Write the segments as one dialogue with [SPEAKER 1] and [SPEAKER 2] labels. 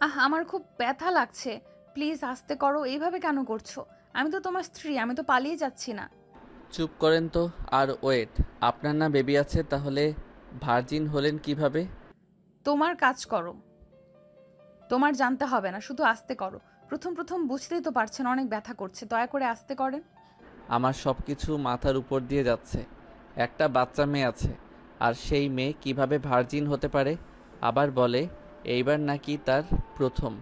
[SPEAKER 1] আমার খুব ব্যথা লাগছে। প্লিজ আস্তে করো, এইভাবে কেন করছো? আমি তো তোমার স্ত্রী, আমি তো পালিয়ে যাচ্ছি না।
[SPEAKER 2] চুপ করেন তো। আর ওয়েট, আপনার না বেবি আছে, তাহলে ভার্জিন হলেন কিভাবে?
[SPEAKER 1] তোমার কাজ করো, তোমার জানতে হবে না, শুধু আস্তে করো। প্রথম প্রথম বুঝতেই তো পারছেন অনেক ব্যথা করছে, দয়া করে আস্তে করেন।
[SPEAKER 2] আমার সব কিছু মাথার উপর দিয়ে যাচ্ছে। একটা বাচ্চা মেয়ে আছে, আর সেই মেয়ে কিভাবে ভার্জিন হতে পারে? আবার বলে এইবার নাকি তার প্রথম।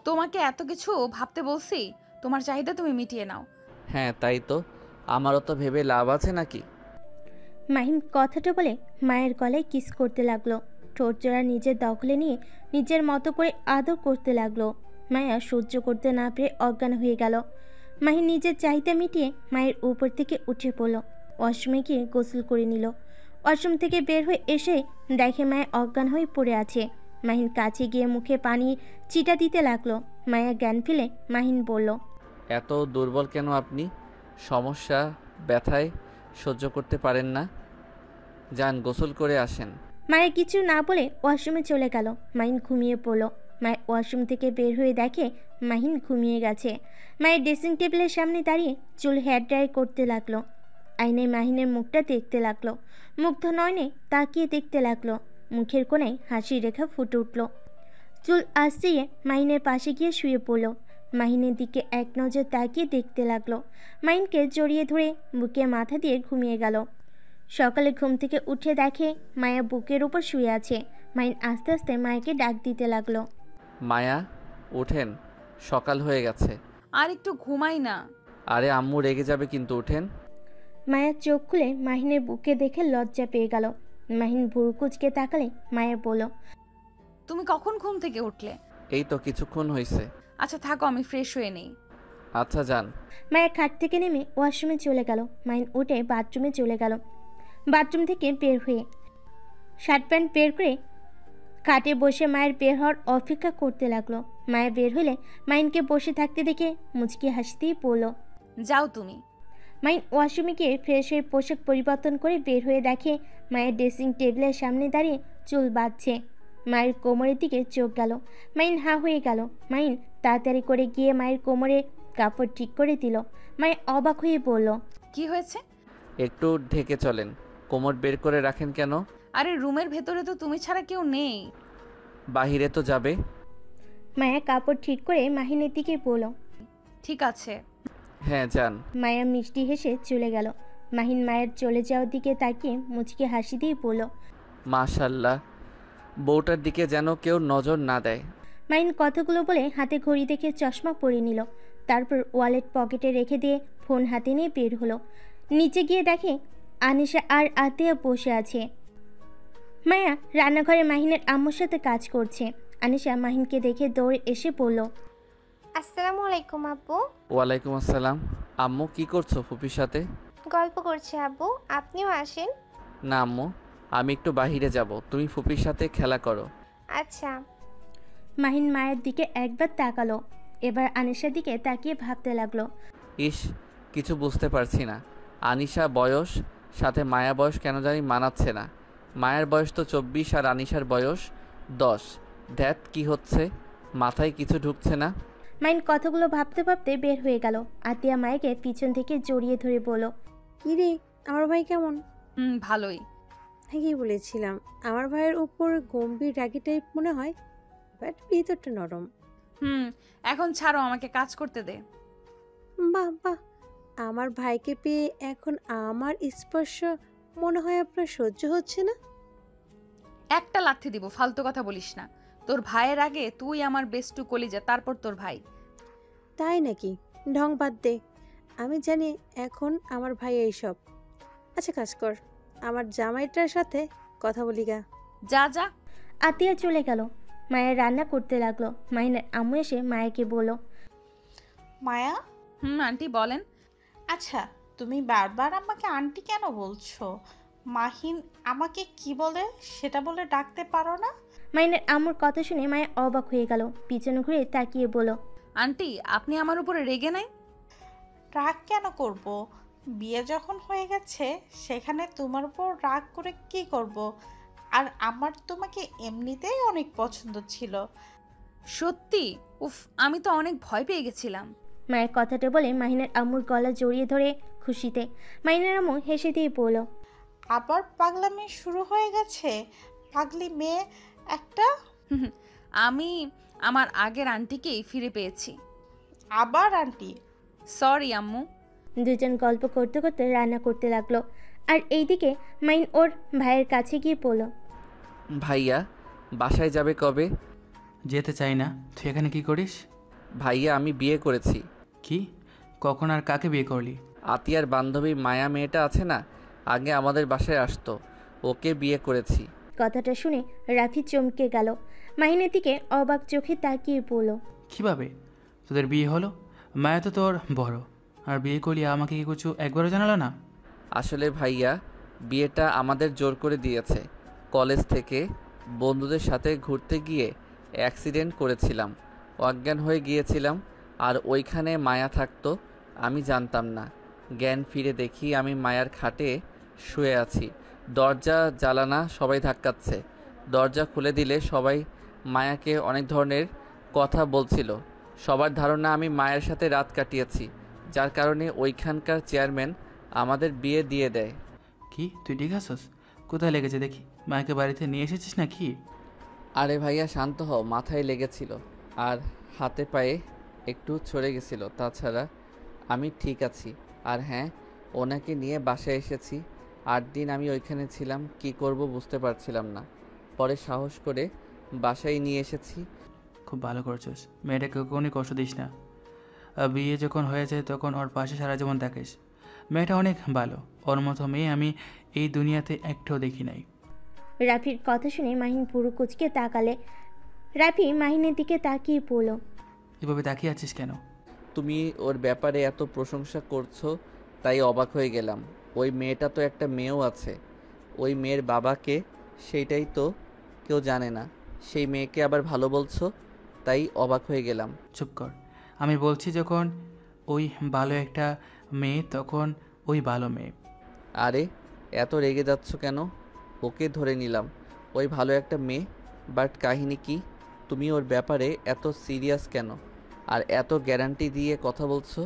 [SPEAKER 1] তোমাকে এত কিছু ভাবতে বলছি, তোমার চাহিদা তুমি মিটিয়ে নাও।
[SPEAKER 2] হ্যাঁ তাই তো, আমারও তো ভেবে লাভ আছে নাকি?
[SPEAKER 3] মাহিম কথাটা বলে মায়ের গলায় কিস করতে লাগলো। ঠোঁট জোড়া নিজের দখলে নিয়ে নিজের মতো করে আদর করতে লাগলো। মায়া সহ্য করতে না পেরে অজ্ঞান হয়ে গেল। মাহিন নিজের চাহিদা মিটিয়ে মায়ের উপর থেকে উঠে পড়ল। ওয়াশরুমে গিয়ে গোসল করে নিল। ওয়াশরুম থেকে বের হয়ে এসে দেখে মায়া অজ্ঞান হয়ে পড়ে আছে। মাহিন কাছে গিয়ে মুখে পানি চিটা দিতে লাগলো। মায়া জ্ঞান ফেলে মাহিন বলল,
[SPEAKER 2] এত দুর্বল কেন আপনি? সমস্যা? ব্যথায় সহ্য করতে পারেন না? যান গোসল করে আসেন।
[SPEAKER 3] মায়ের কিছু না বলে ওয়াশরুমে চলে গেল। মাহিন ঘুমিয়ে পড়ল। মায়ের ওয়াশরুম থেকে বের হয়ে দেখে মাহিন ঘুমিয়ে গেছে। মায়ের ড্রেসিং টেবিলের সামনে দাঁড়িয়ে চুল হেয়ার ড্রাই করতে লাগলো। আয়নায় মাহিনের মুখটা দেখতে লাগলো। মুগ্ধ নয়নে তাকিয়ে দেখতে লাগলো। মুখের কোণে হাসি রেখা ফুটে উঠল। চুল আশ্রিয়ে মাহিনের পাশে গিয়ে শুয়ে পড়ল। মাহিনের দিকে এক নজর তাকিয়ে দেখতে লাগলো। মাহিনকে জড়িয়ে ধরে বুকে মাথা দিয়ে ঘুমিয়ে গেল। সকালে ঘুম থেকে উঠে দেখে মায়া বুকের উপর শুয়ে আছে। মাহিন আস্তে আস্তে মায়াকে ডাক দিতে লাগলো।
[SPEAKER 2] মায়া, ওঠেন, সকাল হয়ে গেছে।
[SPEAKER 1] আর একটু ঘুমাই না।
[SPEAKER 2] আরে আম্মু রেগে যাবে কিন্তু, ওঠেন।
[SPEAKER 3] মায়া চোখ খুলে মাহিনের বুকে দেখে লজ্জা পেয়ে গেল। মাহিন ভুরু কুচকে তাকালে মায়া বলল,
[SPEAKER 1] তুমি কখন ঘুম থেকে উঠলে?
[SPEAKER 2] এই তো কিছুক্ষণ হয়েছে।
[SPEAKER 1] আচ্ছা থাকো, আমি ফ্রেশ হয়ে নেই।
[SPEAKER 2] আচ্ছা যান।
[SPEAKER 3] মায়া খাট থেকে নেমে ওয়াশরুমে চলে গেল। মাহিন উঠে বাথরুমে চলে গেল। বাথরুম থেকে বের হয়ে শার্ট প্যান্ট বের করে খাটে বসে মায়ের বের হওয়ার অপেক্ষা করতে লাগলো। মায়া বের হলে মাহিনকে বসে থাকতে দেখে মুচকি হাসতেই পড়ল।
[SPEAKER 1] যাও তুমি।
[SPEAKER 3] মাহিন ওয়াশরুমে গিয়ে ফ্রেশ হয়ে পোশাক পরিবর্তন করে বের হয়ে দেখে মায়ের ড্রেসিং টেবিলের সামনে দাঁড়িয়ে চুল বাঁধছে। মায়ের কোমরের দিকে চোখ গেল। মাহিন হা হয়ে গেল। মাহিন তাড়াতাড়ি করে গিয়ে মায়ের কোমরে কাপড় ঠিক করে দিল। মায়ের অবাক হয়ে বলল,
[SPEAKER 1] কি হয়েছে?
[SPEAKER 2] একটু ঢেকে চলেন। কোমর বের করে রাখেন কেন?
[SPEAKER 1] আরে রুমের ভেতরে তো তুমি ছাড়া কেউ নেই।
[SPEAKER 2] বাহিরে তো যাবে।
[SPEAKER 3] মায়া কাপড় ঠিক করে মাহিনের দিকে বলল।
[SPEAKER 1] ঠিক আছে।
[SPEAKER 2] হ্যাঁ যান।
[SPEAKER 3] মায়া মিষ্টি হেসে চলে গেল। মাহিন মায়ের চলে যাওয়ার দিকে তাকিয়ে মুচকি হাসি দিয়ে বলল,
[SPEAKER 2] মাশাল্লাহ, বউটার দিকে যেন কেউ নজর না দেয়।
[SPEAKER 3] মাহিন কথাগুলো বলে হাতে ঘড়ি দেখে চশমা পরে নিল। তারপর ওয়ালেট পকেটে রেখে দিয়ে ফোন হাতে নিয়ে বের হলো। নিচে গিয়ে দেখে আনিশা আর আতিয়া বসে আছে। মায়া রান্নাঘরে মাহিনের আম্মুর সাথে কাজ করছে। আনিশা মাহিনকে দেখে দৌড়ে এসে বলল,
[SPEAKER 4] আসসালামু আলাইকুম আব্বু।
[SPEAKER 2] ওয়ালাইকুম আসসালাম। আম্মু কি করছো ফুপির সাথে?
[SPEAKER 4] গল্প করছি আব্বু, আপনিও আসেন।
[SPEAKER 2] না আম্মু, আমি একটু বাহিরে যাব, তুমি ফুপির সাথে খেলা করো।
[SPEAKER 4] আচ্ছা।
[SPEAKER 3] মাহিন মায়ের দিকে একবার তাকালো। এবার আনিশার দিকে তাকিয়ে ভাবতে লাগলো।
[SPEAKER 2] ইস, কিছু বুঝতে পারছি না। আনিশা বয়স সাথে মায়া বয়স কেন জানি মানাচ্ছে না। মায়ের বয়স তো 24 আর আনিশার বয়স 10। ধ্যাত কি হচ্ছে, মাথায় কিছু ঢুকছে না।
[SPEAKER 3] মাহিন কথাগুলো ভাবতে ভাবতে বের হয়ে গেল। আতিয়া মায়েকে পিছন থেকে জড়িয়ে ধরে বলল,
[SPEAKER 5] কি রে, আমার ভাই কেমন?
[SPEAKER 1] ভালোই।
[SPEAKER 5] ঠিকই বলেছিলাম, আমার ভাইয়ের উপর গম্ভীর রাগী টাইপ মনে হয়, বাট ভিতরটা নরম।
[SPEAKER 1] হুম। এখন ছাড়ো, আমাকে কাজ করতে দে।
[SPEAKER 5] বাহ বাহ, আমার ভাইকে পেয়ে এখন আমার স্পর্শ মনে হয় আপনার সহ্য হচ্ছে না।
[SPEAKER 1] একটা লাথি দিব, ফালতু কথা বলিস না। তোর ভাইয়ের আগে তুই আমার বেস্টু কলিজা, তারপর তোর ভাই।
[SPEAKER 5] তাই নাকি? ঢং বাদ দে, আমি জানি এখন আমার ভাই এইসব। আচ্ছা কাজ কর, আমার জামাইটার সাথে কথা বলি গা।
[SPEAKER 1] যা যা।
[SPEAKER 3] আতিয়া চলে গেল। মায়ের রান্না করতে লাগলো। মাহিনের আম্মু এসে মায়াকে বলল,
[SPEAKER 6] মায়া,
[SPEAKER 1] আন্টি বলেন।
[SPEAKER 6] আচ্ছা তুমি বারবার আমাকে আন্টি কেন বলছো? মাহিন আমাকে কি বলে সেটা বলে ডাকতে পারো না?
[SPEAKER 3] মাহিনের আম্মুর কথা শুনে মায়া অবাক হয়ে গেল। পিছনে ঘুরে তাকিয়ে বলল,
[SPEAKER 1] আন্টি আপনি আমার উপরে রেগে নাই?
[SPEAKER 6] রাগ কেন করব? বিয়ে যখন হয়ে গেছে সেখানে তোমার উপর রাগ করে কি করব? আর আমার তোমাকে এমনিতেই অনেক পছন্দ ছিল।
[SPEAKER 1] সত্যি? উফ, আমি তো অনেক ভয় পেয়ে গেছিলাম।
[SPEAKER 3] মায়ের কথাটা বলে মাহিনের আম্মুর গলা জড়িয়ে ধরে খুশিতে মাহিনের আম্মু হেসে দিয়ে বলল,
[SPEAKER 6] আবার পাগলামি শুরু হয়ে গেছে, পাগলি মেয়ে একটা।
[SPEAKER 1] হুম, আমি আমার আগের আন্টিকেই ফিরে পেয়েছি।
[SPEAKER 6] আবার আন্টি?
[SPEAKER 1] সরি আম্মু।
[SPEAKER 3] দুজন গল্প করতে করতে রান্না করতে লাগলো। আর এইদিকে মাইন ওর ভাইয়ের কাছে গিয়ে বলল,
[SPEAKER 2] ভাইয়া বাসায় যাবে কবে?
[SPEAKER 7] যেতে চাই না। তুই এখানে কি করিস?
[SPEAKER 2] ভাইয়া আমি বিয়ে করেছি।
[SPEAKER 7] কি? কখন আর কাকে বিয়ে করলি?
[SPEAKER 2] আতিয়ার বান্ধবী মায়া মেয়েটা আছে না, আগে আমাদের বাসায় আসতো, ওকে বিয়ে করেছি।
[SPEAKER 3] কথাটা শুনে রাফি চমকে গেল। মাহিনের দিকে অবাক চোখে তাকিয়ে বলল,
[SPEAKER 7] কীভাবে তোদের বিয়ে হলো? মায়া তো তোর বড়, আর বিয়ে করলি আমাকে কি কিছু একবারও জানালো না?
[SPEAKER 2] আসলে ভাইয়া বিয়েটা আমাদের জোর করে দিয়েছে। কলেজ থেকে বন্ধুদের সাথে ঘুরতে গিয়ে অ্যাক্সিডেন্ট করেছিলাম, অজ্ঞান হয়ে গিয়েছিলাম, আর ওইখানে মায়া থাকতো, আমি জানতাম না। জ্ঞান ফিরে দেখি আমি মায়ার খাটে শুয়ে আছি, দরজা জানালা সবাই ধাক্কাচ্ছে। দরজা খুলে দিলে সবাই মায়াকে অনেক ধরনের কথা বলছিল। সবার ধারণা আমি মায়ের সাথে রাত কাটিয়েছি, যার কারণে ওইখানকার চেয়ারম্যান আমাদের বিয়ে দিয়ে দেয়।
[SPEAKER 7] কি তুই ঠিক আছিস? কোথায় লেগেছে দেখি? মায়াকে বাড়িতে নিয়ে এসেছিস না কি?
[SPEAKER 2] আরে ভাইয়া শান্ত হও, মাথায় লেগেছিল আর হাতে পায়ে একটু ছড়ে গেছিল, তাছাড়া আমি ঠিক আছি। আর হ্যাঁ, ওনাকে নিয়ে বাসায় এসেছি। 8 দিন আমি ওইখানে ছিলাম, কি করব বুঝতে পারছিলাম না, পরে সাহস করে বাসায় নিয়ে এসেছি।
[SPEAKER 7] খুব ভালো করছিস। মেয়েটাকে কখনই কষ্ট দিস না। আর বিয়ে যখন হয়ে যায় তখন ওর পাশে সারা জীবন থাকিস। মেয়েটা অনেক ভালো, ওর মতো মেয়ে আমি এই দুনিয়াতে একটাও দেখি নাই।
[SPEAKER 3] রাফির কথা শুনে মাহিন পুরো কুচকে তাকালে। রাফি মাহিনের দিকে তাকিয়ে পড়ল,
[SPEAKER 7] এভাবে তাকিয়ে আছিস কেন?
[SPEAKER 2] তুমি ওর ব্যাপারে এত প্রশংসা করছো তাই অবাক হয়ে গেলাম। ওই মেয়েটা তো একটা মেয়েও আছে, ওই মেয়ের বাবাকে, সেইটাই তো কেউ জানে না। সেই মেয়েকে আবার ভালো বলছো, তাই অবাক হয়ে গেলাম।
[SPEAKER 7] চুপ কর। আমি বলছি যখন ওই ভালো একটা মেয়ে তখন ওই ভালো মেয়ে।
[SPEAKER 2] আরে এত রেগে যাচ্ছ কেন? ওকে ধরে নিলাম, ওই ভালো একটা মেয়ে, বাট কাহিনী কি? তুমি ওর ব্যাপারে এত সিরিয়াস কেন, আর এত গ্যারান্টি দিয়ে কথা বলছো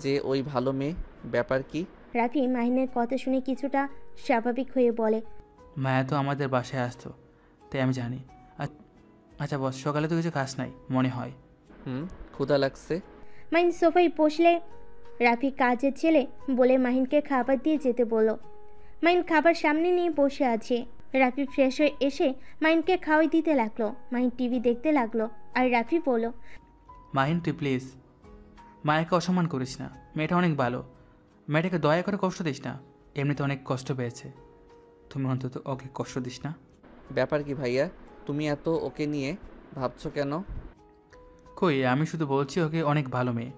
[SPEAKER 2] যে ওই ভালো মেয়ে? ব্যাপার কি?
[SPEAKER 3] রাফি মাহিনের কথা শুনে কিছুটা স্বাভাবিক হয়ে বলে,
[SPEAKER 7] মায়া তো আমাদের বাসায় আসতো, তাই আমি জানি। আচ্ছা বস, সকালে তো কিছু খাস নাই মনে হয়।
[SPEAKER 2] ক্ষুধা লাগছে।
[SPEAKER 3] মাহিন সোফায় বসলে রাফি কাজের ছেলে বলে মাহিনকে খাবার দিয়ে যেতে বলল। মাহিন খাবার সামনে নিয়ে বসে আছে। রাফি ফ্রেশ হয়ে এসে মাহিনকে খাওয়াই দিতে লাগলো। মাহিন টিভি দেখতে লাগলো। আর রাফি বলল,
[SPEAKER 7] মাহিন তুই প্লিজ মায়াকে অসম্মান করিস না, মেয়েটা অনেক ভালো। মেয়েটাকে দয়া করে কষ্ট দিস না, এমনিতে অনেক কষ্ট পেয়েছে, তুমি অন্তত ওকে কষ্ট দিস না।
[SPEAKER 2] ব্যাপার কি ভাইয়া, তুমি এত ওকে নিয়ে ভাবছো কেন?
[SPEAKER 7] কই, আমি শুধু বলছি ওকে অনেক ভালো মেয়ে।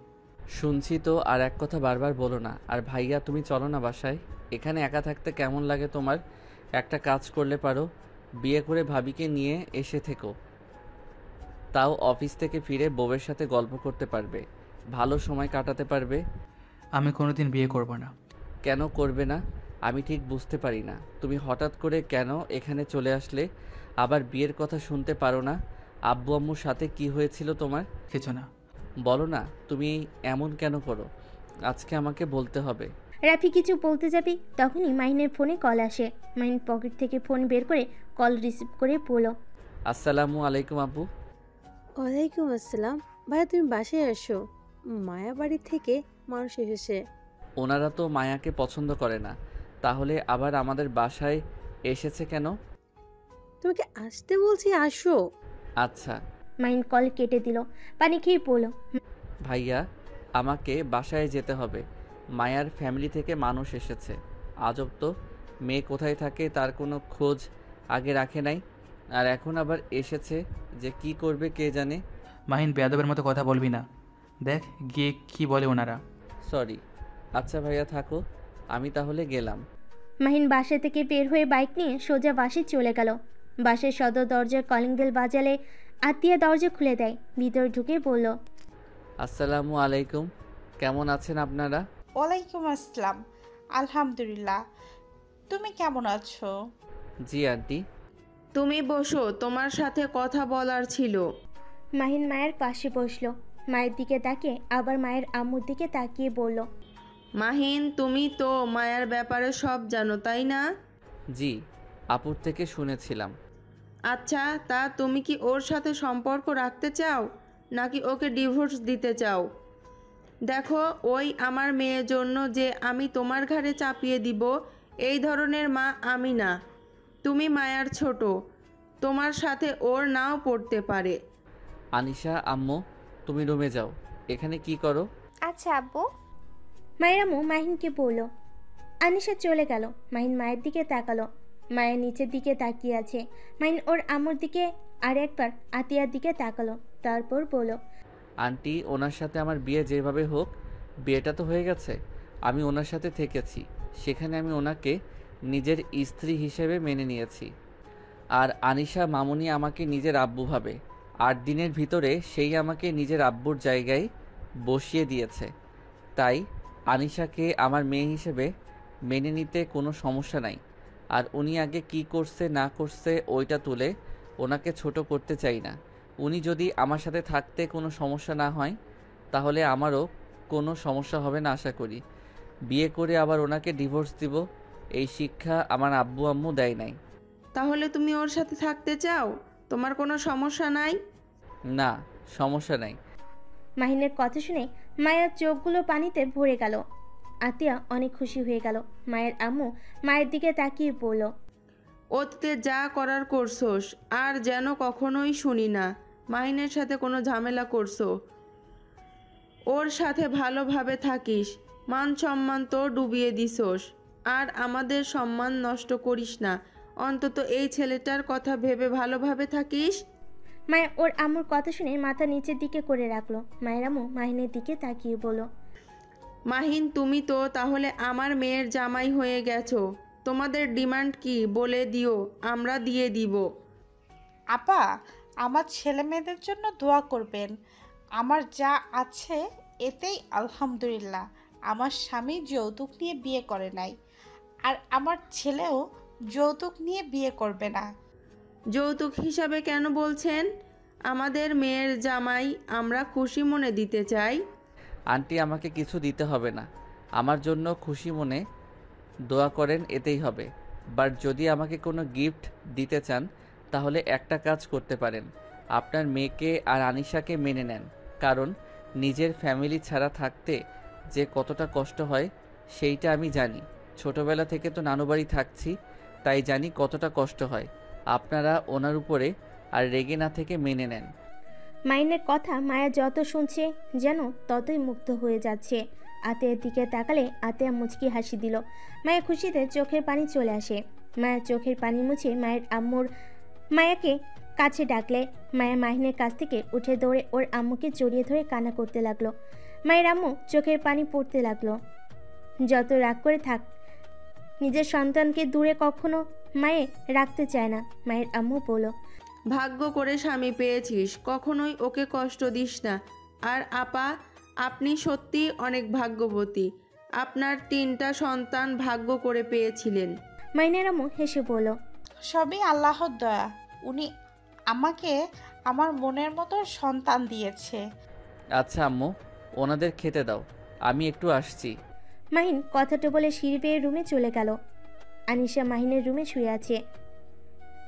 [SPEAKER 2] শুনছি তো, আর এক কথা বারবার বলো না। আর ভাইয়া তুমি চলো না বাসায়, এখানে একা থাকতে কেমন লাগে তোমার? একটা কাজ করলে পারো, বিয়ে করে ভাবিকে নিয়ে এসে থেকো, তাও অফিস থেকে ফিরে বউয়ের সাথে গল্প করতে পারবে, ভালো সময় কাটাতে পারবে।
[SPEAKER 7] আমি কোনোদিন বিয়ে করব না।
[SPEAKER 2] কেন করবে না? আমি ঠিক বুঝতে পারি না, তুমি হঠাৎ করে কেন এখানে চলে আসলে? আবার বিয়ের কথা শুনতে পারো না? আব্বু আম্মুর সাথে কি হয়েছিল তোমার?
[SPEAKER 7] কিছু না।
[SPEAKER 2] বলো না, তুমি এমন কেন করো? আজকে আমাকে বলতে হবে।
[SPEAKER 3] রাফি কিছু বলতে যাবি তখনই মাহিনের ফোনে কল আসে। মাহিন পকেট থেকে ফোন বের করে কল রিসিভ করে বলল,
[SPEAKER 2] আসসালামু আলাইকুম আব্বু।
[SPEAKER 5] ওয়ালাইকুম আসসালাম। ভাইয়া তুমি বাসায় আসো, মায়া বাড়ি থেকে মানুষ এসেছে।
[SPEAKER 2] ওনারা তো মায়াকে পছন্দ করে না, তাহলে আবার আমাদের বাসায় এসেছে কেন?
[SPEAKER 5] তোমাকে আসতে বলছি, আসো।
[SPEAKER 2] আচ্ছা
[SPEAKER 3] মাহিন কল কেটে দিল। পানি খেয়ে বলল,
[SPEAKER 2] ভাইয়া, আমাকে বাসায় যেতে হবে, মায়ার ফ্যামিলি থেকে মানুষ এসেছে। আজব তো, মেয়ে কোথায় থাকে তার কোনো খোঁজ আগে রাখে নাই, আর এখন আবার এসেছে, যে কি করবে কে জানে।
[SPEAKER 7] মাহিন বেয়াদবের মতো কথা বলবি না, দেখ গিয়ে কি বলে ওনারা।
[SPEAKER 2] সরি। আচ্ছা ভাইয়া থাকো, আমি তাহলে গেলাম।
[SPEAKER 3] মাহিন বাসা থেকে বের হয়ে বাইক নিয়ে সোজা বাসে চলে গেল। বাসের সদর দরজার কলিং বেল বাজালে আত্মীয়া দরজা খুলে দেয়। ভিতরে ঢুকে বলল,
[SPEAKER 2] আসসালামু আলাইকুম, কেমন আছেন আপনারা?
[SPEAKER 6] ওয়ালাইকুম আসসালাম, আলহামদুলিল্লাহ। তুমি কেমন আছো?
[SPEAKER 2] জি আন্টি।
[SPEAKER 8] তুমি বসো, তোমার সাথে কথা বলার ছিল।
[SPEAKER 3] মাহিন মায়ের পাশে বসলো। মায়ের দিকে তাকিয়ে আবার মায়ের আম্মুর দিকে তাকিয়ে বলল,
[SPEAKER 8] মাহিন, তুমি তো মায়ার ব্যাপারে সব জানো, তাই না?
[SPEAKER 2] জি, আপুর থেকে শুনেছিলাম।
[SPEAKER 8] আচ্ছা, তা তুমি কি ওর সাথে সম্পর্ক রাখতে চাও নাকি ওকে ডিভোর্স দিতে চাও? দেখো, ওই আমার মেয়ের জন্য যে আমি তোমার ঘাড়ে চাপিয়ে দিব, এই ধরনের মা আমি না। তুমি মায়ার ছোট, তোমার সাথে ওর নাও পড়তে পারে।
[SPEAKER 2] আনিশা, আম্মু, তুমি রুমে যাও। এখানে কি করো?
[SPEAKER 4] আচ্ছা আব্বু।
[SPEAKER 3] মায়ের আম্মু মাহিনকে বলল। আনিশা চলে গেল। মাহিন মায়ের দিকে তাকালো। মায়ের নিচের দিকে তাকিয়ে আছে। মাহিন ওর আম্মুর দিকে আর একবার আতিয়ার দিকে তাকালো, তারপর বলল,
[SPEAKER 2] আন্টি, ওনার সাথে আমার বিয়ে যেভাবে হোক, বিয়েটা তো হয়ে গেছে। আমি ওনার সাথে থেকেছি, সেখানে আমি ওনাকে নিজের স্ত্রী হিসেবে মেনে নিয়েছি। আর আনিশা মামুনি আমাকে নিজের আব্বু ভাবে। 8 দিনের ভিতরে সেই আমাকে নিজের আব্বুর জায়গায় বসিয়ে দিয়েছে। তাই আনিশাকে আমার মেয়ে হিসেবে মেনে নিতে কোনো সমস্যা নাই। আর উনি আগে কি করছে না করছে ওইটা তুলে ওনাকে ছোট করতে চাই না। উনি যদি আমার সাথে থাকতে কোনো সমস্যা না হয়, তাহলে আমারও কোনো সমস্যা হবে না আশা করি। বিয়ে করে আবার ওনাকে ডিভোর্স দিব, এই শিক্ষা আমার আব্বু আম্মু দেয় নাই।
[SPEAKER 8] তাহলে তুমি ওর সাথে থাকতে চাও? তোমার কোনো সমস্যা নাই?
[SPEAKER 2] না, সমস্যা নাই।
[SPEAKER 3] মাহিনের কথা শুনে মায়ের চোখগুলো পানিতে ভরে গেল। আতিয়া অনেক খুশি হয়ে গেল। মায়ের আম্মু মায়ের দিকে তাকিয়ে বলল,
[SPEAKER 8] অতীতে যা করার করছোস, আর যেন কখনোই শুনি না মাহিনের সাথে কোনো ঝামেলা করছো। ওর সাথে ভালোভাবে থাকিস, মান সম্মান তো ডুবিয়ে দিছোস। আর আমাদের সম্মান নষ্ট করিস না, অন্তত এই ছেলেটার কথা ভেবে ভালোভাবে থাকিস।
[SPEAKER 3] মায়া ওর আম্মুর কথা শুনে মাথা নিচের দিকে করে রাখলো। মায়ের আম্মু মাহিনের দিকে তাকিয়ে বলল,
[SPEAKER 8] মাহিন, তুমি তো তাহলে আমার মেয়ের জামাই হয়ে গেছো। তোমাদের ডিমান্ড কি বলে দিও, আমরা দিয়ে দিব।
[SPEAKER 6] আপা, আমার ছেলে মেয়েদের জন্য দোয়া করবেন। আমার যা আছে এতেই আলহামদুলিল্লাহ। আমার স্বামী যৌতুক নিয়ে বিয়ে করে নাই, আর আমার ছেলেও যৌতুক নিয়ে বিয়ে করবে না।
[SPEAKER 8] যৌতুক হিসাবে কেন বলছেন? আমাদের মেয়ের জামাই আমরা খুশি মনে দিতে চাই।
[SPEAKER 2] আন্টি, আমাকে কিছু দিতে হবে না। আমার জন্য খুশি মনে দোয়া করেন, এতেই হবে। বাট যদি আমাকে কোনো গিফট দিতে চান, তাহলে একটা কাজ করতে পারেন। আপনার মেয়েকে আর আনিশাকে মেনে নেন। কারণ নিজের ফ্যামিলি ছাড়া থাকতে যে কতটা কষ্ট হয় সেইটা আমি জানি। ছোটবেলা থেকে তো নানুবাড়ি থাকছি, তাই জানি কতটা কষ্ট হয়। আপনারা ওনার উপরে আর রেগে না থেকে মেনে নেন।
[SPEAKER 3] মাইনের কথা মায়া যত শুনছে যেন ততই মুগ্ধ হয়ে যাচ্ছে। আতের দিকে তাকালে আতেয়া মুচকি হাসি দিল। মায়ের খুশিতে চোখের পানি চলে আসে। মায়ের চোখের পানি মুছে মায়ের আম্মুর মায়াকে কাছে ডাকলে মায়া মাহিনের কাছ থেকে উঠে দৌড়ে ওর আম্মুকে জড়িয়ে ধরে কান্না করতে লাগলো। মায়ের আম্মু চোখের পানি পড়তে লাগলো। যত রাগ করে থাক, নিজের সন্তানকে দূরে কখনো মায়ে রাখতে চায় না। মায়ের আম্মু বলল,
[SPEAKER 8] ভাগ্য করে স্বামী পেয়েছিস, কখনোই ওকে কষ্ট দিস না। আর আপা, আপনি সত্যি অনেক ভাগ্যবতী। আপনার 3টা সন্তান ভাগ্য করে পেয়েছিলেন।
[SPEAKER 3] মাইনের আম্মু হেসে বলল,
[SPEAKER 6] সবই আল্লাহর দয়া। উনি আমাকে আমার মনের মতো সন্তান দিয়েছে।
[SPEAKER 2] আচ্ছা আম্মু, ওনাদের খেতে দাও, আমি একটু আসছি।
[SPEAKER 3] মাহিন কথাটা বলে সিঁড়ি বেয়ে রুমে চলে গেল। আনিশা মাহিনের রুমে শুয়ে আছে।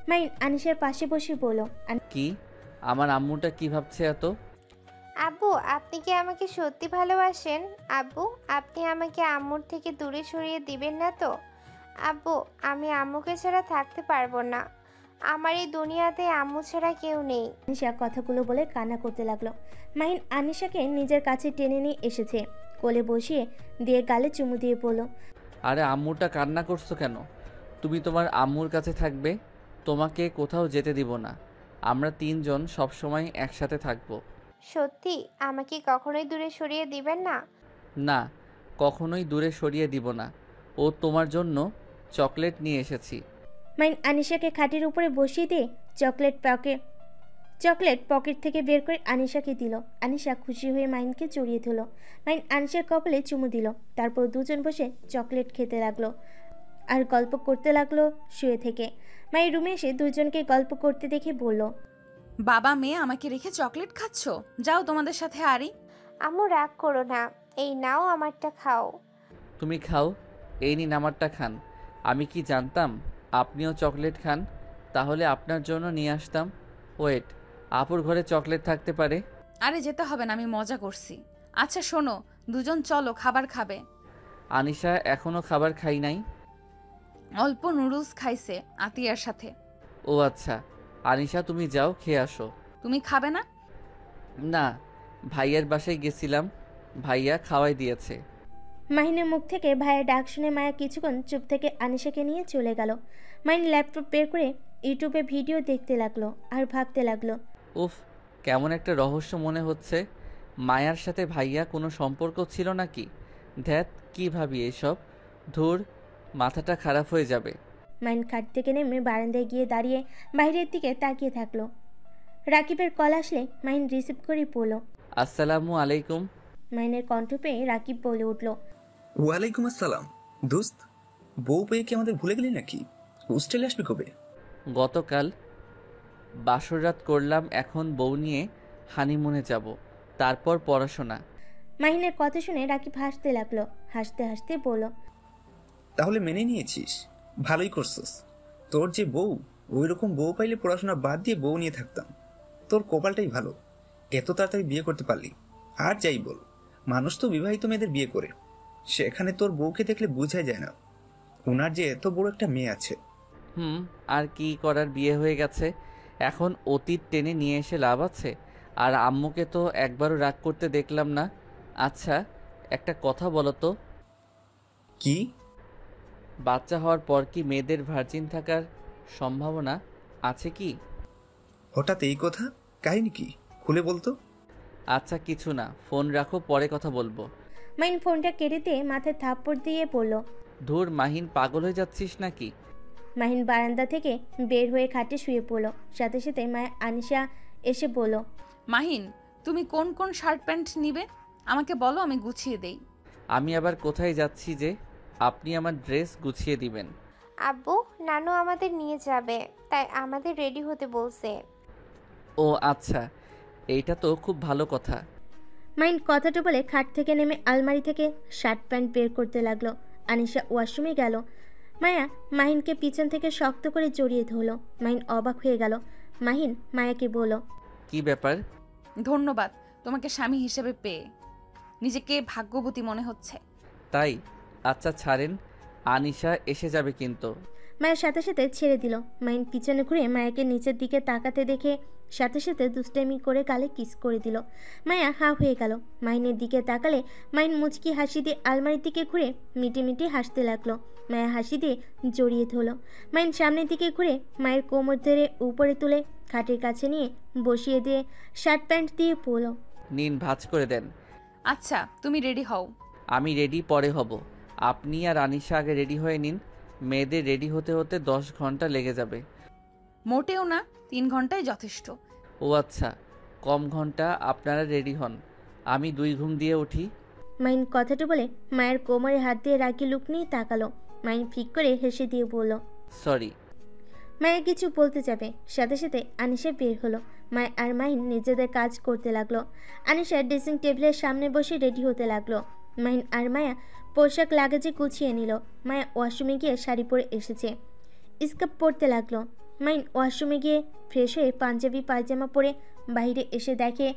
[SPEAKER 3] মাহিন আনিশার পাশে বসে বলল,
[SPEAKER 2] কি, আমার আম্মুটা কি ভাবছে এত?
[SPEAKER 4] আব্বু, আপনি কি আমাকে সত্যি ভালোবাসেন? আব্বু, আপনি আমাকে আম্মুর থেকে দূরে সরিয়ে দিবেন না তো? আব্বু, আমি আম্মুকে ছাড়া থাকতে পারবো না। আমার এই দুনিয়াতে আম্মু ছাড়া কেউ নেই।
[SPEAKER 3] আনিশা কথাগুলো বলে কান্না করতে লাগলো। মাহিন আনিশাকে নিজের কাছে টেনে নিয়ে এসেছে, কোলে বসিয়ে দিয়ে গালে চুমু দিয়ে বলল,
[SPEAKER 2] আরে আম্মুটা কান্না করছো কেন? তুমি তোমার আম্মুর কাছে থাকবে, তোমাকে কোথাও যেতে দিব না। আমরা 3 জন সবসময় একসাথে থাকবো।
[SPEAKER 4] সত্যি আমাকে কখনোই দূরে সরিয়ে দিবেন না?
[SPEAKER 2] না, কখনোই দূরে সরিয়ে দিব না। ও তোমার জন্য চকলেট নিয়ে এসেছি।
[SPEAKER 3] মাহিন আনিশাকে খাটের উপরে বসিয়ে দিয়ে চকলেট পকেট থেকে বের করে আনিশাকে দিল। আনিশা খুশি হয়ে মাহিনকে জড়িয়ে ধরল। মাহিন আনিশার কপালে চুমু দিল। তারপর দুজন বসে চকলেট খেতে লাগলো আর গল্প করতে লাগলো শুয়ে থেকে। মায়ের রুমে এসে দুজনকে গল্প করতে দেখে বলল,
[SPEAKER 1] বাবা মেয়ে আমাকে রেখে চকলেট খাচ্ছ? যাও তোমাদের সাথে আরি।
[SPEAKER 4] আম্মু রাগ করো না, এই নাও আমারটা খাও।
[SPEAKER 2] তুমি খাও, এই নিন আমারটা খান। আমি কি জানতাম আপনিও চকলেট খান? তাহলে আপনার জন্য নিয়ে আসতাম। ওয়েট, আপুর ঘরে চকলেট থাকতে পারে।
[SPEAKER 1] আরে যেতে হবে না, আমি মজা করছি। আচ্ছা শোনো, দুজন চলো, খাবার খাবে।
[SPEAKER 2] আনিশা এখনো খাবার খাই নাই।
[SPEAKER 1] অল্প নুডলস খাইছে আতিয়ার সাথে।
[SPEAKER 2] ও আচ্ছা, আনিশা তুমি যাও, খেয়ে আসো।
[SPEAKER 1] তুমি খাবে না?
[SPEAKER 2] না, ভাইয়ার বাসায় গেছিলাম, ভাইয়া খাওয়াই দিয়েছে।
[SPEAKER 3] মাহিনের মুখ থেকে ভাইয়ের ডাক শুনে মায়া কিছুক্ষণ চুপ থেকে আনিশাকে নিয়ে চলে গেল। মাহিন ল্যাপটপ বের করে ইউটিউবে ভিডিও দেখতে লাগলো আর ভাবতে লাগলো।
[SPEAKER 2] উফ, কেমন একটা রহস্য মনে হচ্ছে। মায়ার সাথে ভাইয়া কোনো সম্পর্ক ছিল নাকি? ধ্যাত, কি ভাবি এসব? ধুর, মাথাটা খারাপ হয়ে যাবে।
[SPEAKER 3] মাহিন খাট থেকে নেমে বারান্দায় গিয়ে দাঁড়িয়ে বাইরের দিকে তাকিয়ে থাকলো। রাকিবের কল আসলে মাহিন রিসিভ করে পড়ল।
[SPEAKER 2] আসসালামু আলাইকুম।
[SPEAKER 3] মাহিনের কণ্ঠ পেয়ে রাকিব বলে উঠল।
[SPEAKER 9] ওয়ালাইকুম আসসালাম। দোস্ত, বউ পেয়ে কি আমাদের ভুলে গেলি নাকি? হোস্টেলে আসবি কবে?
[SPEAKER 2] গতকাল বাসর করলাম, এখন বউ নিয়ে হানিমুনে যাব, তারপর পড়াশোনা।
[SPEAKER 3] মাহিনের কথা শুনে রাকিব হাসতে লাগলো। হাসতে হাসতে বলল,
[SPEAKER 9] তাহলে মেনে নিয়েছিস, ভালোই করছিস। তোর যে বউ, ওই রকম বউ পাইলে পড়াশোনা বাদ দিয়ে বউ নিয়ে থাকতাম। তোর কপালটাই ভালো, এত তাড়াতাড়ি বিয়ে করতে পারলি। আর যাই বল, মানুষ তো বিবাহিত মেয়েদের বিয়ে করে, সেখানে তোর বউকে দেখলে বোঝাই যায় না ওনার যে এত বড় একটা মেয়ে আছে।
[SPEAKER 2] আর কি করার, বিয়ে হয়ে গেছে, এখন অতীত টেনে নিয়ে এসে লাভ আছে? আর আম্মুকে তো একবারও রাগ করতে দেখলাম না। আচ্ছা, একটা কথা বলো তো,
[SPEAKER 9] কি?
[SPEAKER 2] বাচ্চা হওয়ার পর কি মেয়েদের ভার্জিন থাকার সম্ভাবনা আছে কি?
[SPEAKER 9] হঠাৎ এই কথা, কাহিনী কি? খুলে বলতো।
[SPEAKER 2] আচ্ছা কিছু না, ফোন রাখো, পরে কথা বলবো।
[SPEAKER 3] মাহিন ফোনটা কেটে দিয়ে মাথায় থাপ্পড় দিয়ে পড়ল।
[SPEAKER 2] ধুর মাহিন, পাগল হয়ে যাচ্ছিস নাকি?
[SPEAKER 3] মাহিন বারান্দা থেকে বের হয়ে খাটে শুয়ে পড়ল। সাথে সাথে মায়া আনিশা এসে বলল,
[SPEAKER 1] মাহিন, তুমি কোন কোন শার্ট প্যান্ট নিবে আমাকে বলো, আমি গুছিয়ে দেই।
[SPEAKER 2] আমি আবার কোথায় যাচ্ছি যে আপনি আমার ড্রেস গুছিয়ে দিবেন?
[SPEAKER 4] আব্বু, নানু আমাদের নিয়ে যাবে, তাই আমাদের রেডি হতে বলছে।
[SPEAKER 2] ও আচ্ছা, এইটা তো খুব ভালো কথা।
[SPEAKER 3] মাহিন কথাটা বলে খাট থেকে নেমে আলমারি থেকে শার্ট প্যান্ট বের করতে লাগলো। আনিশা ওয়াশরুমে গেল। মায়া মাহিনকে পিছন থেকে শক্ত করে জড়িয়ে ধরল। মাহিন অবাক হয়ে গেল। মাহিন মায়াকে বলল,
[SPEAKER 2] কি ব্যাপার?
[SPEAKER 1] ধন্যবাদ তোমাকে স্বামী হিসেবে পেয়ে, নিজেকে ভাগ্যবতী মনে হচ্ছে।
[SPEAKER 2] তাই? আচ্ছা ছাড়েন, আনিশা এসে যাবে কিন্তু।
[SPEAKER 3] মায়ের সাথে সাথে ছেড়ে দিল। মাহিন পিছনে ঘুরে মায়াকে নিচের দিকে তাকাতে দেখে সাথে সাথে দুষ্টামি করে গালে কিস করে দিল। মায়া হা হয়ে গেল। মাহিনের দিকে তাকালে মাহিন মুচকি হাসি দিয়ে আলমারির দিকে ঘুরে মিটি মিটি হাসতে লাগলো। মায়া হাসি দিয়ে জড়িয়ে ধরল। মাহিন সামনের দিকে ঘুরে মায়ের কোমর ধরে উপরে তুলে খাটের কাছে নিয়ে বসিয়ে দিয়ে শার্ট প্যান্ট দিয়ে পরল।
[SPEAKER 2] নিন, ভাঁজ করে দেন।
[SPEAKER 1] আচ্ছা তুমি রেডি হও।
[SPEAKER 2] আমি রেডি পরে হব, আপনি আর আনিশা আগে রেডি হয়ে নিন। মেয়েদের রেডি হতে হতে 10 ঘন্টা লেগে যাবে।
[SPEAKER 1] মোটেও না, 3 ঘন্টায় যথেষ্ট।
[SPEAKER 2] ও আচ্ছা, কম ঘন্টা, আপনারা রেডি হন, আমি 2 ঘুম দিয়ে উঠি।
[SPEAKER 3] মাহিন কথাটা বলে মায়ের কোমরে হাত দিয়ে রাগি লুক নিয়ে তাকালো। মাহিন ফিক করে হেসে দিয়ে বলল,
[SPEAKER 2] সরি।
[SPEAKER 3] মায়া কিছু বলতে যাবে, সাথে সাথে আনিশা বের হলো। মায়া আর মাহিন নিজেদের কাজ করতে লাগলো। আনিশা ড্রেসিং টেবিলের সামনে বসে রেডি হতে লাগলো। মাহিন আর মায়া পোশাক লাগেজে গুছিয়ে নিল। মায়া ওয়াশরুমে গিয়ে শাড়ি পরে এসেছে, স্কার্ট পরতে লাগলো। মাহিন ওয়াশরুমে গিয়ে ফ্রেশ হয়ে পাঞ্জাবি পায়জামা পরে বাইরে এসে দেখে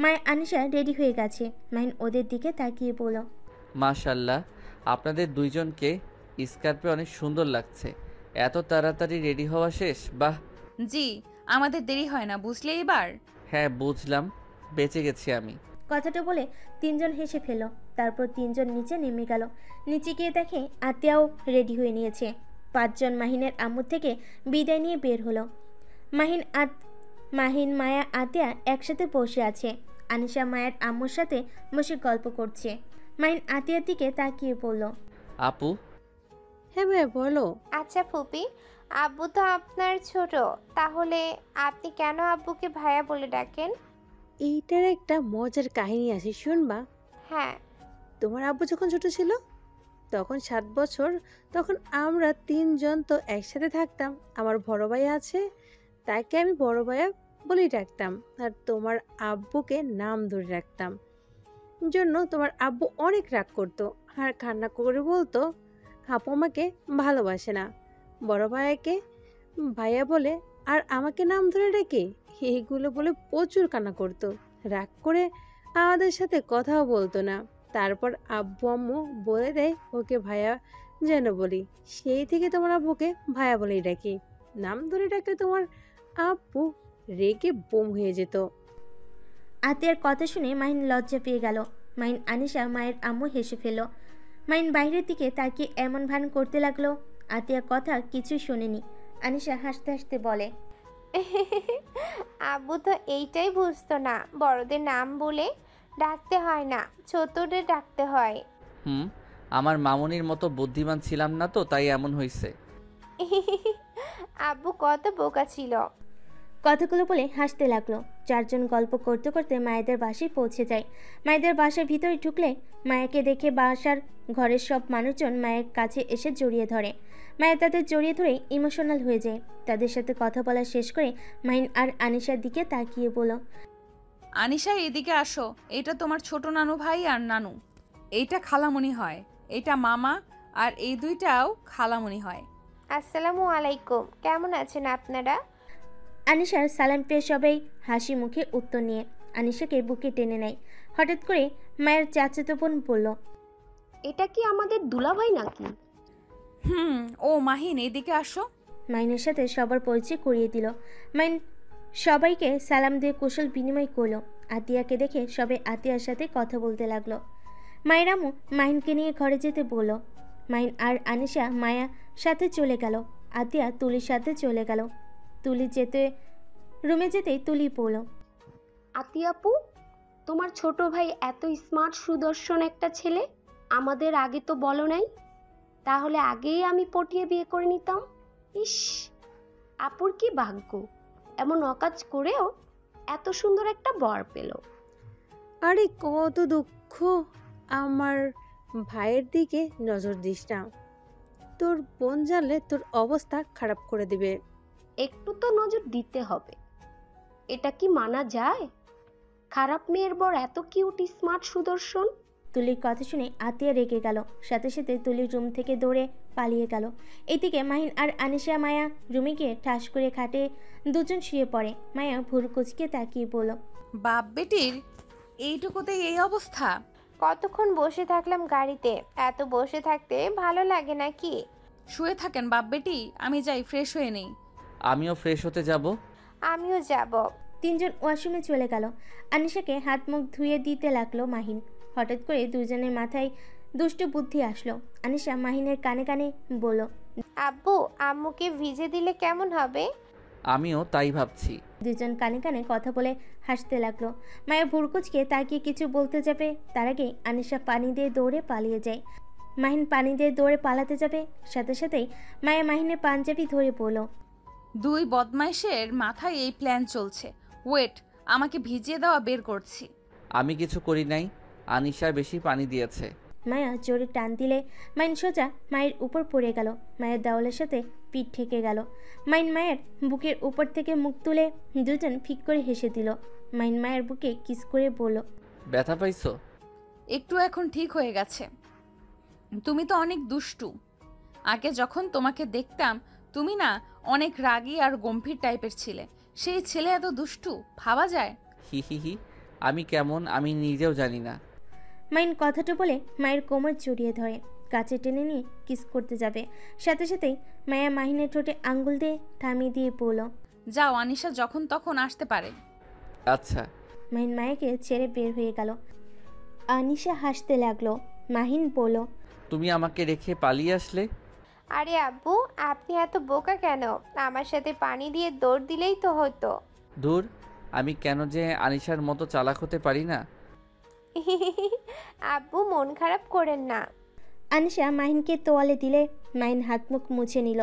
[SPEAKER 3] মায়া আনিশা রেডি হয়ে গেছে। মাহিন ওদের দিকে তাকিয়ে বলল,
[SPEAKER 2] মাশাল্লাহ, আপনাদের দুইজনকে স্কার্পে অনেক সুন্দর লাগছে। এত তাড়াতাড়ি রেডি হওয়া শেষ? বাহ।
[SPEAKER 1] জি, আমাদের দেরি হয় না, বুঝলে এবার?
[SPEAKER 2] হ্যাঁ বুঝলাম, বেঁচে গেছি আমি।
[SPEAKER 3] কথাটা বলে তিনজন হেসে ফেল। তারপর তিনজন নিচে নেমে গেল। নিচে গিয়ে দেখে আতিয়াও রেডি হয়ে নিয়েছে। 5 জন মাহিনের আম্মু থেকে বিদায় নিয়ে বের হলো। মাহিন মায়া আতিয়া একসাথে বসে আছে। আনিশা মায়ের আম্মুর সাথে বসে গল্প করছে। মাহিন আতিয়ার দিকে তাকিয়ে বলল,
[SPEAKER 2] আপু।
[SPEAKER 5] হ্যাঁ ভাইয়া বলো।
[SPEAKER 4] আচ্ছা ফুপি, আব্বু তো আপনার ছোট, তাহলে আপনি কেন আব্বুকে ভাইয়া বলে ডাকেন?
[SPEAKER 5] এইটার একটা মজার কাহিনী আছে, শুনবা?
[SPEAKER 4] হ্যাঁ।
[SPEAKER 5] তোমার আব্বু যখন ছোট ছিল, তখন 7 বছর, তখন আমরা 3 জন তো একসাথে থাকতাম। আমার বড় ভাই আছে, তাকে আমি বড় ভাইয়া বলেই ডাকতাম, আর তোমার আব্বুকে নাম ধরে রাখতাম। জন্য তোমার আব্বু অনেক রাগ করতো আর কান্না করে বলতো আপু আমাকে ভালোবাসে না, বড় ভাইয়াকে ভাইয়া বলে আর আমাকে নাম ধরে ডাকে, এইগুলো বলে প্রচুর কান্না করতো। রাগ করে আমাদের সাথে কথাও বলতো না। তারপর আব্বু আম্মু বলে দেয় ওকে ভাইয়া যেন বলি, সেই থেকে তোমার আব্বুকে ভাইয়া বলেই ডাকি। নাম ধরে ডাকলে তোমার আব্বু রেগে বোম হয়ে যেত।
[SPEAKER 3] আতিয়ার কথা শুনে মাহিন লজ্জা পেয়ে গেল। মাহিন আনিশা মায়ের আম্মু হেসে ফেলল। মাহিন বাইরের দিকে তাকিয়ে এমন ভান করতে লাগলো আতিয়ার কথা কিছুই শোনেনি। আনিশা হাসতে হাসতে বলে,
[SPEAKER 4] আব্বু তো এইটাই বুঝতো না, বড়দের নাম বলে ডাকতে হয় না, ছোটদের ডাকতে হয়।
[SPEAKER 2] আমার মামুনির মতো বুদ্ধিমান ছিলাম না তো, তাই এমন হয়েছে।
[SPEAKER 4] আব্বু কত বোকা ছিল।
[SPEAKER 3] কথাগুলো বলে হাসতে লাগলো। চারজন গল্প করতে করতে মায়েদের বাসায় পৌঁছে যায়। মায়েদের বাসার ভিতরে ঢুকলে মায়াকে দেখে বাসার ঘরের সব মানুষজন মায়ের কাছে এসে জড়িয়ে ধরে। মায়া তাদের জড়িয়ে ধরে ইমোশনাল হয়ে যায়। তাদের সাথে কথা বলা শেষ করে মাহিন আর আনিশার দিকে তাকিয়ে বলল,
[SPEAKER 1] আনিশা এদিকে আসো, এটা তোমার ছোট নানু ভাই আর নানু, এইটা খালামণি হয়, এটা মামা, আর এই দুইটাও খালামণি হয়।
[SPEAKER 4] আসসালামু আলাইকুম, কেমন আছেন আপনারা?
[SPEAKER 3] আনিশার সালাম পেয়ে সবাই হাসি মুখে উত্তর নিয়ে আনিশাকে বুকে টেনে নেয়। হঠাৎ করে মায়ের চাচাতো বোন বলল,
[SPEAKER 10] এটা কি আমাদের দুলাভাই নাকি?
[SPEAKER 1] ও মাহিন এদিকে আসো।
[SPEAKER 3] মাইনের সাথে সবার পরিচয় করিয়ে দিল। মাইন সবাইকে সালাম দিয়ে কুশল বিনিময় করলো। আতিয়াকে দেখে সবাই আতিয়ার সাথে কথা বলতে লাগলো। মায়ের আম্মু মাহিনকে নিয়ে ঘরে যেতে বলল। মাহিন আর আনিশা মায়া সাথে চলে গেল। আতিয়া তুলির সাথে চলে গেল। তুলি রুমে যেতেই তুলি পড়ল,
[SPEAKER 10] আতিয়াপু, তোমার ছোট ভাই এত স্মার্ট সুদর্শন একটা ছেলে, আমাদের আগে তো বলো নাই, তাহলে আগেই আমি পটিয়ে বিয়ে করে নিতাম। ইস, আপুর কি ভাগ্য, এমন অকাজ করেও এত সুন্দর একটা বর পেল।
[SPEAKER 5] আরে কত দুঃখ, আমার ভাইয়ের দিকে নজর দিস না, তোর বোন জানলে তোর অবস্থা খারাপ করে দিবে।
[SPEAKER 10] একটু তো নজর দিতে হবে, এটা কি মানা যায়? খারাপ মেয়ের বর এত কিউট স্মার্ট সুদর্শন।
[SPEAKER 3] তুলির কথা শুনে আতিয়া রেগে গেল। সাথে সাথে তুলির রুম থেকে দৌড়ে পালিয়ে গেল। এদিকে মাহিন আর আনিশা মায়া রুমে গিয়ে ঠাস করে খাটে দুজন শুয়ে পড়ে। মায়া ভুরু কুচকে তাকিয়ে বলল,
[SPEAKER 1] বাপ বেটির এইটুকুতে এই অবস্থা?
[SPEAKER 4] কতক্ষণ বসে থাকলাম গাড়িতে, এত বসে থাকতে ভালো লাগে নাকি?
[SPEAKER 1] শুয়ে থাকেন বাপ বেটি, আমি যাই ফ্রেশ হয়ে নেই।
[SPEAKER 2] আমিও ফ্রেশ হতে যাব।
[SPEAKER 4] আমিও যাব।
[SPEAKER 3] তিনজন ওয়াশরুমে চলে গেল। আনিশাকে হাত মুখ ধুয়ে দিতে লাগলো মাহিন। হঠাৎ করে দুজনের মাথায় দুষ্টু বুদ্ধি আসলো। আনিশা মাহিনের কানে কানে বলল,
[SPEAKER 4] আব্বু, আম্মুকে ভিজে দিলে কেমন হবে?
[SPEAKER 2] আমিও তাই ভাবছি।
[SPEAKER 3] দুজন কানে কানে কথা বলে হাসতে লাগলো। মায়া ভুরকুচকে তাকিয়ে কিছু বলতে যাবে, তার আগে আনিশা পানি দিয়ে দৌড়ে পালিয়ে যায়। মাহিন পানি দিয়ে দৌড়ে পালাতে যাবে, সাথে সাথেই মায়া মাহিনের পাঞ্জাবি ধরে বলল,
[SPEAKER 1] দুই বদমাইশের মাথায় এই প্ল্যান চলছে, ওয়েট, আমাকে ভিজিয়ে দেওয়া বের করছি।
[SPEAKER 2] আমি কিছু করি নাই, আনিশা বেশি পানি দিয়েছে।
[SPEAKER 3] মায়া জোরে টান দিলে মাইন সোজা মায়ের উপর পড়ে গেল। মায়ের দেওয়ালের সাথে পিঠ ঠেকে গেল। মাইন মায়ের বুকের উপর থেকে মুখ তুলে দুজন ফিক করে হেসে দিল। মাইন মায়ের বুকে কিস করে বলল,
[SPEAKER 2] ব্যথা পাইছো?
[SPEAKER 1] একটু এখন ঠিক হয়ে গেছে। তুমি তো অনেক দুষ্টু। আগে যখন তোমাকে দেখতাম তুমি না অনেক রাগী আর গম্ভীর টাইপের ছিলে, সেই ছেলে এত দুষ্টু ভাবা যায়?
[SPEAKER 2] হি হি হি, আমি কেমন আমি নিজেও জানি না।
[SPEAKER 3] মাইন কথাটা বলে মায়ের কোমর জড়িয়ে ধরে কাছে টেনে নিয়ে কিস করতে যাবে। সাথে সাথেই মায়া মাহিনের ঠোঁটে আঙ্গুল দিয়ে থামিয়ে দিয়ে বলল,
[SPEAKER 1] যাও, আনিশা যখন তখন আসতে পারে।
[SPEAKER 2] আচ্ছা।
[SPEAKER 3] মাহিন মায়াকে ছেড়ে বের হয়ে গেল। আনিশা হাসতে লাগলো। মাহিন বলল,
[SPEAKER 2] তুমি আমাকে রেখে পালিয়ে আসলে?
[SPEAKER 4] আরে আব্বু, আপনি এত বোকা কেন? আমার সাথে পানি দিয়ে দৌড় দিলেই তো হতো।
[SPEAKER 2] দূর, আমি কেন যে আনিশার মতো চালাক হতে পারি না।
[SPEAKER 4] আব্বু, মন খারাপ করেন না।
[SPEAKER 3] আনিশা মাহিনকে তোয়ালে দিলে মাহিন হাত মুখ মুছে নিল।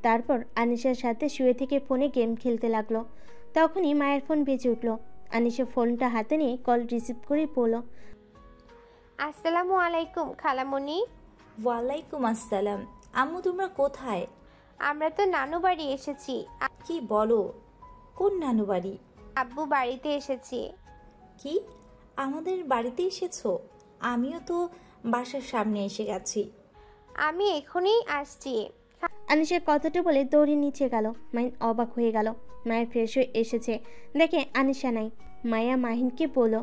[SPEAKER 3] তারপর আনিশার সাথে শুয়ে থেকে ফোনে গেম খেলতে লাগলো। তখনই মায়ের ফোন বেজে উঠল। আনিশা ফোনটা হাতে নিয়ে কল রিসিভ করে বলল,
[SPEAKER 4] আসসালামু আলাইকুম খালামণি।
[SPEAKER 11] ওয়ালাইকুম আসসালাম। আম্মু তোমরা কোথায়?
[SPEAKER 4] আমরা তো নানু বাড়ি এসেছি।
[SPEAKER 11] কি বলো? কোন নানু বাড়ি?
[SPEAKER 4] আব্বু বাড়িতে এসেছি।
[SPEAKER 11] কি, আমাদের বাড়িতে এসেছো? আমিও তো বাসার সামনে এসে গেছি।
[SPEAKER 4] আমি এখনই আসছি।
[SPEAKER 3] আনিশা কথাটা বলে দৌড়ে নিচে গেল। মাহিন অবাক হয়ে গেল। মায়া ফ্রেশ হয়ে এসেছে, দেখে আনিশা নাই। মায়া মাহিনকে বলল,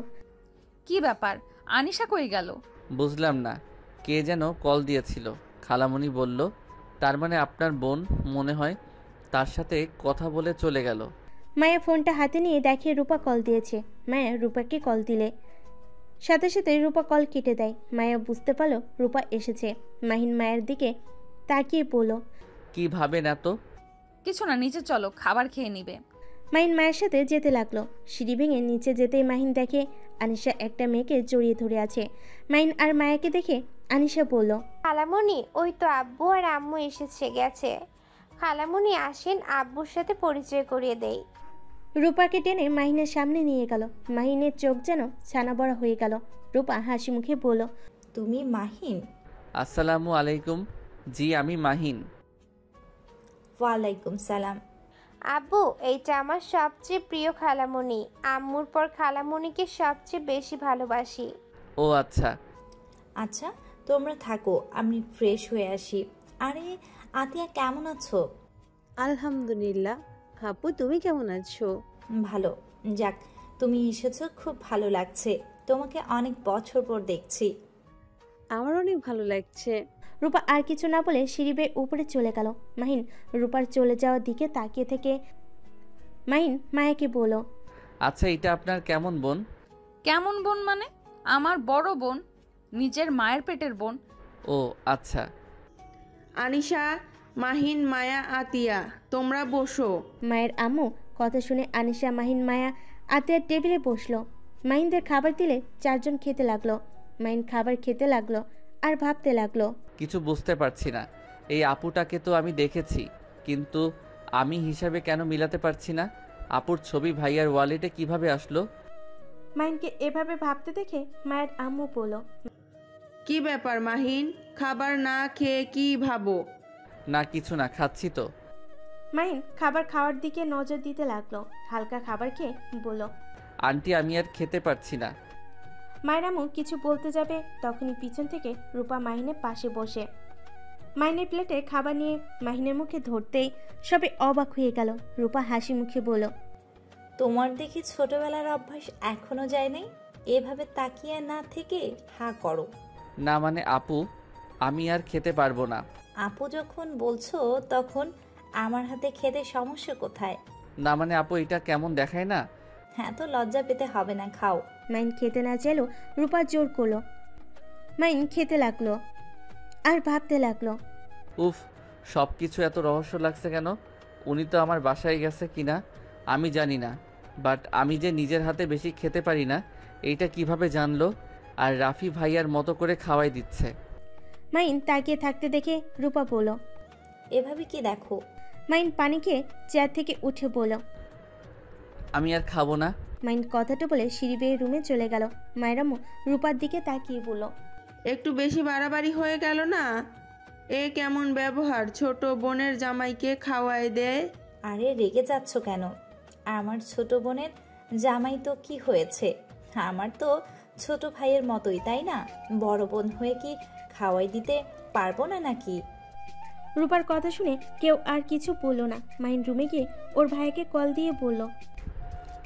[SPEAKER 1] কি ব্যাপার, আনিশা কই গেল?
[SPEAKER 2] বুঝলাম না, কে যেন কল দিয়েছিল। খালামণি বলল, তার মানে আপনার বোন মনে হয়, তার সাথে কথা বলে চলে গেল।
[SPEAKER 3] মায়া ফোনটা হাতে নিয়ে দেখে রূপা কল দিয়েছে। মায়া রূপাকে কল দিলে সাথে সাথে রূপা কল কেটে দেয়। মায়া বুঝতে পারলো রূপা এসেছে। মাহিন মায়ের দিকে তাকিয়ে বলল,
[SPEAKER 2] কি ভাবেন এত?
[SPEAKER 1] কিছু না, নিচে চলো, খাবার খেয়ে নিবে।
[SPEAKER 3] মাহিন মায়ের সাথে যেতে লাগলো। সিঁড়ি ভেঙে নিচে যেতেই মাহিন দেখে আনিশা একটা মেয়েকে জড়িয়ে ধরে আছে। মাহিন আর মায়াকে দেখে আনিশা বলল,
[SPEAKER 4] খালামণি, ওই তো আব্বু আর আম্মু গেছে। খালামণি আসেন, আব্বুর সাথে পরিচয় করিয়ে দেই।
[SPEAKER 3] রূপাকে টেনে মাহিনের সামনে নিয়ে গেল। মাহিনের চোখ যেন ছানা বড়া হয়ে গেল। রূপা হাসি মুখে বলল,
[SPEAKER 11] তুমি মাহিন?
[SPEAKER 2] আসসালামু আলাইকুম। জি, আমি মাহিন।
[SPEAKER 11] ওয়ালাইকুম সালাম।
[SPEAKER 4] আব্বু, এইটা আমার সবচেয়ে প্রিয় খালামণি। আম্মুর পর খালামণিকে সবচেয়ে বেশি ভালোবাসি।
[SPEAKER 2] ও আচ্ছা।
[SPEAKER 11] আচ্ছা, তোমরা থাকো, আমি ফ্রেশ হয়ে আসি। আরে আতিয়া, কেমন আছো?
[SPEAKER 5] আলহামদুলিল্লাহ। আপু, তুমি কেমন আছো?
[SPEAKER 11] ভালো। যাক, তুমি এসেছো, খুব ভালো লাগছে। তোমাকে অনেক বছর পর দেখছি।
[SPEAKER 5] আমার অনেক ভালো লাগছে।
[SPEAKER 3] রূপা আর কিছু না বলে সিঁড়ি বেয়ে উপরে চলে গেল। মাহিন রূপার চলে যাওয়ার দিকে তাকিয়ে থেকে মাহিন মায়াকে বলল,
[SPEAKER 2] আচ্ছা, এটা আপনার কেমন বোন?
[SPEAKER 1] কেমন বোন মানে? আমার বড় বোন, নিজের মায়ের পেটের বোন।
[SPEAKER 2] ও আচ্ছা।
[SPEAKER 8] আনিশা, মাহিন, মায়া, আতিয়া, তোমরা বসো।
[SPEAKER 3] মায়ের আম্মু কথা শুনে আনিশা, মাহিন, মায়া আতিয়ার টেবিলে বসলো। মাহিনদের খাবার দিলে চারজন খেতে লাগলো। মাহিন খাবার খেতে লাগলো আর ভাবতে লাগলো,
[SPEAKER 2] কিছু বুঝতে পারছি না। এই আপুটাকে তো আমি দেখেছি, কিন্তু আমি হিসাবে কেন মিলাতে পারছি না। আপুর ছবি ভাইয়ার ওয়ালেটে কিভাবে আসলো?
[SPEAKER 3] মাহিনকে এভাবে ভাবতে দেখে মায়ের আম্মু বলল,
[SPEAKER 8] কি ব্যাপার মাহিন, খাবার না খেয়ে কি ভাবো?
[SPEAKER 2] না কিছু না, খাচ্ছি তো।
[SPEAKER 3] মাহিন খাবার খাওয়ার দিকে নজর দিতে লাগলো। হালকা খাবার খেয়ে বলল,
[SPEAKER 2] আন্টি, আমি আর খেতে পারছি না।
[SPEAKER 3] মায়ের আম্মু কিছু বলতে যাবে, তখনই পিছন থেকে রূপা মাহিনের পাশে বসে মাহিনের প্লেটে খাবার নিয়ে মাহিনের মুখে ধরতেই সবে অবাক হয়ে গেল। রূপা হাসি মুখে বলল,
[SPEAKER 11] তোমার দেখি ছোটবেলার অভ্যাস এখনো যায় নাই। এভাবে তাকিয়ে না থেকে হা করো।
[SPEAKER 2] না মানে আপু, আমি আর খেতে পারবো না।
[SPEAKER 11] আপু যখন বলছো, তখন আমার হাতে খেতে সমস্যা কোথায়?
[SPEAKER 2] না মানে আপু, এটা কেমন দেখায় না?
[SPEAKER 11] হ্যাঁ, তো লজ্জা পেতে হবে না, খাও।
[SPEAKER 3] মাহিন খেতে না চাইলেও রূপা জোর করলো। মাহিন খেতে লাগলো আর ভাবতে লাগলো,
[SPEAKER 2] উফ, সব কিছু এত রহস্য লাগছে কেন? উনি তো আমার বাসায় গেছে কিনা আমি জানি না, বাট আমি যে নিজের হাতে বেশি খেতে পারি না এইটা কিভাবে জানলো? আর রাফি ভাইয়ার মতো করে খাওয়াই দিচ্ছে।
[SPEAKER 3] মাহিন তাকিয়ে থাকতে দেখে রূপা বলল,
[SPEAKER 11] এভাবে কি দেখো?
[SPEAKER 3] মাহিন পানি খেয়ে চেয়ার থেকে উঠে বলল,
[SPEAKER 2] আমি আর খাবো না।
[SPEAKER 3] মাহিন কথাটা বলে সিঁড়ি বেয়ে রুমে চলে গেল। মায়ের আম্মু রূপার দিকে তাকিয়ে বলল,
[SPEAKER 8] একটু বেশি বাড়াবাড়ি হয়ে গেল না? এ কেমন ব্যবহার? ছোট বোনের জামাইকে খাওয়াই দেয়।
[SPEAKER 11] আরে রেগে যাচ্ছ কেন? আমার ছোট বোনের জামাই তো কি হয়েছে? আমার তো ছোট ভাইয়ের মতোই, তাই না? বড় বোন হয়ে কি খাওয়াই দিতে পারবো না নাকি?
[SPEAKER 3] রূপার কথা শুনে কেউ আর কিছু বলল না। মাহিন রুমে গিয়ে ওর ভাইকে কল দিয়ে বলল,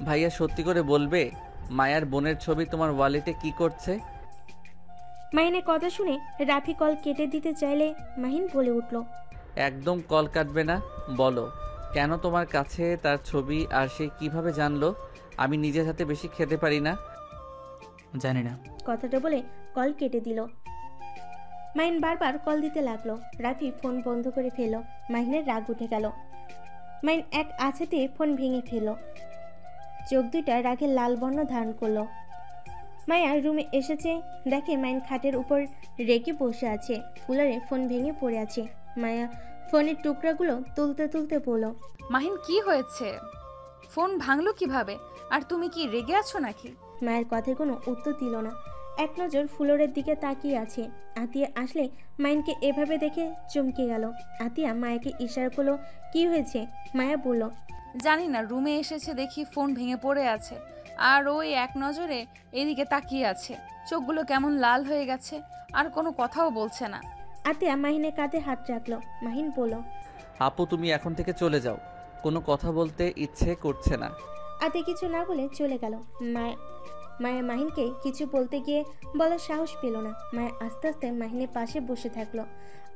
[SPEAKER 2] ভাইয়া সত্যি করে বলবে, মায়ার বোনের ছবি তোমার ওয়ালেটে কি করছে?
[SPEAKER 3] মাহিনের কথা শুনে রাফি কল কেটে দিতে চাইলে মাহিন বলে উঠল,
[SPEAKER 2] একদম কল কাটবে না। বলো কেন তোমার কাছে তার ছবি, আর সে কিভাবে জানলো আমি নিজের হাতে বেশি খেতে পারি না?
[SPEAKER 7] জানি না।
[SPEAKER 3] কথাটা বলে কল কেটে দিল। মাহিন বারবার কল দিতে লাগলো। রাফি ফোন বন্ধ করে ফেলল। মাহিনের রাগ উঠে গেল। মাহিন এক আছাতে ফোন ভেঙে ফেলল। চোখ দুইটা রাগে লাল বর্ণ ধারণ করলো। মায়া রুমে এসেছে, দেখে মাহিন খাটের উপর রেগে বসে আছে, কুলারে ফোন ভেঙে পড়ে আছে। মায়া ফোনের টুকরাগুলো তুলতে তুলতে বলল,
[SPEAKER 1] মাহিন, কি হয়েছে? ফোন ভাঙলো কিভাবে? আর তুমি কি রেগে আছো নাকি?
[SPEAKER 3] মায়ের কথায় কোনো উত্তর দিল না। এক নজর ফ্লোরের দিকে তাকিয়ে আছে। আতিয়া আসলে মাহিনকে এভাবে দেখে চমকে গেল। আতিয়া মায়াকে ইশারা করলো, কি হয়েছে? মায়া বলল,
[SPEAKER 1] জানি না, রুমে এসেছে দেখি ফোন ভেঙে পড়ে আছে, আর ওই এক নজরে এদিকে তাকিয়ে আছে, চোখগুলো কেমন লাল হয়ে গেছে, আর কোনো কথাও বলছে না।
[SPEAKER 3] আতিয়া মাহিনের কাঁধে হাত রাখলো। মাহিন বলল,
[SPEAKER 2] আপু তুমি এখন থেকে চলে যাও, কোনো কথা বলতে ইচ্ছে করছে না।
[SPEAKER 3] আতিয়া কিছু না বলে চলে গেল। মায়া মাহিনকে কিছু বলতে গিয়ে বলার সাহস পেল না। মায়া আস্তে আস্তে মাহিনের পাশে বসে থাকলো।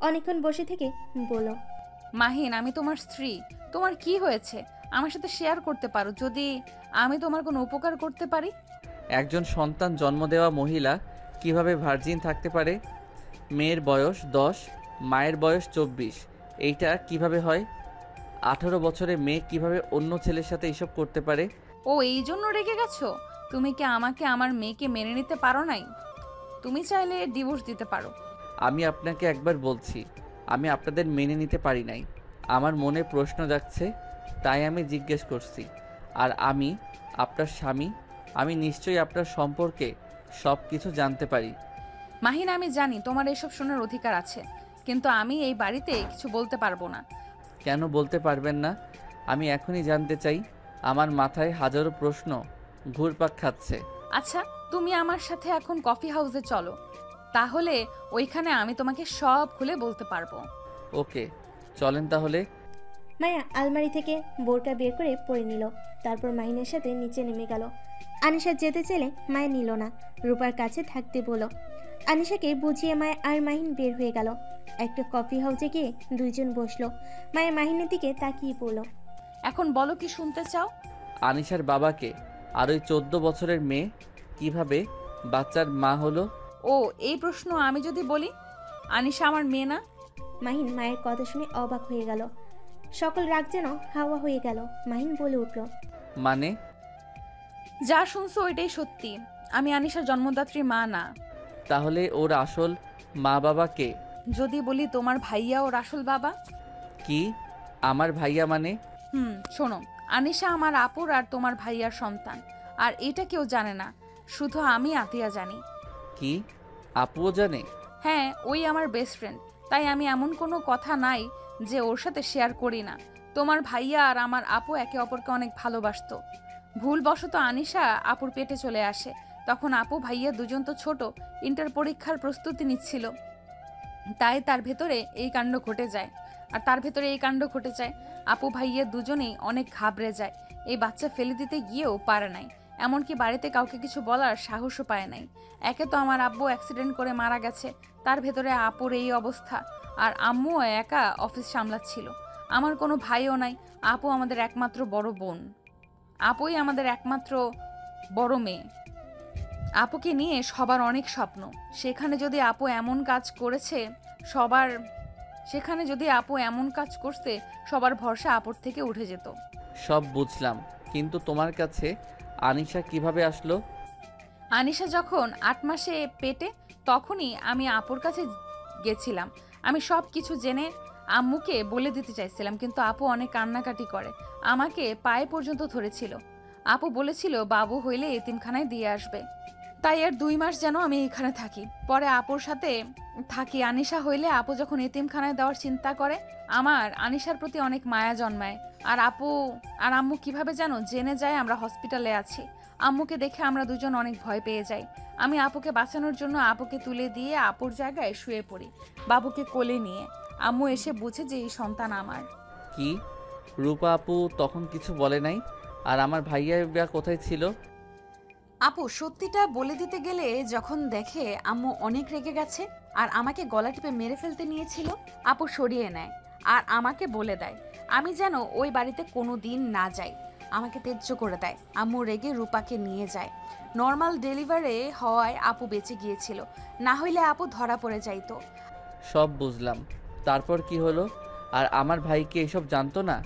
[SPEAKER 3] অনেকক্ষণ বসে থেকে বলল,
[SPEAKER 1] মাহিন, আমি তোমার স্ত্রী, তোমার কি হয়েছে আমার সাথে শেয়ার করতে পারো, যদি আমি তোমার কোনো উপকার করতে পারি।
[SPEAKER 2] একজন সন্তান জন্ম দেওয়া মহিলা কিভাবে ভার্জিন থাকতে পারে? মেয়ের বয়স 10, মায়ের বয়স 24, এইটা কিভাবে হয়? 18 বছরের মেয়ে কিভাবে অন্য ছেলের সাথে এসব করতে পারে?
[SPEAKER 1] ও এই জন্য রেগে গেছো? তুমি কি আমাকে আমার মেয়েকে মেনে নিতে পারো নাই? তুমি চাইলে ডিভোর্স দিতে পারো।
[SPEAKER 2] আমি আপনাকে একবার বলছি, আমি আপনাদের মেনে নিতে পারি নাই। আমার মনে প্রশ্ন জাগছে, তাই আমি জিজ্ঞেস করছি। আর আমি আপনার স্বামী, আমি নিশ্চয়ই আপনার সম্পর্কে সব কিছু জানতে পারি।
[SPEAKER 1] মাহিন, আমি জানি তোমার এসব শোনার অধিকার আছে, কিন্তু আমি এই বাড়িতে কিছু বলতে পারবো না।
[SPEAKER 2] কেন বলতে পারবেন না? আমি এখনই জানতে চাই। আমার মাথায় হাজারো প্রশ্ন ঘুরপাক খাচ্ছে।
[SPEAKER 1] আচ্ছা, তুমি আমার সাথে এখন কফি হাউসে চলো, তাহলে ওইখানে আমি তোমাকে সব খুলে বলতে পারবো।
[SPEAKER 2] ওকে, চলেন তাহলে।
[SPEAKER 3] মায়া আলমারি থেকে বোরকা বের করে পরে নিল। তারপর মাহিনের সাথে নিচে নেমে গেল। আনিশা যেতে চাইলে মায়া নিল না, রূপার কাছে থাকতে বলল। আনিশাকে বুঝিয়ে মায়া আর মাহিন বের হয়ে গেল। একটা কফি হাউসে গিয়ে দুইজন বসলো। মায়া মাহিনের দিকে তাকিয়ে পড়ল।
[SPEAKER 1] এখন বলো, কি শুনতে চাও?
[SPEAKER 2] আনিশার বাবাকে আর ওই 14 বছরের মেয়ে কিভাবে বাচ্চার মা হলো?
[SPEAKER 1] ও এই প্রশ্ন আমি যদি বলি আনিশা আমার মেয়ে না?
[SPEAKER 3] মাহিন মায়ের কথা শুনে অবাক হয়ে গেল। সকল রাগ যেন হাওয়া হয়ে গেল। মাহিন বলে উঠল,
[SPEAKER 2] মানে?
[SPEAKER 1] যা শুনছো ওইটাই সত্যি, আমি আনিশার জন্মদাত্রী মা না।
[SPEAKER 2] তাহলে ওর আসল মা বাবা কে?
[SPEAKER 1] যদি বলি তোমার ভাইয়া ওর আসল বাবা।
[SPEAKER 2] কি? আমার ভাইয়া মানে?
[SPEAKER 1] শোনো, আনিশা আমার আপুর আর তোমার ভাইয়ার সন্তান, আর এটা কেউ জানে না, শুধু আমি আতিয়া জানি।
[SPEAKER 2] কি? আপুও জানে?
[SPEAKER 1] হ্যাঁ, ওই আমার বেস্ট ফ্রেন্ড, তাই আমি এমন কোনো কথা নাই যে ওর সাথে শেয়ার করি না। তোমার ভাইয়া আর আমার আপু একে অপরকে অনেক ভালোবাসতো। ভুলবশত আনিশা আপুর পেটে চলে আসে, তখন আপু ভাইয়া দুজন তো ছোট, ইন্টার পরীক্ষার প্রস্তুতি নিচ্ছিল, তাই তার ভেতরে এই কাণ্ড ঘটে যায়। আপু ভাইয়া দুজনেই অনেক ঘাবড়ে যায়, এই বাচ্চা ফেলে দিতে গিয়েও পারে নাই, এমনকি বাড়িতে কাউকে কিছু বলার সাহসও পায় নাই। একে তো আমার আব্বু অ্যাক্সিডেন্ট করে মারা গেছে, তার ভেতরে আপুর এই অবস্থা, আর আম্মু একা অফিস সামলাচ্ছিল। আমার কোনো ভাইও নাই, আপু আমাদের একমাত্র বড় বোন, আপুই আমাদের একমাত্র বড় মেয়ে। আপুকে নিয়ে সবার অনেক স্বপ্ন, সেখানে যদি আপু এমন কাজ করছে সবার ভরসা আপুর থেকে উঠে যেত।
[SPEAKER 2] সব বুঝলাম, কিন্তু তোমার কাছে আনিশা কিভাবে আসলো?
[SPEAKER 1] আনিশা যখন 8 মাসে পেটে, তখনই আমি আপুর কাছে গেছিলাম। আমি সব কিছু জেনে আম্মুকে বলে দিতে চাইছিলাম, কিন্তু আপু অনেক কান্নাকাটি করে, আমাকে পায়ে পর্যন্ত ধরেছিল। আপু বলেছিল বাবু হইলে এতিমখানায় দিয়ে আসবে, তাই আর 2 মাস যেন আমি এখানে থাকি। পরে আপুর সাথে থাকি। আনিশা হইলে আপু যখন এতিমখানায় দেওয়ার চিন্তা করে, আমার আনিশার প্রতি অনেক মায়া জন্মায়। আর আপু আর আম্মু কিভাবে যেন জেনে যায় আমরা হসপিটালে আছি। আম্মুকে দেখে আমরা দুজন অনেক ভয় পেয়ে যাই। আমি আপুকে বাঁচানোর জন্য আপুকে তুলে দিয়ে আপুর জায়গায় শুয়ে পড়ি, বাবুকে কোলে নিয়ে। আম্মু এসে বুঝে যে এই সন্তান আমার।
[SPEAKER 2] কি? রূপা আপু তখন কিছু বলে নাই? আর আমার ভাইয়া কোথায় ছিল?
[SPEAKER 1] আপু সত্যিটা বলে দিতে গেলে যখন দেখে আম্মু অনেক রেগে গেছে আর আমাকে গলা টিপে মেরে ফেলতে নিয়েছিল, আপু সরিয়ে নেয় আর আমাকে বলে দেয় আমি যেন ওই বাড়িতে কোনো দিন না যাই। আমাকে তেজ্য করে দেয়। আম্মু রেগে রূপাকে নিয়ে যায়। নর্মাল ডেলিভারি হওয়ায় আপু বেঁচে গিয়েছিল, না হইলে আপু ধরা পড়ে যাইতো।
[SPEAKER 2] সব বুঝলাম, তারপর কি হলো? আর আমার ভাই কি এসব জানতো না?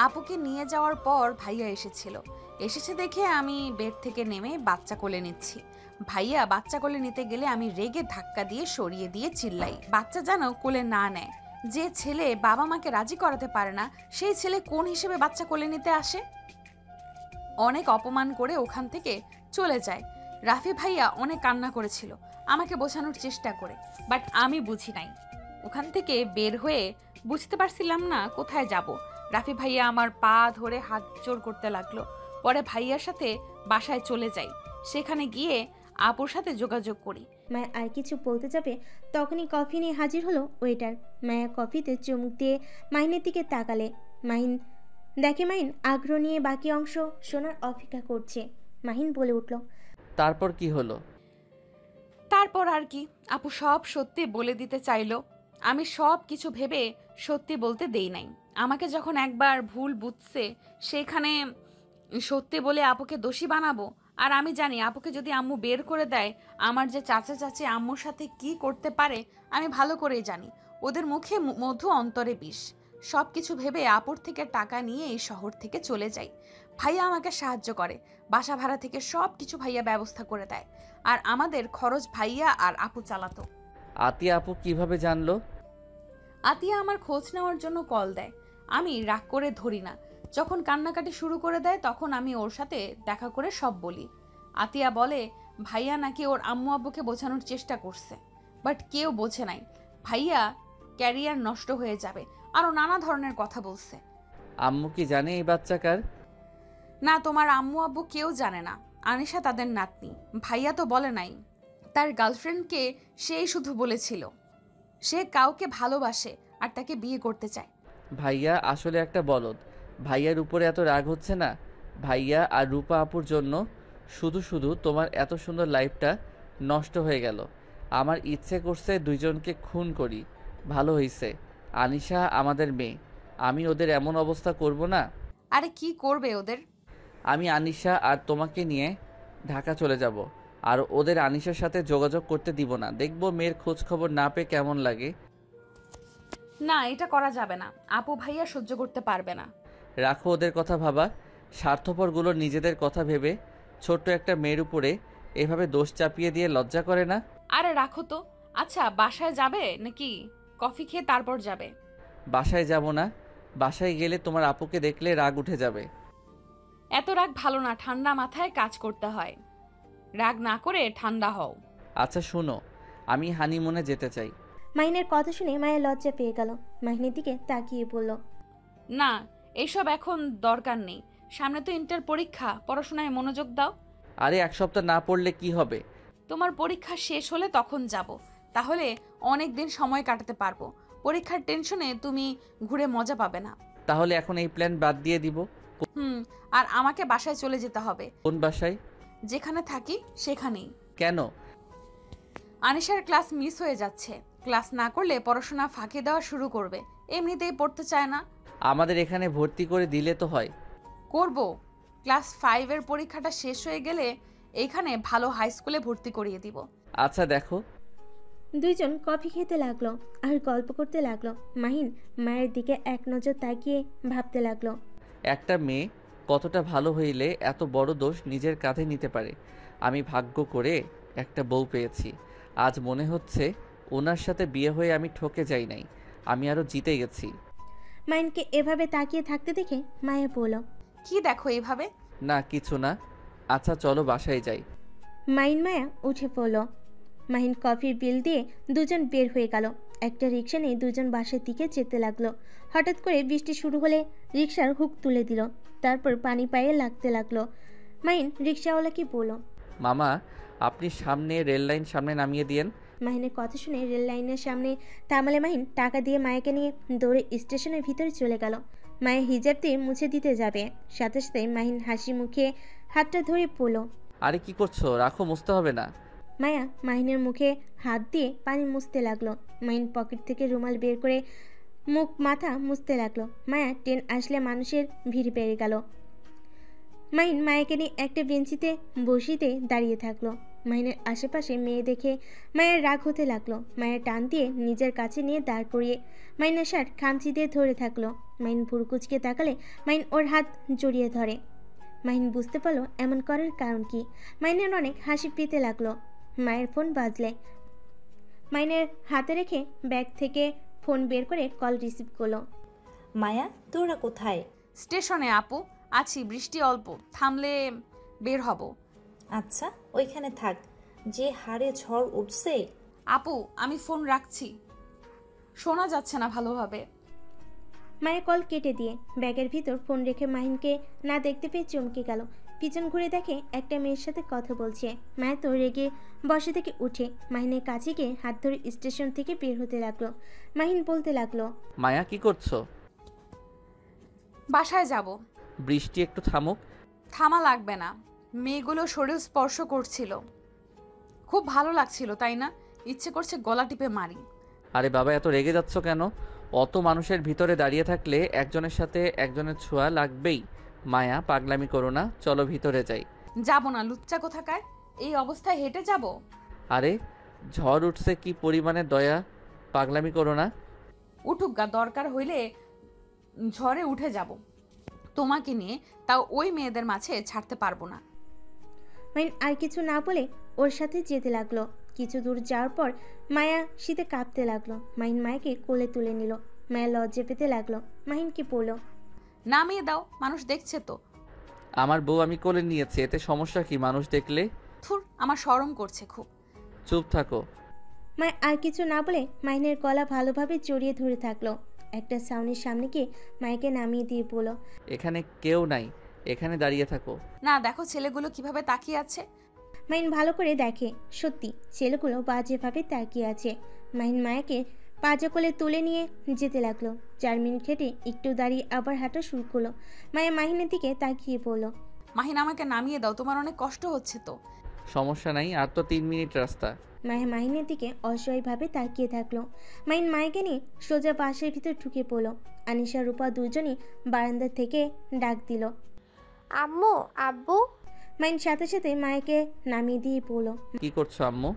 [SPEAKER 1] আপুকে নিয়ে যাওয়ার পর ভাইয়া এসেছে দেখে আমি বেড থেকে নেমে বাচ্চা কোলে নিচ্ছি। ভাইয়া বাচ্চা কোলে নিতে গেলে আমি রেগে ধাক্কা দিয়ে সরিয়ে দিয়ে চিল্লাই, বাচ্চা যেন কোলে না নেয়। যে ছেলে বাবা মাকে রাজি করাতে পারে না, সেই ছেলে কোন হিসেবে বাচ্চা কোলে নিতে আসে? অনেক অপমান করে ওখান থেকে চলে যায়। রাফি ভাইয়া অনেক কান্না করেছিল আমাকে বোঝানোর চেষ্টা করে, বাট আমি বুঝি নাই। ওখান থেকে বের হয়ে বুঝতে পারছিলাম না কোথায় যাব। রাফি ভাইয়া আমার পা ধরে হাত জোর করতে লাগলো। পরে ভাইয়ার সাথে বাসায় চলে যাই। সেখানে গিয়ে আপুর সাথে যোগাযোগ করি।
[SPEAKER 3] মায়া আর কিছু বলতে যাবে তখনই কফি নিয়ে হাজির হলো ওয়েটার। মায়া কফিতে চুমুক দিয়ে মাহিনের দিকে তাকালে মাহিন দেখে মাহিন আগ্রহ নিয়ে বাকি অংশ শোনার অপেক্ষা করছে। মাহিন বলে উঠল,
[SPEAKER 2] তারপর কি হলো?
[SPEAKER 1] তারপর আর কি, আপু সব সত্যি বলে দিতে চাইলো। আমি সব কিছু ভেবে সত্যি বলতে দেই নাই। আমাকে যখন একবার ভুল বুঝছে সেইখানে সত্যি বলে আপুকে দোষী বানাবো। আর আমি জানি আপুকে যদি আম্মু বের করে দেয়, আমার যে চাচা চাচি আম্মুর সাথে কি করতে পারে আমি ভালো করেই জানি। ওদের মুখে মধু, অন্তরে বিষ। সব কিছু ভেবে আপুর থেকে টাকা নিয়ে এই শহর থেকে চলে যাই। ভাইয়া আমাকে সাহায্য করে, বাসা ভাড়া থেকে সব কিছু ভাইয়া ব্যবস্থা করে দেয়। আর আমাদের খরচ ভাইয়া আর আপু চালাতো।
[SPEAKER 2] আতিয়া আপু কিভাবে জানলো?
[SPEAKER 1] আতিয়া আমার খোঁজ নেওয়ার জন্য কল দেয়। আমি রাগ করে ধরি না। যখন কান্নাকাটি শুরু করে দেয় তখন আমি ওর সাথে দেখা করে সব বলি। আতিয়া বলে ভাইয়া নাকি ওর আম্মু আব্বুকে বোঝানোর চেষ্টা করছে, বাট কেউ বোঝে নাই। ভাইয়া ক্যারিয়ার নষ্ট হয়ে যাবে, আরো নানা ধরনের কথা বলছে।
[SPEAKER 2] আম্মু কি জানে এই বাচ্চা কার?
[SPEAKER 1] না, তোমার আম্মু আব্বু কেউ জানে না। আনিশা তাদের নাতনি। ভাইয়া তো বলে নাই। তার গার্লফ্রেন্ডকে সেই শুধু বলেছিল সে কাউকে ভালোবাসে আর তাকে বিয়ে করতে চায়।
[SPEAKER 2] ভাইয়া আসলে একটা বলদ। ভাইয়ার উপরে এত রাগ হচ্ছে না? ভাইয়া আর রূপা আপুর জন্য শুধু শুধু তোমার এত সুন্দর লাইফটা নষ্ট হয়ে গেল। আমার ইচ্ছে করছে দুইজনকে খুন করি। ভালো হইছে, আনিশা আমাদের মেয়ে, আমি ওদের এমন অবস্থা করব না।
[SPEAKER 1] আরে কি করবে ওদের?
[SPEAKER 2] আমি আনিশা আর তোমাকে নিয়ে ঢাকা চলে যাব, আর ওদের আনিশার সাথে যোগাযোগ করতে দিব না। দেখবো মেয়ের খোঁজ খবর না পেয়ে কেমন লাগে।
[SPEAKER 1] না, এটা করা যাবে না। আপু ভাইয়া সহ্য করতে পারবে না।
[SPEAKER 2] রাখো ওদের কথা ভাবা। স্বার্থপরগুলো নিজেদের কথা ভেবে ছোট্ট একটা মেয়ের উপরে এভাবে দোষ চাপিয়ে দিয়ে লজ্জা করে না?
[SPEAKER 1] আরে রাখো তো। আচ্ছা, বাসায় যাবে নাকি কফি খেয়ে তারপর যাবে?
[SPEAKER 2] বাসায় যাব না। বাসায় গেলে তোমার আপুকে দেখলে রাগ উঠে যাবে।
[SPEAKER 1] এত রাগ ভালো না, ঠান্ডা মাথায় কাজ করতে হয়। রাগ না করে ঠান্ডা হও।
[SPEAKER 2] আচ্ছা শুনো, আমি হানিমুনে যেতে চাই।
[SPEAKER 3] মাহিনের কথা শুনে মায়া লজ্জা পেয়ে গেল। মাহিনের দিকে তাকিয়ে বলল,
[SPEAKER 1] না, এইসব এখন দরকার নেই। সামনে তো ইন্টার পরীক্ষা, পড়াশোনায় মনোযোগ দাও।
[SPEAKER 2] আরে এক সপ্তাহ না পড়লে কি হবে?
[SPEAKER 1] তোমার পরীক্ষা শেষ হলে তখন যাব। তাহলে অনেক দিন সময় কাটাতে পারবো। পরীক্ষার টেনশনে তুমি ঘুরে মজা পাবে না।
[SPEAKER 2] তাহলে এখন এই প্ল্যান বাদ দিয়ে দিব।
[SPEAKER 1] আর আমাকে বাসায় চলে যেতে হবে।
[SPEAKER 2] কোন বাসায়?
[SPEAKER 1] যেখানে থাকি সেখানেই।
[SPEAKER 2] কেন?
[SPEAKER 1] আনিশার ক্লাস মিস হয়ে যাচ্ছে। ক্লাস না করলে পড়াশোনা ফাঁকি দেওয়া শুরু করবে। এমনিতেই পড়তে চায় না।
[SPEAKER 2] আমাদের এখানে ভর্তি করে দিলে তো হয়।
[SPEAKER 1] করব। ক্লাস 5 এর পরীক্ষাটা শেষ হয়ে গেলে এইখানে ভালো হাই স্কুলে ভর্তি করিয়ে দিব।
[SPEAKER 2] আচ্ছা দেখো।
[SPEAKER 3] দুইজন কফি খেতে লাগলো আর গল্প করতে লাগলো। মাহিন মায়ের দিকে এক নজর তাকিয়ে ভাবতে লাগলো,
[SPEAKER 2] একটা মেয়ে কতটা ভালো হইলে এত বড় দোষ নিজের কাঁধে নিতে পারে। আমি ভাগ্য করে একটা বউ পেয়েছি। আজ মনে হচ্ছে ওনার সাথে বিয়ে হয়ে আমি ঠকে যাই নাই, আমি আরো জিতে গেছি।
[SPEAKER 3] মাহিনকে এভাবে তাকিয়ে থাকতে দেখে মায়া বলল,
[SPEAKER 1] কি দেখো এইভাবে?
[SPEAKER 2] না কিছু না। আচ্ছা চলো বাসায় যাই।
[SPEAKER 3] মাহিন মায়া উঠে পড়ল। মাহিন কফির বিল দিয়ে দুজন বের হয়ে গেল। একটা রিক্সা নিয়ে দুজন বাসার দিকে যেতে লাগলো। হঠাৎ করে বৃষ্টি শুরু হলে রিক্সার হুক তুলে দিল। তারপর পানি পায়ে লাগতে লাগলো। মাহিন রিক্সাওয়ালাকে বলল,
[SPEAKER 2] মামা আপনি সামনে রেল লাইন সামনে নামিয়ে দিয়েন।
[SPEAKER 3] মাহিনের কথা শুনে রেল লাইনের সামনে থামালে মাহিন টাকা দিয়ে মায়াকে নিয়ে দৌড়ে স্টেশনের ভিতরে চলে গেল। মায়ের হিজাব দিয়ে মুছে দিতে যাবে, সাথে সাথে মাহিন হাসি মুখে হাতটা ধরে পড়ল।
[SPEAKER 2] আরে কি করছো? রাখো, মুছতে হবে না।
[SPEAKER 3] মায়া মাহিনের মুখে হাত দিয়ে পানি মুছতে লাগলো। মাহিন পকেট থেকে রুমাল বের করে মুখ মাথা মুছতে লাগলো। মায়া ট্রেন আসলে মানুষের ভিড় বেড়ে গেল। মাহিন মায়াকে নিয়ে একটা বেঞ্চিতে বসিতে দাঁড়িয়ে থাকলো। মাহিনের আশেপাশে মেয়ে দেখে মায়ের রাগ হতে লাগলো। মায়ের টান দিয়ে নিজের কাছে নিয়ে দাঁড় করিয়ে মাহিনের শার্ট খামচি দিয়ে ধরে থাকলো। মাহিন ভুরুকুচকে তাকালে মাহিন ওর হাত জড়িয়ে ধরে। মাহিন বুঝতে পারলো এমন করার কারণ কি। মাহিনের অনেক হাসি পেতে লাগলো। মায়ের ফোন বাজলে মাহিনের হাতে রেখে ব্যাগ থেকে ফোন বের করে কল রিসিভ করলো।
[SPEAKER 11] মায়া, তোরা কোথায়?
[SPEAKER 1] স্টেশনে আপু। আছি, বৃষ্টি অল্প থামলে বের হব।
[SPEAKER 11] আচ্ছা ওইখানে থাক, যে হারে ঝড় উঠছে।
[SPEAKER 1] আপু আমি ফোন রাখছি, শোনা যাচ্ছে না ভালোভাবে।
[SPEAKER 3] মায়ের কল কেটে দিয়ে ব্যাগের ভিতর ফোন রেখে মাহিনকে না দেখতে পেয়ে চমকে গেল। পিছন ঘুরে দেখে একটা মেয়ের সাথে কথা বলছে। মায়া তো রেগে বসে থেকে উঠে মাহিনের কাছে গিয়ে হাত ধরে স্টেশন থেকে বের হতে লাগলো। মাহিন বলতে লাগলো,
[SPEAKER 2] মায়া কি করছো?
[SPEAKER 1] বাসায় যাব।
[SPEAKER 2] বৃষ্টি একটু থামুক।
[SPEAKER 1] থামা লাগবে না, মেয়েগুলো শরীর স্পর্শ করছিল, খুব ভালো লাগছিল তাই না? ইচ্ছে করছে গলা টিপে মারি।
[SPEAKER 2] আরে বাবা, এত রেগে যাচ্ছ কেন? অত মানুষের ভিতরে দাঁড়িয়ে থাকলে একজনের সাথে একজনের ছোঁয়া লাগবেই। মায়া, পাগলামি করো না, চলো ভিতরে যাই।
[SPEAKER 1] যাব না, লুচ্চা কোথাকার, এই অবস্থায় হেঁটে যাব?
[SPEAKER 2] আরে ঝড় উঠছে, কি পরিমাণে দয়া, পাগলামি করো না।
[SPEAKER 1] উঠুক গা, দরকার হইলে ঝড়ে উঠে যাব, তোমাকে নিয়ে, তাও ওই মেয়েদের মাঝে ছাড়তে পারবো না।
[SPEAKER 3] মাহিন আর কিছু না বলে ওর সাথে যেতে লাগলো। কিছু দূর যাওয়ার পর মায়া শীতে কাঁপতে লাগলো। মাহিন মায়াকে কোলে তুলে নিল। মায়া লজ্জা পেতে লাগলো। মাহিনকে বলল,
[SPEAKER 1] নামিয়ে দাও, মানুষ দেখছে তো।
[SPEAKER 2] আমার বউ আমি কোলে নিয়েছি, এতে সমস্যা কি মানুষ দেখলে?
[SPEAKER 1] থুর, আমার শরম করছে খুব।
[SPEAKER 2] চুপ থাকো।
[SPEAKER 3] মায়া আর কিছু না বলে মাহিনের গলা ভালোভাবে জড়িয়ে ধরে থাকলো। একটা ছাউনির সামনে গিয়ে মায়াকে নামিয়ে দিয়ে বলল,
[SPEAKER 2] এখানে কেউ নাই, এখানে দাঁড়িয়ে থাকো।
[SPEAKER 1] না, দেখো ছেলেগুলো কিভাবে তাকিয়ে আছে।
[SPEAKER 3] মাহিন ভালো করে দেখে, সত্যি ছেলেগুলো বাজেভাবে তাকিয়ে আছে। মাহিন মায়াকে পাজা কোলে তুলে নিয়ে যেতে লাগলো। 4 মিনিট হেঁটে একটু দাঁড়িয়ে আবার হাঁটা শুরু করলো। মায়া মাহিনের দিকে তাকিয়ে বলল,
[SPEAKER 1] মাহিন আমাকে নামিয়ে দাও, তোমার অনেক কষ্ট হচ্ছে তো।
[SPEAKER 2] সমস্যা নাই, আর তো 3 মিনিট রাস্তা।
[SPEAKER 3] মায়া মাহিনের দিকে অসহায়ভাবে তাকিয়ে থাকলো। মাহিন মায়াকে নিয়ে সোজা বাসের ভিতর ঢুকে পড়লো। আনিশা রূপা দুজনই বারান্দা থেকে ডাক দিল,
[SPEAKER 4] আম্মু, আব্বু।
[SPEAKER 3] মাহিন সাথে সাথে মায়াকে নামিয়ে দিয়ে পড়লো,
[SPEAKER 2] কি করছো আম্মু?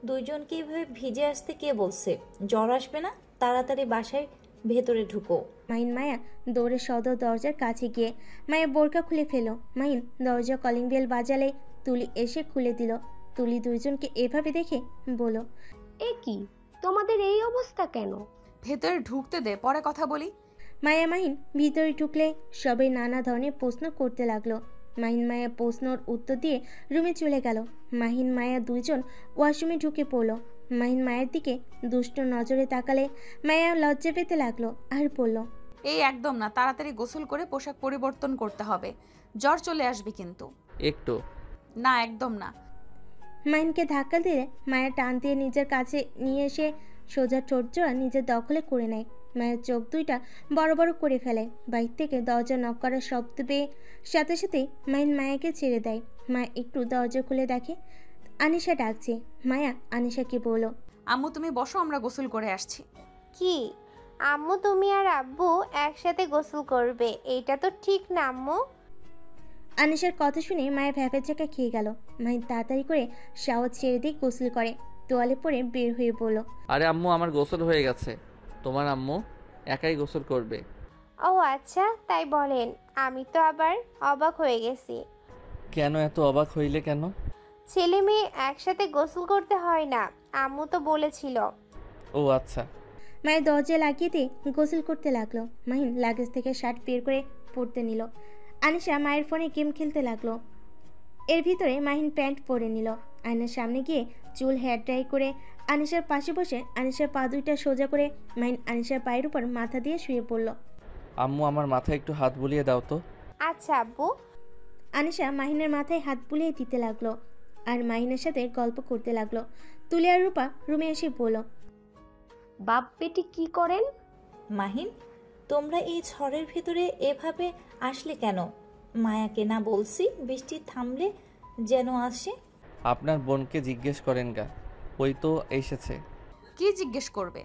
[SPEAKER 11] দুইজনকে এভাবে ভিজে আসতে কে বলছে? জ্বর আসবে না? তাড়াতাড়ি বাসায় ভেতরে ঢুকো।
[SPEAKER 3] মাহিন মায়া দৌড়ে সদর দরজার কাছে গিয়ে মায়ের বোরকা খুলে ফেলো। মাহিন দরজা কলিং বেল বাজালে তুলি এসে খুলে দিল। তুলি দুইজনকে এভাবে দেখে বলো,
[SPEAKER 10] এ কি, তোমাদের এই অবস্থা কেন?
[SPEAKER 1] ভেতরে ঢুকতে দে, পরে কথা বলি।
[SPEAKER 3] মায়া মাহিন ভিতরে ঢুকলে সবাই নানা ধরনের প্রশ্ন করতে লাগলো। মাহিন মায়া প্রশ্নর উত্তর দিয়ে রুমে চলে গেল। মাহিন মায়া দুইজন ওয়াশরুমে ঢুকে পড়লো। মাহিন মায়ের দিকে দুষ্ট নজরে তাকালে মায়া লজ্জা পেতে লাগলো আর বলল,
[SPEAKER 1] এই একদম না, তাড়াতাড়ি গোসল করে পোশাক পরিবর্তন করতে হবে, জ্বর চলে আসবে কিন্তু।
[SPEAKER 2] একটু
[SPEAKER 1] না, একদম না।
[SPEAKER 3] মাহিনকে ধাক্কা দিয়ে মায়া টান দিয়ে নিজের কাছে নিয়ে এসে সোজা ঠোঁটজোড়া নিজের দখলে করে নেয়। মায়ের চোখ দুইটা বড় বড় করে ফেলে। বাইর থেকে দরজা নক করার শব্দ পেয়ে সাথে সাথেই মাহিন মায়াকে ছেড়ে দেয়। মায়া একটু দরজা খুলে দেখে আনিশা ডাকছে। মায়া আনিশাকে বলল,
[SPEAKER 1] আম্মু তুমি বসো, আমরা গোসল করে আসছি।
[SPEAKER 4] কি আম্মু, তুমি আর আব্বু একসাথে গোসল করবে? এটা তো ঠিক না আম্মু।
[SPEAKER 3] আনিশার কথা শুনে মায়ের ভ্যাপের চাকা খেয়ে গেল। মাহিন তাড়াতাড়ি করে শাওয়ার ছেড়ে দিয়ে গোসল করে তোয়ালে পরে বের হয়ে বলল,
[SPEAKER 2] আরে আম্মু, আমার গোসল হয়ে গেছে, তোমার আম্মু একাই গোসল করবে।
[SPEAKER 4] ও আচ্ছা, তাই বলেন। আমি তো আবার অবাক হয়ে গেছি।
[SPEAKER 2] কেন এত অবাক হইলে কেন?
[SPEAKER 4] ছেলে মেয়ে একসাথে গোসল করতে হয় না, আম্মু তো বলেছিল।
[SPEAKER 2] ও আচ্ছা।
[SPEAKER 3] মায়ের দরজা লাগিয়ে দিয়ে গোসল করতে লাগলো। মাহিন লাগেজ থেকে শার্ট বের করে পরতে নিল। আনিশা মায়ের ফোনে গেম খেলতে লাগলো। এর ভিতরে মাহিন প্যান্ট পরে নিল। আয়নার সামনে গিয়ে চুল হেয়ার ড্রাই করে আনিশার পাশে বসে আনিশার পা দুইটা সোজা করে মাহিন আনিশার পায়ের উপর মাথা দিয়ে শুয়ে পড়ল।
[SPEAKER 2] আম্মু, আমার মাথায় একটু হাত বুলিয়ে দাও তো।
[SPEAKER 4] আচ্ছা আব্বু।
[SPEAKER 3] আনিশা মাহিনের মাথায় হাত বুলিয়ে দিতে লাগলো আর মাহিনের সাথে গল্প করতে লাগলো। তুলি আর রূপা রুমে এসে বলল,
[SPEAKER 10] বাপ বেটি কি করেন?
[SPEAKER 11] মাহিন, তোমরা এই ঝড়ের ভিতরে এভাবে আসলে কেন? মায়াকে না বলছি বৃষ্টি থামলে যেন আসে।
[SPEAKER 2] আপনার বোনকে জিজ্ঞেস করেন গা, ওই তো এসেছে।
[SPEAKER 1] কি জিজ্ঞেস করবে?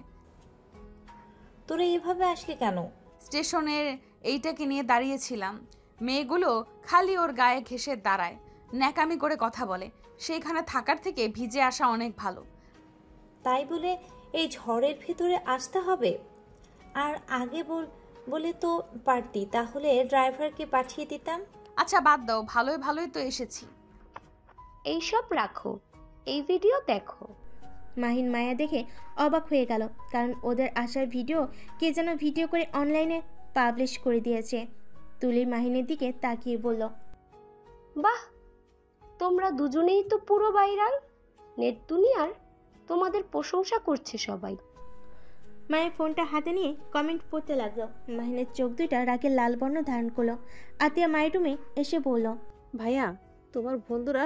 [SPEAKER 11] তোরা এভাবে আসলি কেন?
[SPEAKER 1] স্টেশনের এইটাকে নিয়ে দাঁড়িয়েছিলাম, মেয়েগুলো খালি ওর গায়ে ঘেঁষে দাঁড়ায়, ন্যাকামি করে কথা বলে, সেইখানে থাকার থেকে ভিজে আসা অনেক ভালো।
[SPEAKER 11] তাই বলে এই ঝড়ের ভিতরে আসতে হবে? আর আগে বলে তো পারতি, তাহলে ড্রাইভারকে পাঠিয়ে দিতাম।
[SPEAKER 1] আচ্ছা বাদ দাও, ভালোই ভালোই তো এসেছি।
[SPEAKER 10] এইসব রাখো, এই ভিডিও দেখো।
[SPEAKER 3] মাহিন মায়া দেখে অবাক হয়ে গেল, কারণ ওদের আসার ভিডিও কে যেন ভিডিও করে অনলাইনে পাবলিশ করে দিয়েছে। তুলি মাহিনের দিকে তাকিয়ে বলল,
[SPEAKER 10] বাহ, তোমরা দুজনেই তো পুরো ভাইরাল। নেট দুনিয়ার তোমাদের প্রশংসা করছে সবাই।
[SPEAKER 3] মায়ের ফোনটা হাতে নিয়ে কমেন্ট পড়তে লাগলো। মাহিনের চোখ দুইটা রাগে লাল বর্ণ ধারণ করলো। আতিয়া মায়ের রুমে এসে বলল,
[SPEAKER 5] ভাইয়া তোমার বন্ধুরা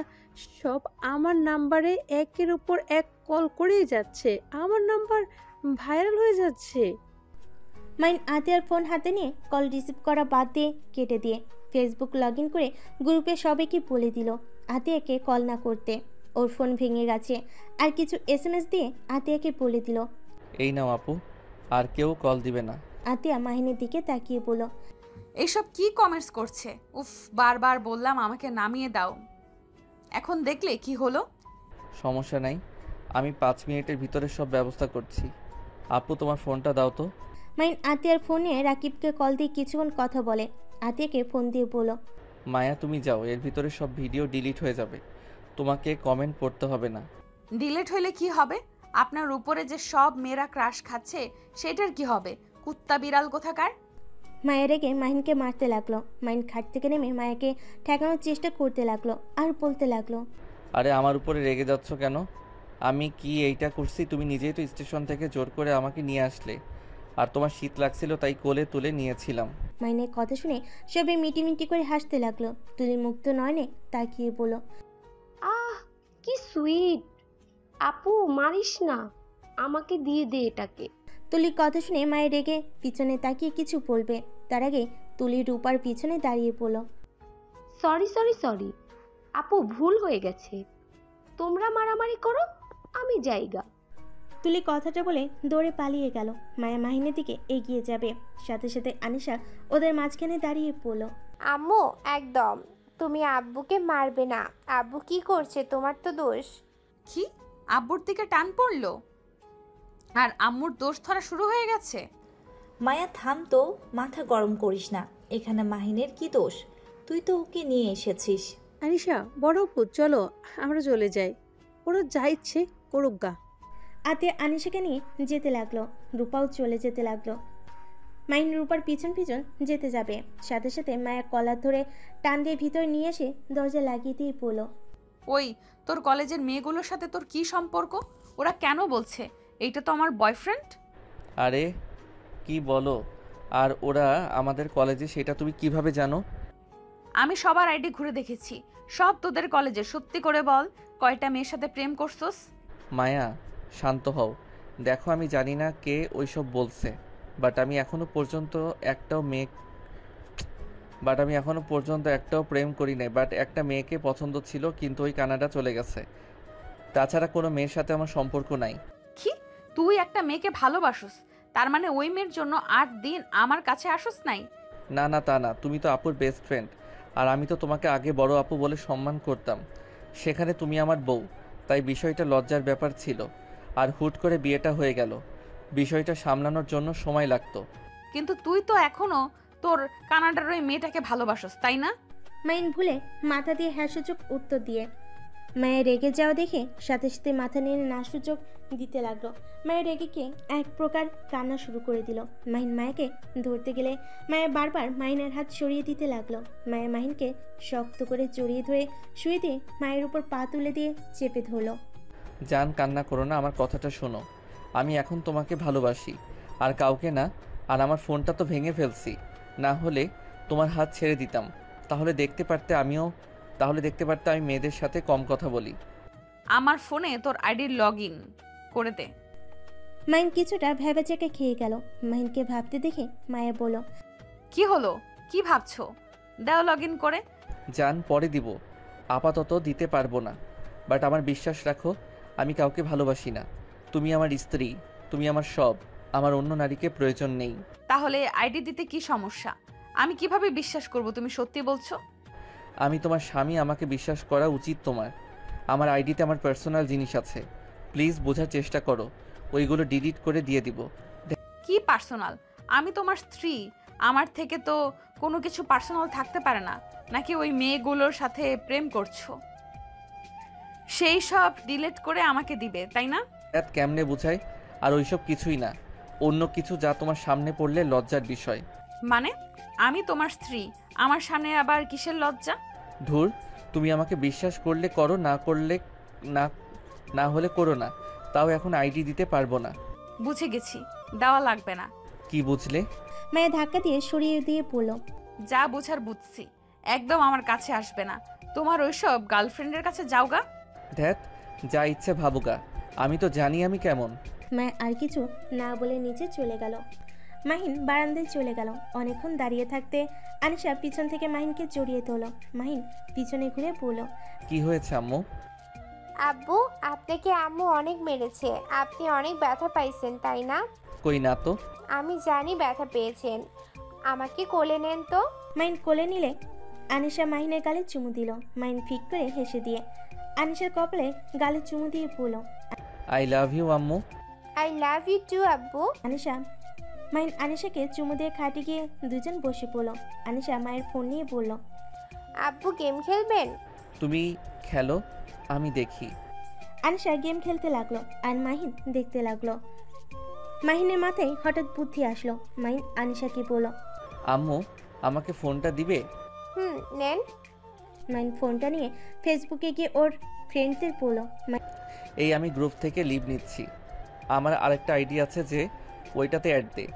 [SPEAKER 5] সব আমার নাম্বারে একের উপর এক কল করেই যাচ্ছে, আমার নাম্বার ভাইরাল হয়ে যাচ্ছে।
[SPEAKER 3] মাইন আতিয়ার ফোন হাতে নিয়ে কল রিসিভ করা বাদ দিয়ে কেটে দিয়ে ফেসবুক লগ ইন করে গ্রুপে সবাইকে বলে দিল আতিয়াকে কল না করতে, ওর ফোন ভেঙে গেছে। আর কিছু SMS দিয়ে আতিয়াকে বলে দিল,
[SPEAKER 2] এই নাও আপু, আর কেউ কল দিবে না।
[SPEAKER 3] আতিয়া মাহিনের দিকে তাকিয়ে বলল,
[SPEAKER 1] এইসব কি কমেন্টস করছে? উফ, বারবার বললাম আমাকে নামিয়ে দাও, এখন দেখলে কি হলো?
[SPEAKER 2] সমস্যা নাই, আমি 5 মিনিটের ভিতরে সব ব্যবস্থা করছি। আপু তোমার ফোনটা দাও তো।
[SPEAKER 3] মাইন আতিয়ার ফোনে রাকিবকে কল দিয়ে কিছুক্ষণ কথা বলে। আতিয়াকে ফোন দিয়ে বলল,
[SPEAKER 2] মায়া তুমি যাও, এর ভিতরে সব ভিডিও ডিলিট হয়ে যাবে, তোমাকে কমেন্ট পড়তে হবে না।
[SPEAKER 1] ডিলেট হইলে কি হবে? আপনার উপরে যে সব মেয়েরা ক্রাশ খাচ্ছে সেটার কি হবে? কুত্তা বিড়াল কোথাকার।
[SPEAKER 3] মায়া রেগে মাহিনকে মারতে লাগলো। মাহিন খাট থেকে নেমে মায়াকে ঠেকানোর চেষ্টা করতে লাগলো আর বলতে লাগলো,
[SPEAKER 2] আরে আমার উপরে রেগে যাচ্ছ কেন? আমি কি এইটা করছি? তুমি নিজেই তো স্টেশন থেকে জোর করে আমাকে নিয়ে আসলে, আর তোমার শীত লাগছিল তাই কোলে তুলে নিয়েছিলাম।
[SPEAKER 3] মাইনের কথা শুনে সবাই মিটিমিটি করে হাসতে লাগলো। তুলি মুক্ত নয়নে তাকিয়ে বলল,
[SPEAKER 10] আহ কি সুইট। আপু মারিস না, আমাকে দিয়ে দে এটাকে।
[SPEAKER 3] তুলির কথা শুনে মায়ের রেগে পিছনে তাকিয়ে কিছু বলবে, তার আগে তুলি রূপার পিছনে দাঁড়িয়ে পড়ল।
[SPEAKER 10] সরি সরি সরি আপু, ভুল হয়ে গেছে। তোমরা মারামারি করো, আমি যাইগা।
[SPEAKER 3] তুলি কথাটা বলে দৌড়ে পালিয়ে গেল। মায়া মাহিনের দিকে এগিয়ে যাবে, সাথে সাথে আনিশা ওদের মাঝখানে দাঁড়িয়ে পড়ল।
[SPEAKER 4] আম্মু একদম, তুমি আব্বুকে মারবে না। আব্বু কি করছে? তোমার তো দোষ।
[SPEAKER 1] কি? আব্বুর দিকে টান পড়লো আর আম্মুর দোষ ধরা শুরু হয়ে গেছে?
[SPEAKER 11] মায়া থাম তো, মাথা গরম করিস না। এখানে মাহিনের কি দোষ? তুই তো ওকে নিয়ে এসেছিস।
[SPEAKER 5] আনিশা বড় আপু চলো আমরা চলে যাই, ওরা যা ইচ্ছে করুক গা।
[SPEAKER 3] আতিয়া আনিশাকে নিয়ে যেতে লাগলো। রূপাও চলে যেতে লাগলো। মাইন রূপার পিছন পিছন যেতে যাবে, সাথে সাথে মায়া কলার ধরে টান দিয়ে ভিতরে নিয়ে এসে দরজা লাগিয়ে দিয়ে পড়ল।
[SPEAKER 1] ওই, তোর কলেজের মেয়েগুলোর সাথে তোর কি সম্পর্ক? ওরা কেন বলছে এইটা তো আমার বয়ফ্রেন্ড?
[SPEAKER 2] আরে কি বলো? আর ওরা আমাদের কলেজে, সেটা তুমি কিভাবে জানো?
[SPEAKER 1] আমি সবার আইডি ঘুরে দেখেছি, সব তোদের কলেজে। সত্যি করে বল, কয়টা মেয়ের সাথে প্রেম করছস?
[SPEAKER 2] মায়া শান্ত হও, দেখো আমি জানি না কে ওইসব বলছে, বাট আমি এখনো পর্যন্ত একটাও প্রেম করি নাই। বাট একটা মেয়েকে পছন্দ ছিল, কিন্তু ওই কানাডা চলে গেছে। তাছাড়া কোনো মেয়ের সাথে আমার সম্পর্ক নাই।
[SPEAKER 1] কি? তুই একটা মেয়েকে ভালোবাসস, তার মানে ওই মেয়ের জন্য 8 দিন আমার কাছে আসস নাই?
[SPEAKER 2] না না, তা না, তুমি তো আপুর বেস্ট ফ্রেন্ড, আর আমি তো তোমাকে আগে বড় আপু বলে সম্মান করতাম। সেখানে তুমি আমার বউ, তাই বিষয়টা লজ্জার ব্যাপার ছিল। আর হুট করে বিয়েটা হয়ে গেল, বিষয়টা সামলানোর জন্য সময় লাগতো।
[SPEAKER 1] কিন্তু তুই তো এখনো তোর কানাডার ওই মেয়েটাকে ভালোবাসস, তাই না?
[SPEAKER 3] মাইন ভুলে মাথা দিয়ে হ্যাঁ সূচক উত্তর দিয়ে মায়ের রেগে যাওয়া দেখে সাথে সাথে মাথা নিয়ে না সূচক দিতে লাগলো। মায়ের রেগে গিয়ে এক প্রকার কান্না শুরু করে দিল। মাহিন মায়াকে ধরতে গেলে মায়া বারবার মাহিনের হাত সরিয়ে দিতে লাগলো। মায়া মাহিনকে শক্ত করে জড়িয়ে ধরে শুয়ে দিয়ে মায়ের উপর পা তুলে দিয়ে চেপে ধরলো।
[SPEAKER 2] জান, কান্না করো না, আমার কথাটা শোনো। আমি এখন তোমাকে ভালোবাসি, আর কাউকে না। আর আমার ফোনটা তো ভেঙে ফেলছি, না হলে তোমার হাত ছেড়ে দিতাম। তাহলে দেখতে পারতে আমি মেয়েদের সাথে কম কথা বলি।
[SPEAKER 1] আমার ফোনে তোর আইডি লগ ইন করে দে।
[SPEAKER 3] মাহিন কিছুটা ভেবেচাকে খেয়ে গেল। মাহিনকে ভাবতে দেখে মায়া বলল,
[SPEAKER 1] কি হলো? কি ভাবছো? দাও লগ ইন করে।
[SPEAKER 2] জান, পরে দিব, আপাতত দিতে পারবো না। বাট আমার বিশ্বাস রাখো, আমি কাউকে ভালোবাসি না। তুমি আমার স্ত্রী, তুমি আমার সব। আমার অন্য নারীকে প্রয়োজন নেই।
[SPEAKER 1] তাহলে আইডি দিতে কি সমস্যা? আমি কিভাবে বিশ্বাস করব তুমি সত্যি বলছো?
[SPEAKER 2] আমি তোমার স্বামী, আমাকে বিশ্বাস করা উচিত তোমার। আমার আইডিতে আমার পার্সোনাল জিনিস আছে, প্লিজ বোঝার চেষ্টা করো। ওইগুলো ডিলিট করে দিয়ে দিব।
[SPEAKER 1] কি পার্সোনাল? আমি তোমার স্ত্রী, আমার থেকে তো কোনো কিছু পার্সোনাল থাকতে পারে না। নাকি ওই মেয়েগুলোর সাথে প্রেম করছো? সেই সব ডিলিট করে আমাকে দিবে, তাই না?
[SPEAKER 2] কেমনে বুঝাই? আর ওইসব কিছুই না, অন্য কিছু যা তোমার সামনে পড়লে লজ্জার বিষয়।
[SPEAKER 1] মানে আমি তোমার স্ত্রী, আমার সামনে আবার কিসের লজ্জা?
[SPEAKER 2] ধুর, তুমি আমাকে বিশ্বাস করলে করো, না হলে করো না। তাও এখন আইডি দিতে পারবো না।
[SPEAKER 1] বুঝে গেছি, দেওয়া লাগবে না।
[SPEAKER 2] কি বুঝলে?
[SPEAKER 3] মায়া ধাক্কা দিয়ে সরিয়ে দিয়ে বলল,
[SPEAKER 1] যা বুঝার বুঝছি, একদম আমার কাছে আসবে না। তোমার ওইসব গার্লফ্রেন্ডের কাছে যাওগা।
[SPEAKER 2] ধ্যাত, যা ইচ্ছে ভাবুকা, আমি তো জানি আমি কেমন।
[SPEAKER 3] মায়া আর কিছু না বলে নিচে চলে গেল। মাহিন বারান্দায় চলে গেল। অনেকক্ষণ দাঁড়িয়ে থাকতে আনিশা পিছন থেকে মাহিনকে জড়িয়ে তোল। মাহিন পিছনে ঘুরে বলল,
[SPEAKER 2] কি হয়েছে আম্মু?
[SPEAKER 4] আব্বু, আপনাকে আম্মু অনেক মেরেছে। আপনি অনেক ব্যথা পাইছেন তাই না?
[SPEAKER 2] কই না তো।
[SPEAKER 4] আমি জানি ব্যথা পেয়েছেন। আমাকে কোলে নেন তো।
[SPEAKER 3] মাহিন কোলে নিলে আনিশা মাহিনের গালে চুমু দিল। মাহিন ফিক করে হেসে দিয়ে আনিশার কপালে গালে চুমু দিয়ে বলল,
[SPEAKER 2] আই লাভ ইউ আম্মু।
[SPEAKER 4] আই লাভ ইউ টু আব্বু।
[SPEAKER 3] মাহিন আনিশাকে চুমু দিয়ে খাটে গিয়ে দুজন বসে পড়ল। আনিশা মায়ের ফোন নিয়ে বলল,
[SPEAKER 4] আব্বু গেম খেলবেন?
[SPEAKER 2] তুমি খেলো, আমি দেখি।
[SPEAKER 3] আনিশা গেম খেলতে লাগলো আর মাহিন দেখতে লাগলো। মাহিনের মাথায় হঠাৎ বুদ্ধি আসলো। মাহিন আনিশাকে বলল,
[SPEAKER 2] আম্মু আমাকে ফোনটা দিবে?
[SPEAKER 4] নেন।
[SPEAKER 3] মাহিন ফোনটা নিয়ে ফেসবুকে গিয়ে ওর ফ্রেন্ডদের বলল,
[SPEAKER 2] এই আমি গ্রুপ থেকে লিভ নিচ্ছি। আমার আরেকটা আইডি আছে যে ওইটাতে অ্যাড দে।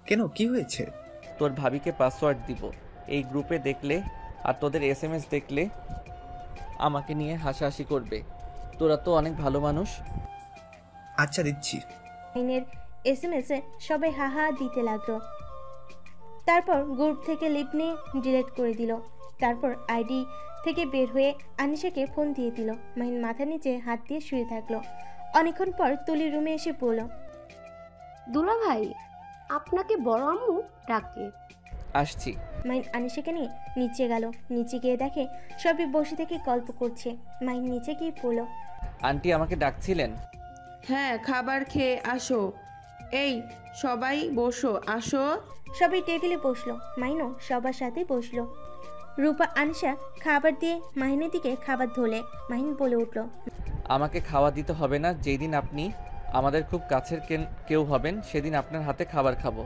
[SPEAKER 9] কেন, কি হয়েছে?
[SPEAKER 2] তোর ভাবিকে পাসওয়ার্ড দিব। এই গ্রুপে দেখলে আর তোদের এসএমএস দেখলে আমাকে নিয়ে হাসাহাসি করবে। তোরা তো অনেক ভালো মানুষ।
[SPEAKER 9] আচ্ছা দিচ্ছি।
[SPEAKER 3] মাহিনের এসএমএস এ সবাই হাহা দিতে লাগলো। তারপর গ্রুপ থেকে লিভ নিয়ে ডিলিট করে দিল। তারপর আইডি থেকে বের হয়ে আনিশাকে ফোন দিয়ে দিল। মাহিন মাথার নিচে হাত দিয়ে শুয়ে থাকলো। অনেকক্ষণ পর তুলি রুমে এসে বলল,
[SPEAKER 10] দুলা ভাই, আপনাকে বড় আম্মু ডাকে।
[SPEAKER 2] আসছি।
[SPEAKER 3] মাহিন আনিশাকে নিয়ে নিচে গেল। নিচে গিয়ে দেখে সবাই বসে থেকে গল্প করছে। মাহিন নিচে গিয়ে বলল,
[SPEAKER 2] আন্টি আমাকে ডাকছিলেন?
[SPEAKER 8] হ্যাঁ, খাবার খেয়ে আসো। এই সবাই বসো, আসো।
[SPEAKER 3] সবাই টেবিলে বসলো। মাহিনও সবার সাথে বসলো। রূপা আনিশা খাবার দিয়ে মাহিনের দিকে খাবার ধরলে। মাহিন বলে উঠল,
[SPEAKER 2] আমাকে খাওয়া দিতে হবে না। যেই দিন আপনি আমাদের খুব কাছের কেউ হবেন সেদিন আপনার হাতে খাবার খাবো।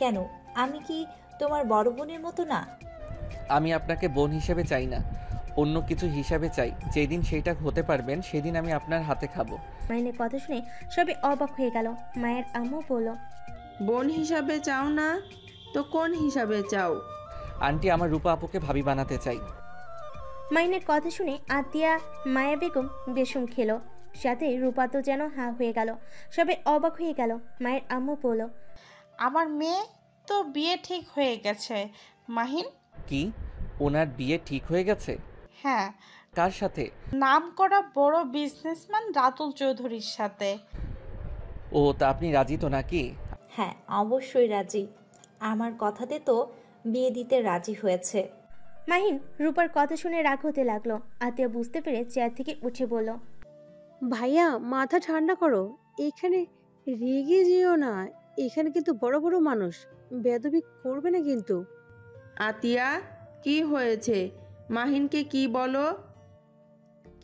[SPEAKER 11] কেন, আমি কি তোমার বড় বোনের মতো না?
[SPEAKER 2] আমি আপনাকে বোন হিসেবে চাই না, অন্য কিছু হিসাবে চাই। যেই দিন সেইটা হতে পারবেন সেদিন আমি আপনার হাতে খাবো।
[SPEAKER 3] মাহিনের কথা শুনে সবাই অবাক হয়ে গেল। মায়ের আম্মু বলল,
[SPEAKER 8] বোন হিসাবে চাও না তো কোন হিসাবে চাও?
[SPEAKER 2] আন্টি, আমার রূপা আপুকে ভাবি বানাতে চাই।
[SPEAKER 3] মাহিনের কথা শুনে আতিয়া মায়া বেগম বেসম খেলো। সাথে রূপা তো যেন হা হয়ে গেল। সবাই অবাক হয়ে গেল। মায়ের আম্মু বলল,
[SPEAKER 6] আমার মেয়ে তো বিয়ে ঠিক হয়ে গেছে মাহিন।
[SPEAKER 2] কি, ওনার বিয়ে ঠিক হয়ে গেছে?
[SPEAKER 6] হ্যাঁ,
[SPEAKER 2] কার সাথে?
[SPEAKER 6] নামকরা বড় বিজনেসম্যান রাতুল চৌধুরীর সাথে।
[SPEAKER 2] ও, তা আপনি রাজি তো নাকি?
[SPEAKER 11] হ্যাঁ, অবশ্যই রাজি। আমার কথাতে তো বিয়ে দিতে রাজি হয়েছে।
[SPEAKER 3] মাহিন রূপার কথা শুনে রাগ হতে লাগলো। আতিয়া বুঝতে পেরে চেয়ার থেকে উঠে বলল,
[SPEAKER 5] ভাইয়া মাথা ঠান্ডা করো, এখানে রেগে যেও না। এখানে কিন্তু বড় বড় মানুষ, বেয়াদবি করবে না কিন্তু।
[SPEAKER 8] আতিয়া, কি হয়েছে? মাহিনকে কি বলো?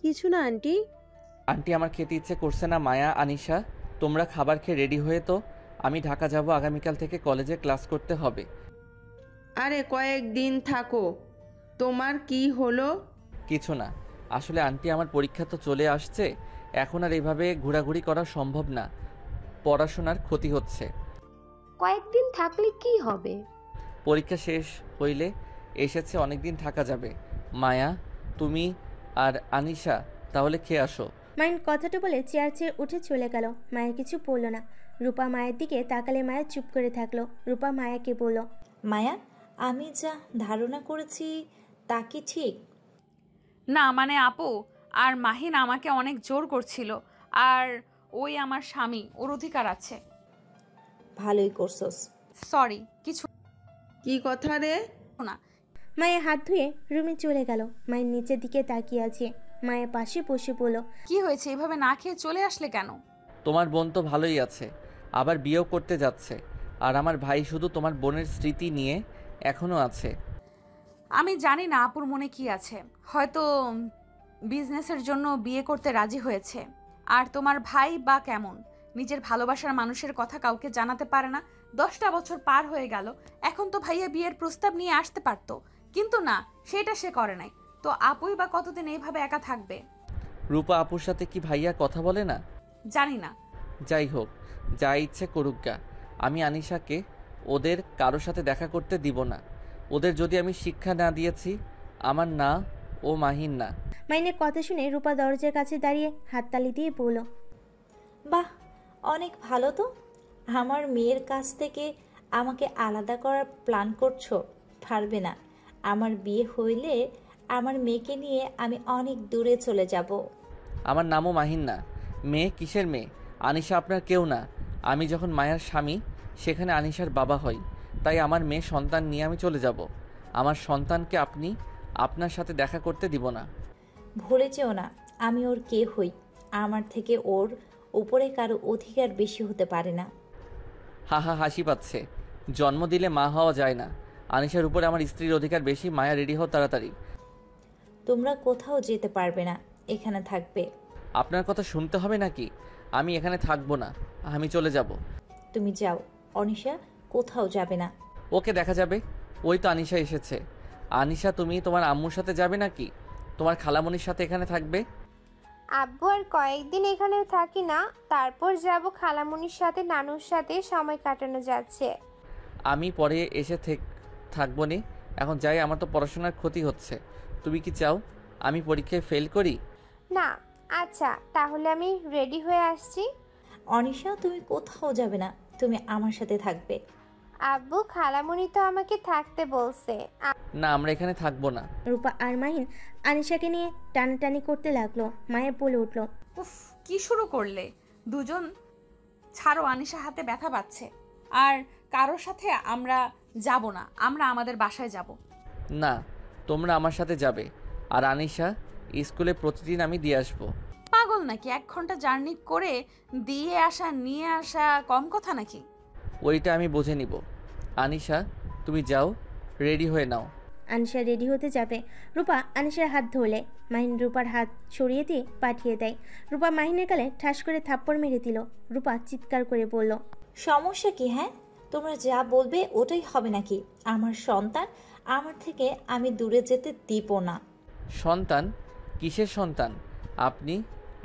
[SPEAKER 5] কিছু না আন্টি।
[SPEAKER 2] আন্টি, আমার খেতে ইচ্ছে করছে না। মায়া, আনিশা, তোমরা খাবার খেয়ে রেডি হয়ে তো। আমি ঢাকা যাব, আগামীকাল থেকে কলেজে ক্লাস করতে হবে।
[SPEAKER 8] আরে কয়েকদিন থাকো। তোমার কি হলো?
[SPEAKER 2] কিছু না। আসলে আন্টি, আমার পরীক্ষা তো চলে আসছে। এখন আর এইভাবে ঘোরাঘুরি করা সম্ভব না। পড়াশোনার ক্ষতি হচ্ছে।
[SPEAKER 10] কয়েকদিন থাকলে কি হবে?
[SPEAKER 2] পরীক্ষা শেষ হইলে এসেছে, অনেকদিন থাকা যাবে। মায়া, তুমি আর আনিশা তাহলে খেয়ে আসো।
[SPEAKER 3] মাহিন কথাটা বলে চেয়ার ছেড়ে উঠে চলে গেল। মায়া কিছু বলল না। রূপা মায়ের দিকে তাকালে মায়া চুপ করে থাকলো। রূপা মায়াকে বলল,
[SPEAKER 11] মায়া, আমি যা ধারণা করেছি তা কি ঠিক?
[SPEAKER 1] না মানে আপু আর মাহিন আমাকে অনেক জোর করছিল। আর ওই আমার স্বামী, ওর অধিকার আছে।
[SPEAKER 11] ভালোই করছস।
[SPEAKER 1] সরি, কিছু
[SPEAKER 8] কি কথা রে?
[SPEAKER 1] না।
[SPEAKER 3] মায়া হাত ধুয়ে রুমে চলে গেল। মায়ের নিচের দিকে তাকিয়ে আছে। মায়ের পাশে বসে বলল,
[SPEAKER 1] কি হয়েছে, এভাবে না খেয়ে চলে আসলে কেন?
[SPEAKER 2] তোমার বোন তো ভালোই আছে, আবার বিয়েও করতে যাচ্ছে। আর আমার ভাই শুধু তোমার বোনের স্মৃতি নিয়ে এখনো আছে।
[SPEAKER 1] আমি জানি না আপুর মনে কি আছে। হয়তো বিজনেসের জন্য বিয়ে করতে রাজি হয়েছে। আর তোমার ভাই বা কেমন, নিজের ভালোবাসার মানুষের কথা কাউকে জানাতে পারে না। 10টা বছর পার হয়ে গেল, এখন তো ভাইয়া বিয়ের প্রস্তাব নিয়ে আসতে পারতো, কিন্তু না, সেটা সে করে নাই। তো আপুই বা কতদিন এইভাবে একা থাকবে?
[SPEAKER 2] রূপা আপুর সাথে কি ভাইয়া কথা বলে না?
[SPEAKER 1] জানি না।
[SPEAKER 2] যাই হোক, যা ইচ্ছে করুক গা, আমি আনিশাকে ওদের কারোর সাথে দেখা করতে দিব না। ওদের যদি আমি শিক্ষা না দিয়েছি, আমার না ও মাহিন না।
[SPEAKER 3] মাইনের কথা শুনে রূপা দরজার কাছে দাঁড়িয়ে হাততালি দিয়ে বলল,
[SPEAKER 11] বাহ, অনেক ভালো তো। আমার মেয়ের কাছ থেকে আমাকে আলাদা করার প্ল্যান করছো? পারবে না। আমার বিয়ে হইলে আমার মেয়েকে নিয়ে আমি অনেক দূরে চলে যাব।
[SPEAKER 2] আমার নামও মাহিন না। মেয়ে কিসের মেয়ে? আনিশা আপনার কেউ না। আমি যখন মায়ার স্বামী, সেখানে আনিশার বাবা হই। তাই আমার মেয়ে সন্তান নিয়ে আমি চলে যাব। আমার সন্তানকে আপনি আপনার সাথে দেখা করতে দিব না।
[SPEAKER 11] ভুলে যেও না, আমি ওর কে হই। আমার থেকে ওর উপরে কারো অধিকার বেশি হতে পারে না।
[SPEAKER 2] হা হা, হাসি পাচ্ছে। জন্ম দিলে মা হওয়া যায় না। আনিশার উপরে আমার স্ত্রীর অধিকার বেশি। মায়া, রেডি হও তাড়াতাড়ি।
[SPEAKER 11] তোমরা কোথাও যেতে পারবে না, এখানে থাকবে।
[SPEAKER 2] আপনার কথা শুনতে হবে নাকি? আমি এখানে থাকবো না, আমি চলে যাব।
[SPEAKER 11] তুমি যাও, অনিশা কোথাও যাবে না।
[SPEAKER 2] ওকে দেখা যাবে। ওই তো আনিশা এসেছে। আনিশা, তুমি তোমার আম্মুর সাথে যাবে নাকি তোমার খালামণির সাথে এখানে থাকবে?
[SPEAKER 4] আব্বু আর কয়েকদিন এখানে থাকি না, তারপর যাব খালামুনির সাথে, নানুর সাথে সময় কাটানো যাচ্ছে।
[SPEAKER 2] আমি পরে এসে থাকবো নি। এখন যাই, আমার তো পড়াশোনার ক্ষতি হচ্ছে। তুমি কি চাও আমি পরীক্ষায় ফেল করি?
[SPEAKER 4] না। আচ্ছা, তাহলে আমি রেডি হয়ে আসছি।
[SPEAKER 11] অনিশা, তুমি কোথাও যাবে না, তুমি আমার সাথে থাকবে।
[SPEAKER 4] আব্বু, খালামুনি তো আমাকে থাকতে বলছে।
[SPEAKER 2] না, আমরা এখানে থাকবো না।
[SPEAKER 3] রূপা আর মাহিন আনিশাকে নিয়ে টানাটানি করতে লাগলো। মায়া বলে উঠল,
[SPEAKER 1] উফ, কি শুরু করলে দুজন? ছাড়ো, আনিশা হাতে ব্যথা পাচ্ছে। আর কারোর সাথে আমরা যাব না, আমরা আমাদের বাসায় যাব।
[SPEAKER 2] না, তোমরা আমার সাথে যাবে। আর আনিশা স্কুলে প্রতিদিন আমি দিয়ে আসবো।
[SPEAKER 1] পাগল নাকি? 1 ঘন্টা জার্নি করে দিয়ে আসা নিয়ে আসা কম কথা নাকি?
[SPEAKER 2] ওইটা আমি বুঝে নিব। আনিশা, তুমি যাও, রেডি হয়ে নাও।
[SPEAKER 3] আনিশা রেডি হতে যাবে। রূপা আনিশার হাত ধরলে মাহিন রূপার হাত সরিয়ে দিয়ে পাঠিয়ে দেয়। রূপা মাহিনের গালে ঠাস করে থাপ্পড় মেরে দিল। রূপা চিৎকার করে বলল,
[SPEAKER 11] সমস্যা কি? হ্যাঁ, তোমরা যা বলবে ওটাই হবে নাকি? আমার সন্তান, আমার থেকে আমি দূরে যেতে দিব না।
[SPEAKER 2] সন্তান? কিসের সন্তান? আপনি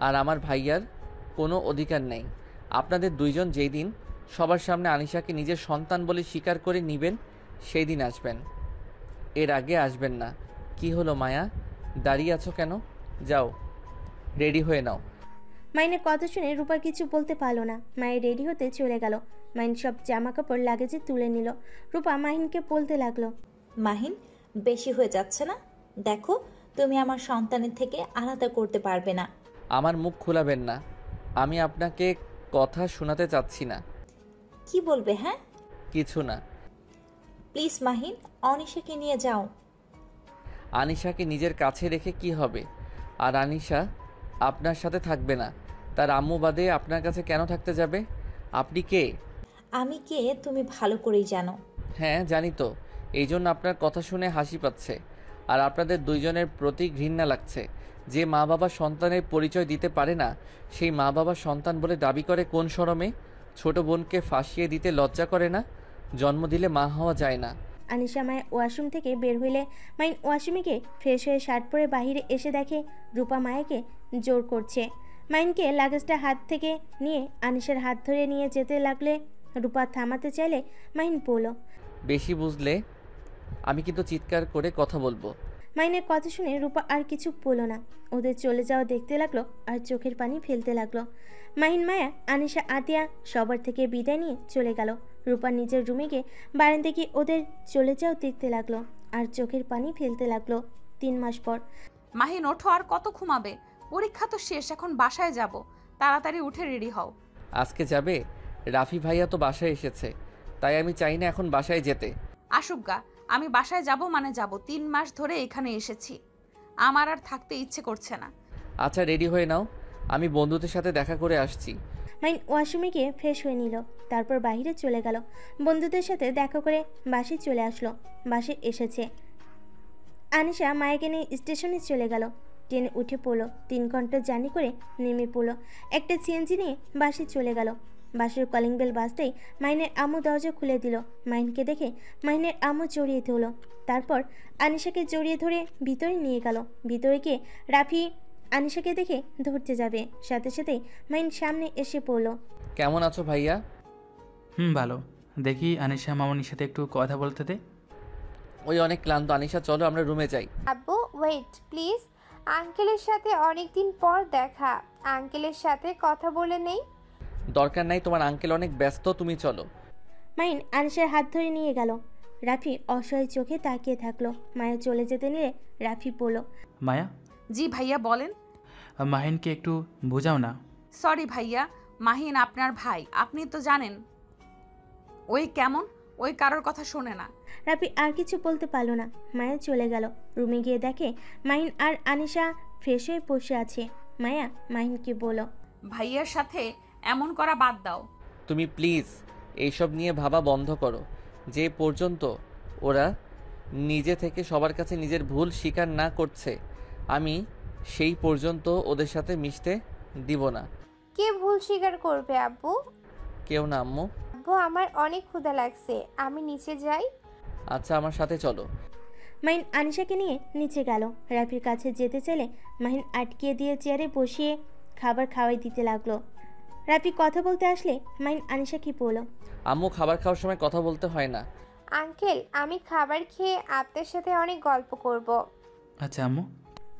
[SPEAKER 2] আর আমার ভাইয়ার কোনো অধিকার নেই। আপনাদের দুইজন যেই দিন সবার সামনে আনিশাকে নিজের সন্তান বলে স্বীকার করে নেবেন, সেই দিন আসবেন। এর আগে আসবেন না। কি হলো মায়া, দাঁড়িয়ে আছো কেন? যাও, রেডি হয়ে নাও।
[SPEAKER 3] মাইনের কথা শুনে রূপা কিছু বলতে পারলো না। মায়ের রেডি হতে চলে গেল। মাহিন সব জামা কাপড় লাগেজে তুলে নিল। রূপা মাহিনকে বলতে লাগলো,
[SPEAKER 11] মাহিন, বেশি হয়ে যাচ্ছে না? দেখো, তুমি আমার সন্তানের থেকে আলাদা করতে পারবে না।
[SPEAKER 2] আমার মুখ খোলাবেন না। আমি আপনাকে কথা শোনাতে চাচ্ছি না।
[SPEAKER 11] কি বলবে? হ্যাঁ,
[SPEAKER 2] কিছু না।
[SPEAKER 11] প্লিজ মাহিন, অনিশাকে নিয়ে যাও।
[SPEAKER 2] আনিশাকে নিজের কাছে রেখে কি হবে? আর আনিশা আপনার সাথে থাকবে না। তার আম্মু বাদে আপনার কাছে কেন থাকতে যাবে? আপনি কে?
[SPEAKER 11] আমি কে তুমি ভালো করেই জানো।
[SPEAKER 2] হ্যাঁ, জানি তো। এই জন্য আপনার কথা শুনে হাসি পাচ্ছে। আর আপনাদের দুইজনের প্রতি ঘৃণা লাগছে। যে মা বাবা সন্তানের পরিচয় দিতে পারে না, সেই মা বাবা সন্তান বলে দাবি করে কোন শরমে? ছোট বোনকে ফাঁসিয়ে দিতে লজ্জা করে না? জন্ম দিলে মা হওয়া যায় না।
[SPEAKER 3] আনিশা মায়ের ওয়াশরুম থেকে বের হইলে মাইন ওয়াশরুমে গিয়ে ফ্রেশ হয়ে শার্ট পরে বাহিরে এসে দেখে রূপা মায়াকে জোর করছে। মাইনকে লাগেজটা হাত থেকে নিয়ে আনিশার হাত ধরে নিয়ে যেতে লাগলে রূপা থামাতে চাইলে মাহিন বলল,
[SPEAKER 2] বেশি বুঝলে আমি কিন্তু চিৎকার করে কথা বলবো।
[SPEAKER 3] মাইনের কথা শুনে রূপা আর কিছু বলল না। ওদের চলে যাওয়া দেখতে লাগলো আর চোখের পানি ফেলতে লাগলো। মাহিন, মায়া, আনিশা, আতিয়া সবার থেকে বিদায় নিয়ে চলে গেল। রূপা নিজের রুমে গিয়ে বারান্দা গিয়ে ওদের চলে যাও দেখতে লাগলো আর চোখের পানি ফেলতে লাগলো। 3 মাস পর।
[SPEAKER 1] মাহিন, ওঠো, আর কত ঘুমাবে? পরীক্ষা তো শেষ, এখন বাসায় যাব। তাড়াতাড়ি উঠে রেডি হও।
[SPEAKER 2] আজকে যাবে? রাফি ভাইয়া তো বাসায় এসেছে, তাই আমি চাই না এখন বাসায় যেতে।
[SPEAKER 1] আসুক গা, আমি বাসায় যাব মানে যাব। 3 মাস ধরে এখানে এসেছি, আমার আর থাকতে ইচ্ছে করছে না।
[SPEAKER 2] আচ্ছা, রেডি হয়ে নাও, আমি বন্ধুদের সাথে দেখা করে আসছি।
[SPEAKER 3] মাইন ওয়াশরুমে গিয়ে ফ্রেশ হয়ে নিল, তারপর বাইরে চলে গেল। বন্ধুদের সাথে দেখা করে বাসে চলে আসলো। বাসে এসেছে। আনিশা মায়াকে নিয়ে স্টেশনে চলে গেল। ট্রেনে উঠে পড়লো। 3 ঘন্টা জার্নি করে নেমে পড়লো। একটা সিএনজি নিয়ে বাসে চলে গেল। বাসের কলিং বেল বাজতেই মাইনের আম্মু দরজা খুলে দিল। মাইনকে দেখে মাইনের আম্মু জড়িয়ে ধরল। তারপর আনিশাকে জড়িয়ে ধরে ভিতরে নিয়ে গেল। ভিতরে গিয়ে রাফি আনিশাকে দেখে ধরতে যাবে, সাথে সাথেই মাহিন সামনে এসে পড়ল।
[SPEAKER 2] কেমন আছো ভাইয়া?
[SPEAKER 7] ভালো। দেখি আনিশা মামনির সাথে একটু কথা বলতে দে।
[SPEAKER 2] ওই অনেক ক্লান্ত। আনিশা চলো আমরা রুমে যাই।
[SPEAKER 4] আব্বু ওয়েট প্লিজ, আঙ্কেলের সাথে অনেকদিন পর দেখা, আঙ্কেলের সাথে কথা বলে নেই।
[SPEAKER 2] দরকার নাই, তোমার আঙ্কেল অনেক ব্যস্ত, তুমি চলো।
[SPEAKER 3] মাহিন আনিশার হাত ধরে নিয়ে গেল। রাফি অসহায় চোখে তাকিয়ে থাকলো। মায়া চলে যেতে নিলে রাফি বলল,
[SPEAKER 7] মায়া,
[SPEAKER 1] জি ভাইয়া বলেন।
[SPEAKER 7] মাহিনকে একটু বোঝাও না।
[SPEAKER 1] সরি ভাইয়া, মাহিন আপনার ভাই, আপনি তো জানেন ওই কেমন, ওই কারোর কথা শোনে না।
[SPEAKER 3] রাফি আর কিছু বলতে পারল না। মায়া চলে গেল। রুমে গিয়ে দেখে মাহিন আর আনিশা ফ্রেশ হয়ে বসে আছে। মায়া মাহিনকে বলল,
[SPEAKER 1] ভাইয়ার সাথে এমন করা বাদ দাও।
[SPEAKER 2] তুমি প্লিজ এইসব নিয়ে ভাবা বন্ধ করো। যে পর্যন্ত ওরা নিজে থেকে সবার কাছে নিজের ভুল স্বীকার না করছে, আমি সেই পর্যন্ত ওদের সাথে মিশতে দিব না।
[SPEAKER 4] কে ভুল স্বীকার করবে আব্বু?
[SPEAKER 2] কেউ না আম্মু।
[SPEAKER 4] আব্বু আমার অনেক ক্ষুধা লাগছে, আমি নিচে যাই।
[SPEAKER 2] আচ্ছা আমার সাথে চলো।
[SPEAKER 3] মাহিন আনিশাকে নিয়ে নিচে গেল। রাফির কাছে যেতে চাইলে মাহিন আটকিয়ে দিয়ে চেয়ারে বসিয়ে খাবার খাওয়াই দিতে লাগলো। রাফি কথা বলতে আসলে মাহিন আনিশাকে বলল,
[SPEAKER 2] আম্মু খাবার খাওয়ার সময় কথা বলতে হয় না।
[SPEAKER 4] আঙ্কেল আমি খাবার খেয়ে আপনার সাথে অনেক গল্প করব।
[SPEAKER 7] আচ্ছা আম্মু।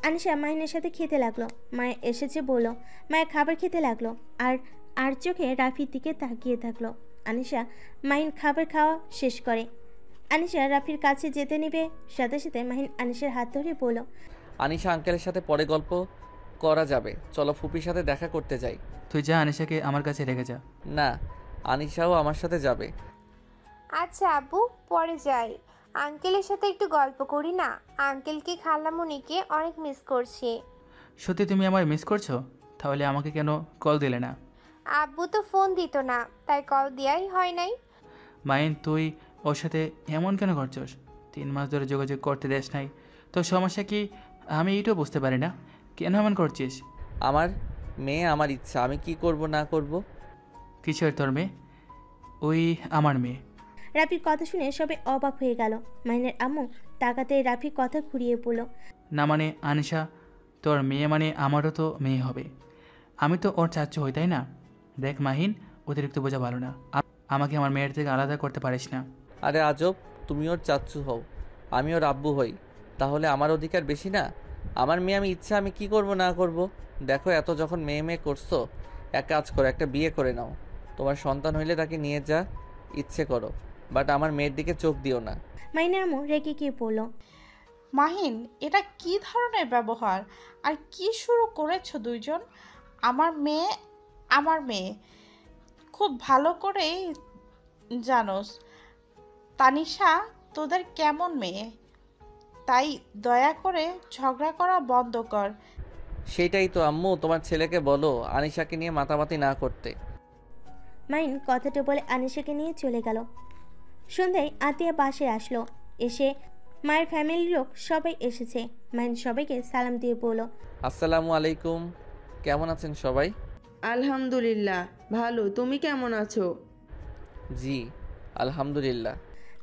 [SPEAKER 3] আনিশা মাহিনের সাথে খেতে লাগলো। মায়া এসেছে বলল। মায়া খাবার খেতে লাগলো আর আর চোখে রাফির দিকে তাকিয়ে থাকলো। আনিশা মাহিন খাবার খাওয়া শেষ করে। আনিশা রাফির কাছে যেতে নেবে, সাথে সাথে মাহিন আনিশার হাত ধরে বলল,
[SPEAKER 2] আনিশা আঙ্কেলের সাথে পরে গল্প করা যাবে, চলো ফুপির সাথে দেখা করতে যাই।
[SPEAKER 7] তুই যা, আনিশাকে আমার কাছে রেখে যা।
[SPEAKER 2] না, আনিশাও আমার সাথে যাবে।
[SPEAKER 4] আচ্ছা আব্বু পরে যাই, আঙ্কেলের সাথে একটু গল্প করি না। আঙ্কেলকে খালামুনিকে অনেক মিস করছি।
[SPEAKER 7] সত্যি তুমি আমার মিস করছো? তাহলে আমাকে কেন কল দিলে না?
[SPEAKER 4] আব্বু তো ফোন দিত না, তাই কল দেওয়াই হয় নাই।
[SPEAKER 7] মাইন, তুই ওর সাথে এমন কেন করছস? 3 মাস ধরে যোগাযোগ করতে দেশ নাই, তোর সমস্যা কি? আমি এইটাও বুঝতে পারি না, কেন এমন করছিস?
[SPEAKER 2] আমার মেয়ে, আমার ইচ্ছা, আমি কি করব না করব।
[SPEAKER 7] কিসের তোর মেয়ে? ওই আমার মেয়ে।
[SPEAKER 3] রাফির কথা শুনে সবে অবাক হয়ে গেল। মাহিনের আম্মু তাকাতে রাফি কথা ঘুরিয়ে পড়ল,
[SPEAKER 7] না মানে আনিশা, তোর মেয়ে মানে আমারও তো মেয়ে হবে। আমি তো ওর চাচ্চু হই, তাই না? দেখ মাহিন, অতিরিক্ত বোঝা ভালো না। আমাকে আমার মেয়ের থেকে আলাদা করতে পারিস না।
[SPEAKER 2] আরে আজব, তুমি ওর চাচ্চু হও, আমি ওর আব্বু হই, তাহলে আমার অধিকার বেশি না? আমার মেয়ে, আমি ইচ্ছা, আমি কি করব না করব। দেখো এত যখন মেয়ে মেয়ে করছো, এক কাজ করো, একটা বিয়ে করে নাও। তোমার সন্তান হইলে তাকে নিয়ে যা ইচ্ছে করো, বাট আমার মেয়ের দিকে চোখ দিও না।
[SPEAKER 3] মাহিনের আম্মু রেগে গিয়ে পড়ল,
[SPEAKER 6] মাহিন এটা কি ধরনের ব্যবহার আর কি শুরু করেছো দুইজন? আমার মেয়ে খুব ভালো করেই জানোস তানিশা তোদের কেমন মেয়ে, তাই দয়া করে ঝগড়া করা বন্ধ কর।
[SPEAKER 2] সেটাই তো আম্মু, তোমার ছেলেকে বলো আনিশাকে নিয়ে মাতামাতি না করতে।
[SPEAKER 3] মাহিন কথাটা বলে আনিশাকে নিয়ে চলে গেল। সন্ধ্যায় আতিয়া বাসায় আসলো। এসে মায়ের ফ্যামিলির লোক সবাই এসেছে। মাহিন সবাইকে সালাম দিয়ে বলল,
[SPEAKER 2] আসসালামু আলাইকুম, কেমন আছেন সবাই?
[SPEAKER 8] আলহামদুলিল্লাহ ভালো, তুমি কেমন আছো?
[SPEAKER 2] জি আলহামদুলিল্লাহ।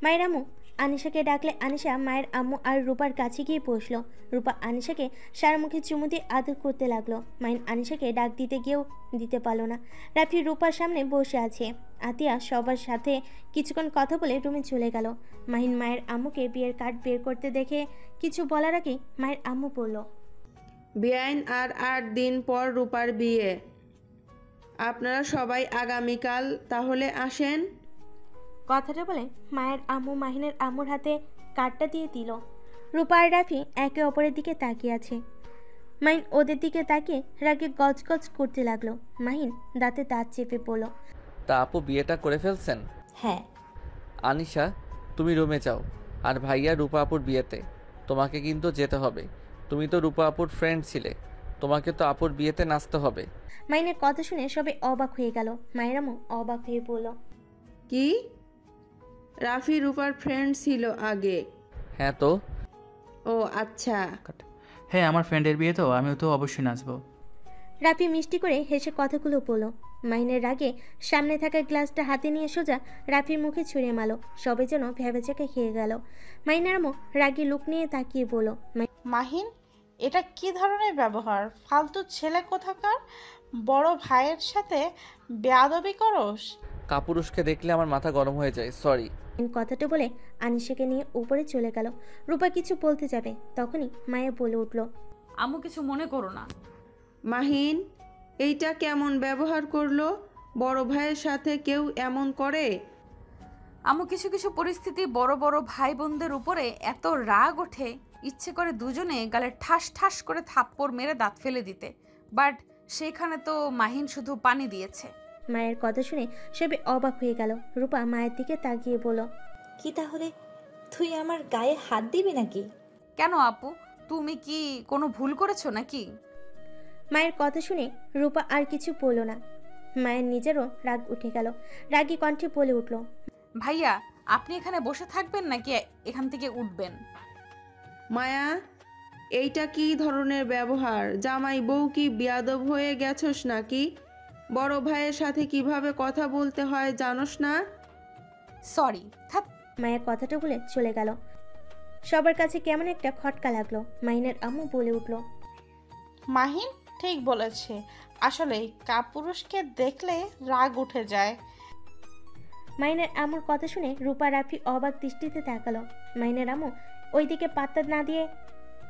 [SPEAKER 3] মায়ের আম্মু আনিশাকে ডাকলে আনিশা মায়ের আম্মু আর রূপার কাছে গিয়ে বসলো। রূপা আনিশাকে সারা মুখে চুমু দিয়ে আদর করতে লাগলো। মাহিন আনিশাকে ডাক দিতে গিয়েও দিতে পারলো না। রাফি রূপার সামনে বসে আছে। আতিয়া সবার সাথে কিছুক্ষণ কথা বলে রুমে চলে গেল। মাহিন মায়ের আম্মুকে বিয়ের কার্ড বের করতে দেখে কিছু বলার আগেই মায়ের আম্মু বলল,
[SPEAKER 8] বেআইন আর 8 দিন পর রূপার বিয়ে, আপনারা সবাই আগামীকাল তাহলে আসেন।
[SPEAKER 3] কথাটা বলে মায়ের আম্মু মাহিনের আম্মুর হাতে কার্ডটা দিয়ে দিল। রূপা আর রাফি একে অপরের দিকে তাকিয়ে আছে। মাহিন ওদের দিকে তাকিয়ে রাগে গজগজ করতে লাগলো। মাহিন দাঁতে দাঁত চেপে পড়ল,
[SPEAKER 2] তা আপু বিয়েটা করে ফেলছেন?
[SPEAKER 11] হ্যাঁ।
[SPEAKER 2] আনিশা তুমি রুমে যাও, আর ভাইয়া রূপা আপুর বিয়েতে তোমাকে কিন্তু যেতে হবে। তুমি তো রূপা আপুর ফ্রেন্ড ছিলে, তোমাকে তো আপুর বিয়েতে নাচতে হবে।
[SPEAKER 3] মাহিনের কথা শুনে সবাই অবাক হয়ে গেল। মায়ের আম্মু অবাক হয়ে পড়ল,
[SPEAKER 8] কি? রাফি রূপার ফ্রেন্ড ছিল আগে?
[SPEAKER 2] হ্যাঁ তো।
[SPEAKER 8] ও আচ্ছা।
[SPEAKER 7] হ্যাঁ, আমার ফ্রেন্ডের বিয়ে তো, আমিও তো অবশ্যই নাচবো।
[SPEAKER 3] রাফি মিষ্টি করে হেসে কথাগুলো বলল। মাহিনের রাগে সামনে থাকা গ্লাসটা হাতে নিয়ে সোজা রাফির মুখে ছুঁড়ে মারল। সবে যেন ভেবেচাকে খেয়ে গেল। মাহিনের আম্মু রাগী লুক নিয়ে তাকিয়ে বলল,
[SPEAKER 6] মাহিন এটা কি ধরনের ব্যবহার? ফালতু ছেলে কোথাকার! বড় ভাইয়ের সাথে বেয়াদবি করস?
[SPEAKER 2] কাপুরুষকে দেখলে আমার মাথা গরম হয়ে যায়, সরি।
[SPEAKER 3] কথাটা বলে আনিশাকে নিয়ে উপরে চলে গেল। রূপা কিছু বলতে যাবে, তখনই মায়া বলে উঠল,
[SPEAKER 1] আম্মু কিছু মনে করো না।
[SPEAKER 8] মাহিন, এইটা কেমন ব্যবহার করলো? বড় ভাইয়ের সাথে কেউ এমন করে?
[SPEAKER 1] আম্মু কিছু কিছু পরিস্থিতি বড় বড় ভাই বোনদের উপরে এত রাগ ওঠে, ইচ্ছে করে দুজনে গালে ঠাস ঠাস করে থাপ্পড় মেরে দাঁত ফেলে দিতে, বাট সেখানে তো মাহিন শুধু পানি দিয়েছে।
[SPEAKER 3] মায়ের কথা শুনে সবে অবাক হয়ে গেল। রূপা মায়ের দিকে তাকিয়ে বলল,
[SPEAKER 11] কি তাহলে তুই আমার গায়ে হাত দিবি নাকি?
[SPEAKER 1] কেন আপু, তুমি কি কোনো ভুল করেছো নাকি?
[SPEAKER 3] মায়ের কথা শুনে রূপা আর কিছু বলল না। মায়ের নিজেরও রাগ উঠে গেল। রাগী কণ্ঠে বলে উঠল,
[SPEAKER 1] ভাইয়া, আপনি এখানে বসে থাকবেন নাকি এখান থেকে উঠবেন?
[SPEAKER 8] মায়া, এইটা কি ধরনের ব্যবহার? জামাই বউ কি বেয়াদব হয়ে গেছস নাকি? বড় ভাইয়ের সাথে কিভাবে কথা বলতে হয় জানোস না?
[SPEAKER 1] সরি।
[SPEAKER 3] মায়ের কথাটা বলে চলে গেল। সবার কাছে কেমন একটা খটকা লাগলো। মাহিনের আম্মু বলে উঠল,
[SPEAKER 6] মাহিন ঠিক বলেছে, আসলে কাপুরুষকে দেখলে রাগ উঠে যায়।
[SPEAKER 3] মাহিনের আম্মুর কথা শুনে রূপা রাফি অবাক দৃষ্টিতে তাকালো। মাহিনের আম্মু ওইদিকে পাত্তা না দিয়ে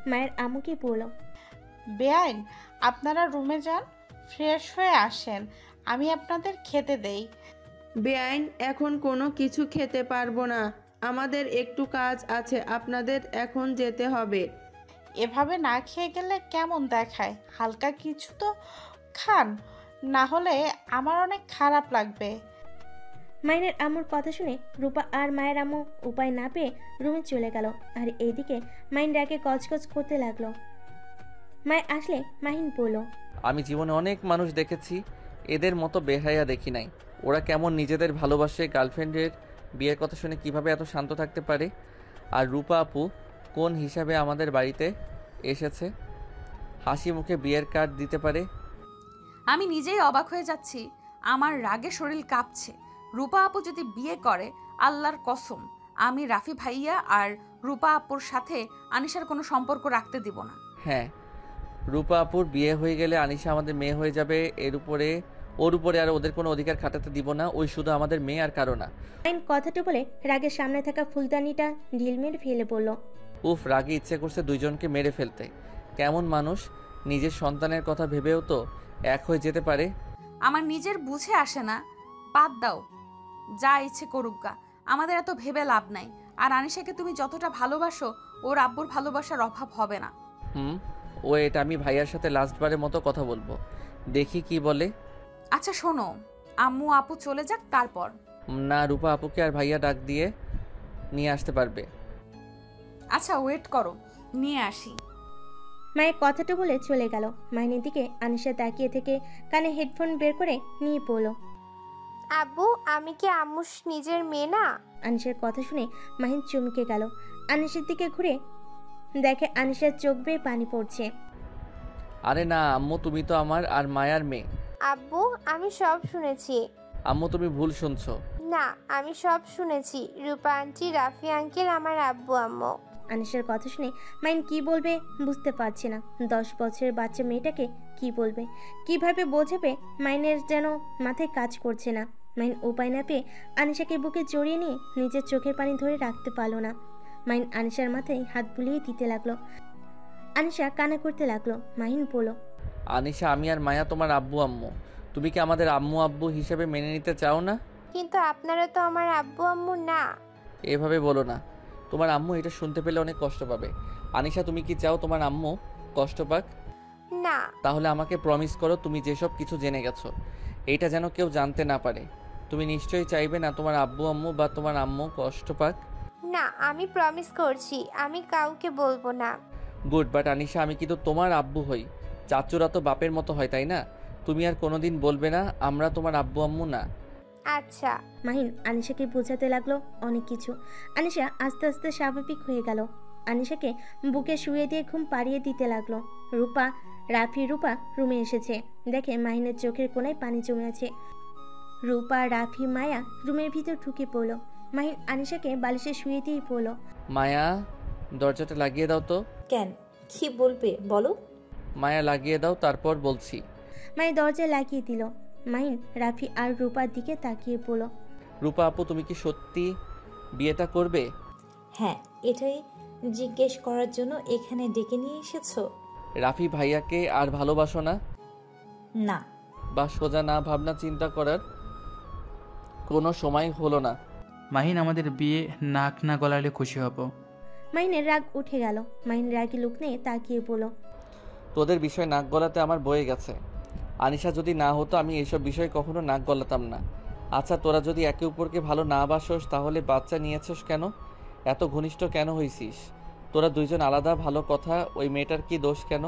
[SPEAKER 3] মায়ের আম্মুকে বলল,
[SPEAKER 6] বেআইন, আপনারা রুমে যান, ফ্রেশ হয়ে আসেন, আমি আপনাদের খেতে দেই।
[SPEAKER 8] বেআইন, এখন কোনো কিছু খেতে পারবো না, আমাদের একটু কাজ আছে, আপনাদের এখন যেতে হবে।
[SPEAKER 6] এভাবে না খেয়ে গেলে কেমন দেখায়? হালকা কিছু তো খান, না হলে আমার অনেক খারাপ লাগবে।
[SPEAKER 3] মাইনের আম্মুর কথা শুনে রূপা আর মায়ের আম্মু উপায় না পেয়ে রুমে চলে গেল। আর এইদিকে মাইন রাগে গজগজ করতে লাগলো। মায় আসলে মাহিন বলল,
[SPEAKER 2] আমি জীবনে অনেক মানুষ দেখেছি, এদের মতো বেহায়া দেখি নাই। ওরা কেমন নিজেদের ভালোবাসে, গার্লফ্রেন্ডের বিয়ের কথা শুনে কিভাবে এত শান্ত থাকতে পারে। আর রূপা আপু কোন হিসাবে আমাদের বাড়িতে এসেছে, হাসি মুখে বিয়ের কার্ড দিতে পারে।
[SPEAKER 1] আমি নিজেই অবাক হয়ে যাচ্ছি, আমার রাগে শরীর কাঁপছে। রূপা আপু যদি বিয়ে করে, আল্লাহর কসম আমি রাফি ভাইয়া আর রূপা আপুর সাথে আনিশার কোনো সম্পর্ক রাখতে দিব না।
[SPEAKER 2] হ্যাঁ, রূপা আপুর বিয়ে হয়ে গেলে আনিশা আমাদের মেয়ে হয়ে যাবে। ওর উপরে আর ওদের কোনো অধিকার খাটাতে দিব না। ওই শুধু আমাদের মেয়ে আর কারো না।
[SPEAKER 3] মাইন কথাটা বলে রাগের সামনে থাকা ফুলদানিটা ঢিল মেরে ফেলে বলল,
[SPEAKER 2] উফ, রাগে ইচ্ছে করছে দুইজনকে মেরে ফেলতে। কেমন মানুষ, নিজের সন্তানের কথা ভেবেও তো এক হয়ে যেতে পারে।
[SPEAKER 1] আমার নিজের বুঝে আসে না। বাদ দাও, যা ইচ্ছে করুক গা, আমাদের এত ভেবে লাভ নাই। আর আনিশাকে তুমি যতটা ভালোবাসো, ওর আব্বুর ভালোবাসার অভাব হবে না।
[SPEAKER 2] এটা আমি ভাইয়ার সাথে লাস্টবারের মতো কথা বলবো, দেখি কি বলে।
[SPEAKER 1] আচ্ছা শোনো, আম্মু আপু চলে যাক তারপর।
[SPEAKER 2] না, রূপা আপুকে আর ভাইয়া ডাক দিয়ে নিয়ে আসতে পারবে।
[SPEAKER 1] আচ্ছা ওয়েট করো, নিয়ে আসি।
[SPEAKER 3] মায়ের কথাটা বলে চলে গেল। মাইনের দিকে আনিশা তাকিয়ে থেকে কানে হেডফোন বের করে নিয়ে পড়ল,
[SPEAKER 4] আব্বু, আমি কি আম্মুর নিজের মেয়ে না?
[SPEAKER 3] আনিশার কথা শুনে মাহিন চমকে গেল। আনিশার দিকে ঘুরে দেখে আনিশার চোখ বেয়ে পানি পড়ছে।
[SPEAKER 2] আরে না আম্মু, তুমি তো আমার আর মায়ার মেয়ে।
[SPEAKER 4] আব্বু, আমি সব শুনেছি।
[SPEAKER 2] আম্মু তুমি ভুল শুনছো।
[SPEAKER 4] না, আমি সব শুনেছি। রূপা আন্টি, রাফি আঙ্কেল আমার আব্বু আম্মু।
[SPEAKER 3] আনিশার কথা শুনে মাইন কি বলবে বুঝতে পারছে না। 10 বছরের বাচ্চা মেয়েটাকে কি বলবে, কিভাবে বোঝাবে, মাইনের যেন মাথায় কাজ করছে না। মাইন উপায় না পেয়ে আনিশাকে বুকে জড়িয়ে নিয়ে নিজের চোখের পানি ধরে রাখতে পারলো না। মাইন আনিশার মাথায় হাত বুলিয়ে দিতে লাগলো। আনিশা কান্না করতে লাগলো। মাহিন বলল,
[SPEAKER 2] আনিশা, আমি আর মায়া তোমার আব্বু আম্মু। তুমি কি আমাদের আম্মু আব্বু হিসেবে মেনে নিতে চাও না?
[SPEAKER 4] কিন্তু আপনারা তো আমার আব্বু আম্মু না।
[SPEAKER 2] এভাবে বলো না, তোমার আম্মু এটা শুনতে পেলে অনেক কষ্ট পাবে। আনিশা, তুমি কি চাও তোমার আম্মু কষ্ট পাক?
[SPEAKER 4] না।
[SPEAKER 2] তাহলে আমাকে প্রমিস করো, তুমি যেসব কিছু জেনে গেছো এইটা যেন কেউ জানতে না পারে। তুমি নিশ্চয়ই চাইবে না তোমার আব্বু আম্মু বা তোমার আম্মু কষ্ট পাক।
[SPEAKER 4] না, আমি প্রমিস করছি, আমি কাউকে বলবো না।
[SPEAKER 2] গুড, বাট আনিশা, আমি কিন্তু তোমার আব্বু হই। চাচুরা তো বাপের মতো হয়, তাই না? তুমি আর কোনোদিন বলবে না আমরা তোমার আব্বু আম্মু না।
[SPEAKER 4] আচ্ছা।
[SPEAKER 3] মাহিন আনিশাকে বোঝাতে লাগলো অনেক কিছু। আনিশা আস্তে আস্তে স্বাভাবিক হয়ে গেল। আনিশাকে বুকে শুয়ে দিয়ে ঘুম পাড়িয়ে দিতে লাগলো। রূপা রুমে এসেছে। দেখে মাহিনের চোখের কোণায় পানি জমে আছে। রূপা, রাফি, মায়া রুমের ভিতর ঢুকে পড়লো। মাহিন আনিশাকে বালিশে শুয়ে দিয়েই পড়লো,
[SPEAKER 2] মায়া, দরজাটা লাগিয়ে দাও তো।
[SPEAKER 11] কেন, কি বলবে বলো?
[SPEAKER 2] মায়া লাগিয়ে দাও, তারপর বলছি।
[SPEAKER 3] মায়ের দরজায় লাগিয়ে দিল। মাহিন রাফি আর রূপার দিকে তাকিয়ে পড়ল।
[SPEAKER 2] রূপা আপু, তুমি কি সত্যি বিয়েটা করবে?
[SPEAKER 11] হ্যাঁ, এটাই জিজ্ঞেস করার জন্য এখানে ডেকে নিয়ে এসেছো?
[SPEAKER 2] রাফি ভাইয়াকে আর ভালোবাসো না?
[SPEAKER 11] না।
[SPEAKER 2] বা সোজা না ভাবনা চিন্তা করার কোনো সময় হলো না?
[SPEAKER 7] মাহিন, আমাদের বিয়ে নাক না গলালে খুশি হব।
[SPEAKER 3] মাহিনের রাগ উঠে গেল। মাহিন রাগী লোক নিয়ে তাকিয়ে পড়ল।
[SPEAKER 2] তোদের বিষয় নাক গলাতে আমার বয়ে গেছে। আনিশা যদি না হতো আমি এইসব বিষয়ে কখনো নাক গলাতাম না। আচ্ছা, তোরা যদি একে অপরকে ভালো না বাসোস তাহলে বাচ্চা নিয়েছিস কেন? এত ঘনিষ্ঠ কেন হইছিস? তোরা দুইজন আলাদা, ভালো কথা। ওই মেয়েটার কি দোষ? কেন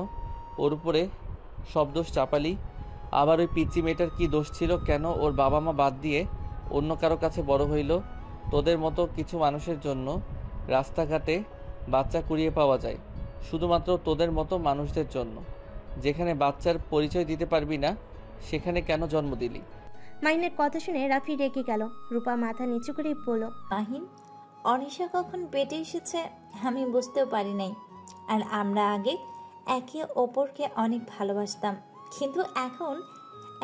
[SPEAKER 2] ওর উপরে সব দোষ চাপালি? আবার ওই পিচ্চি মেয়েটার কি দোষ ছিল? কেন ওর বাবা মা বাদ দিয়ে অন্য কারো কাছে বড় হইল? তোদের মতো কিছু মানুষের জন্য রাস্তাঘাটে বাচ্চা কুড়িয়ে পাওয়া যায়, শুধুমাত্র তোদের মতো মানুষদের জন্য। যেখানে বাচ্চার পরিচয় দিতে পারবি না সেখানে কেন জন্ম দিলি?
[SPEAKER 3] মাহিনের কথা শুনে রাফি রেগে গেল। রূপা মাথা নিচু করে বলল,
[SPEAKER 11] মাহিন, অনিশা কখন পেটে এসেছে আমি বুঝতেও পারি নাই। আর আমরা আগে একে অপরকে অনেক ভালোবাসতাম, কিন্তু এখন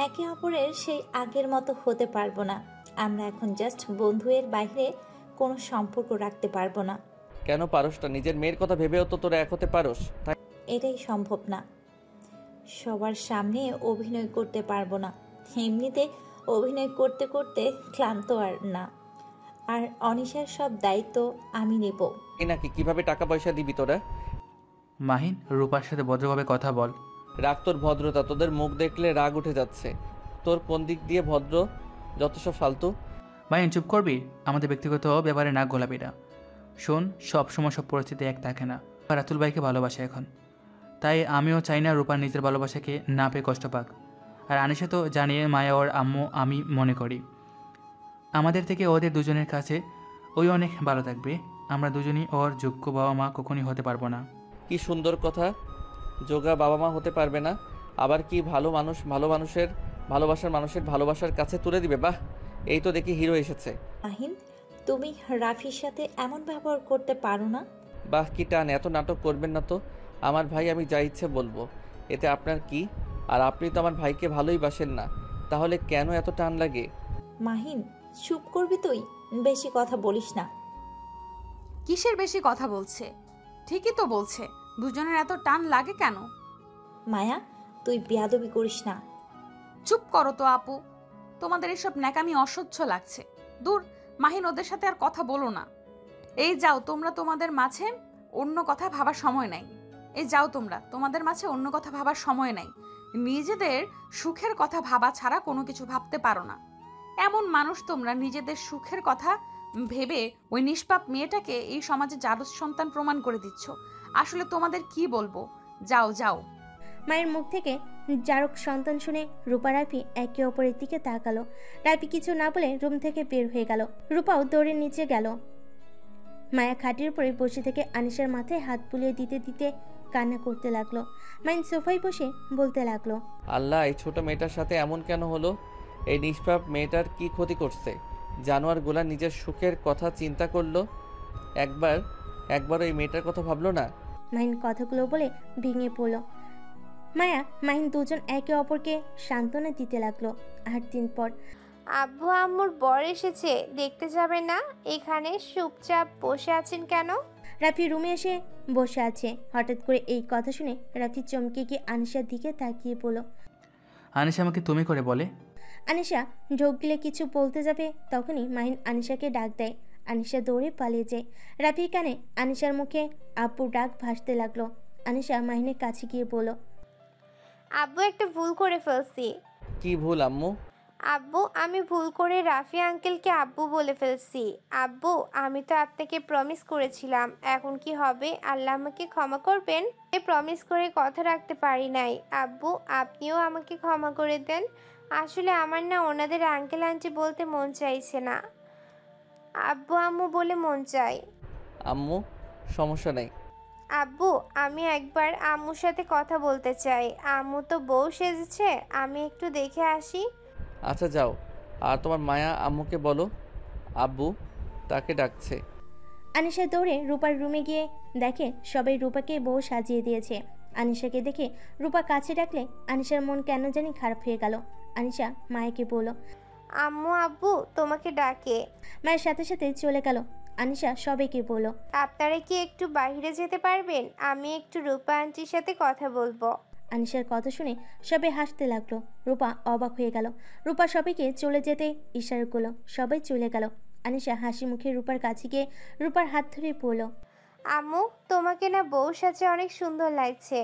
[SPEAKER 11] একে অপরের সেই আগের মতো হতে পারবো না। আমরা এখন জাস্ট বন্ধুয়ের বাইরে কোনো সম্পর্ক রাখতে পারবো না।
[SPEAKER 2] কেন পারস না? নিজের মেয়ের কথা ভেবেও তো তোরা এক হতে পারস।
[SPEAKER 11] এটাই সম্ভব না। সবার সামনে অভিনয় করতে পারবো না। এমনিতে অভিনয় করতে করতে ক্লান্ত আর না। আর অনিশার সব দায়িত্ব আমি নেব।
[SPEAKER 2] এই নাকি কিভাবে টাকা পয়সা দিবি তোরা?
[SPEAKER 7] মাহিন, রূপার সাথে ভদ্রভাবে কথা বল।
[SPEAKER 2] রাগ তোর ভদ্রতা। তোদের মুখ দেখলে রাগ উঠে যাচ্ছে। তোর কোন দিক দিয়ে ভদ্র? যত সব ফালতু।
[SPEAKER 7] মাহিন, চুপ করবি? আমাদের ব্যক্তিগত ব্যাপারে নাক গলাবি না। শোন, সবসময় সব পরিস্থিতি এক থাকে না। রাতুল ভাইকে ভালোবাসে এখন, তাই আমিও চাই না রূপা নিজের ভালোবাসাকে না পেয়ে কষ্ট পাক। আর আনিশা তো জানিয়ে মায়া ওর আম্মু আমি মনে করি। আমাদের থেকে ওদের দুজনের কাছে ওই অনেক ভালো থাকবে। আমরা দুজনই ওর যোগ্য বাবা মা কখনই হতে পারবো না।
[SPEAKER 2] কি সুন্দর কথা! যোগা বাবা মা হতে পারবে না, আবার কি ভালো মানুষ ভালো মানুষের ভালোবাসার মানুষের ভালোবাসার কাছে তুলে দিবে? বাহ, এই তো দেখি হিরো এসেছে।
[SPEAKER 11] মাহিন, তুমি রাফির সাথে এমন ব্যবহার করতে পারো না।
[SPEAKER 2] বাহ, কি টান! এত নাটক করবেন না তো। আমার ভাই, আমি যা ইচ্ছে বলবো, এতে আপনার কি? আর আপনি তো আমার ভাইকে ভালোই বাসেন না, তাহলে কেন এত টান লাগে?
[SPEAKER 11] মাহিন, চুপ করবি তুই? বেশি কথা বলিস না।
[SPEAKER 1] কিসের বেশি কথা বলছে? ঠিকই তো বলছে। দুজনের এত টান লাগে কেন?
[SPEAKER 11] মায়া, তুই বেয়াদবি করিস না।
[SPEAKER 1] চুপ করো তো আপু, তোমাদের এসব ন্যাকামি অসহ্য লাগছে। দূর, মাহিন, ওদের সাথে আর কথা বলো না। এই যাও তোমরা, তোমাদের মাঝে অন্য কথা ভাবার সময় নাই। এই যাও তোমরা, তোমাদের মাঝে অন্য কথা ভাবার সময় নাই। নিজেদের সুখের কথা ভাবা ছাড়া কোনো কিছু ভাবতে পারো না। এমন মানুষ তোমরা, নিজেদের সুখের কথা ভেবে ওই নিষ্পাপ মেয়েটাকে এই সমাজে জারজ সন্তান প্রমাণ করে দিচ্ছ। আসলে তোমাদের কি বলবো, যাও যাও।
[SPEAKER 3] মায়ের মুখ থেকে জারক সন্তান শুনে রূপা রাফি একে অপরের দিকে তাকালো। রাফি কিছু না বলে রুম থেকে বের হয়ে গেল। রূপাও দৌড়ে নিচে গেল। মায়া খাটের উপরে বসে থেকে আনিশার মাথায় হাত বুলিয়ে দিতে দিতে কান্না করতে লাগলো। মাইন সোফায় বসে বলতে লাগলো,
[SPEAKER 2] আল্লাহ, এই ছোট মেয়েটার সাথে এমন কেন হলো? এই নিষ্পাপ মেয়েটার কি ক্ষতি করছে? জানোয়ারগুলা নিজের সুখের কথা চিন্তা করলো, একবার এই মেয়েটার কথা ভাবলো না।
[SPEAKER 3] মাইন কথাগুলো বলে ভেঙে পড়ল। মায়া মাহিন দুজন একে অপরকে সান্ত্বনা দিতে লাগলো। 8 দিন পর
[SPEAKER 4] আব্বু আম্মুর বর এসেছে, দেখতে যাবে না? এখানে চুপচাপ বসে আছেন কেন?
[SPEAKER 3] রাফি রুমে এসে বসে আছে। হঠাৎ করে এই কথা শুনে রাফি চমকে গিয়ে আনিশার দিকে তাকিয়ে পড়ল।
[SPEAKER 7] আনিশা আমাকে তুমি করে বলে?
[SPEAKER 3] আনিশা ঢোক গিলে কিছু বলতে যাবে, তখনই মাহিন আনিশাকে ডাক দেয়। আনিশা দৌড়ে পালিয়ে যায়। রাফির কানে আনিশার মুখে আব্বুর ডাক ভাসতে লাগলো। আনিশা মাহিনের কাছে গিয়ে বলল,
[SPEAKER 4] আব্বু, একটা ভুল করে ফেলছি।
[SPEAKER 2] কি ভুল আম্মু?
[SPEAKER 4] আব্বু, আমি ভুল করে রাফি আঙ্কেলকে আব্বু বলে ফেলছি। আব্বু, আমি তো আপনাকে প্রমিস করেছিলাম, এখন কি হবে? আল্লাহ আমাকে ক্ষমা করবেন। প্রমিস করে কথা রাখতে পারি নাই। আব্বু, আপনিও আমাকে ক্ষমা করে দেন। আসলে আমার না ওনাদের আঙ্কেল আন্টি বলতে মন চাইছে না, আব্বু আম্মু বলে মন চাই।
[SPEAKER 2] আম্মু, সমস্যা নেই।
[SPEAKER 4] আব্বু, আমি একবার আম্মুর সাথে কথা বলতে চাই। আম্মু তো বউ সেজেছে, আমি একটু দেখে আসি।
[SPEAKER 2] আচ্ছা যাও, আর তোমার মায়া আম্মুকে বলো আব্বু তাকে ডাকছে।
[SPEAKER 3] আনিশা দৌড়ে রূপার রুমে গিয়ে দেখে সবাই রূপাকে বউ সাজিয়ে দিয়েছে। আনিশাকে দেখে রূপা কাছে ডাকলে আনিশার মন কেন জানি খারাপ হয়ে গেল। আনিশা মায়াকে বলল,
[SPEAKER 4] আম্মু আব্বু তোমাকে ডাকে।
[SPEAKER 3] মায়ের সাথে সাথে চলে গেল। আনিশা সবাইকে বলল,
[SPEAKER 4] আপনারা কি একটু বাইরে যেতে পারবেন? আমি একটু রূপা আন্টির সাথে কথা বলবো।
[SPEAKER 3] আনিশার কথা শুনে সবাই হাসতে লাগলো। রূপা অবাক হয়ে গেল। রূপা সবাইকে চলে যেতে ইশারা করলো। সবাই চলে গেল। আনিশা হাসি মুখে রূপার কাছে গিয়ে রূপার হাত ধরে পড়ল,
[SPEAKER 4] আম্মু তোমাকে না বউ সাজে অনেক সুন্দর লাগছে।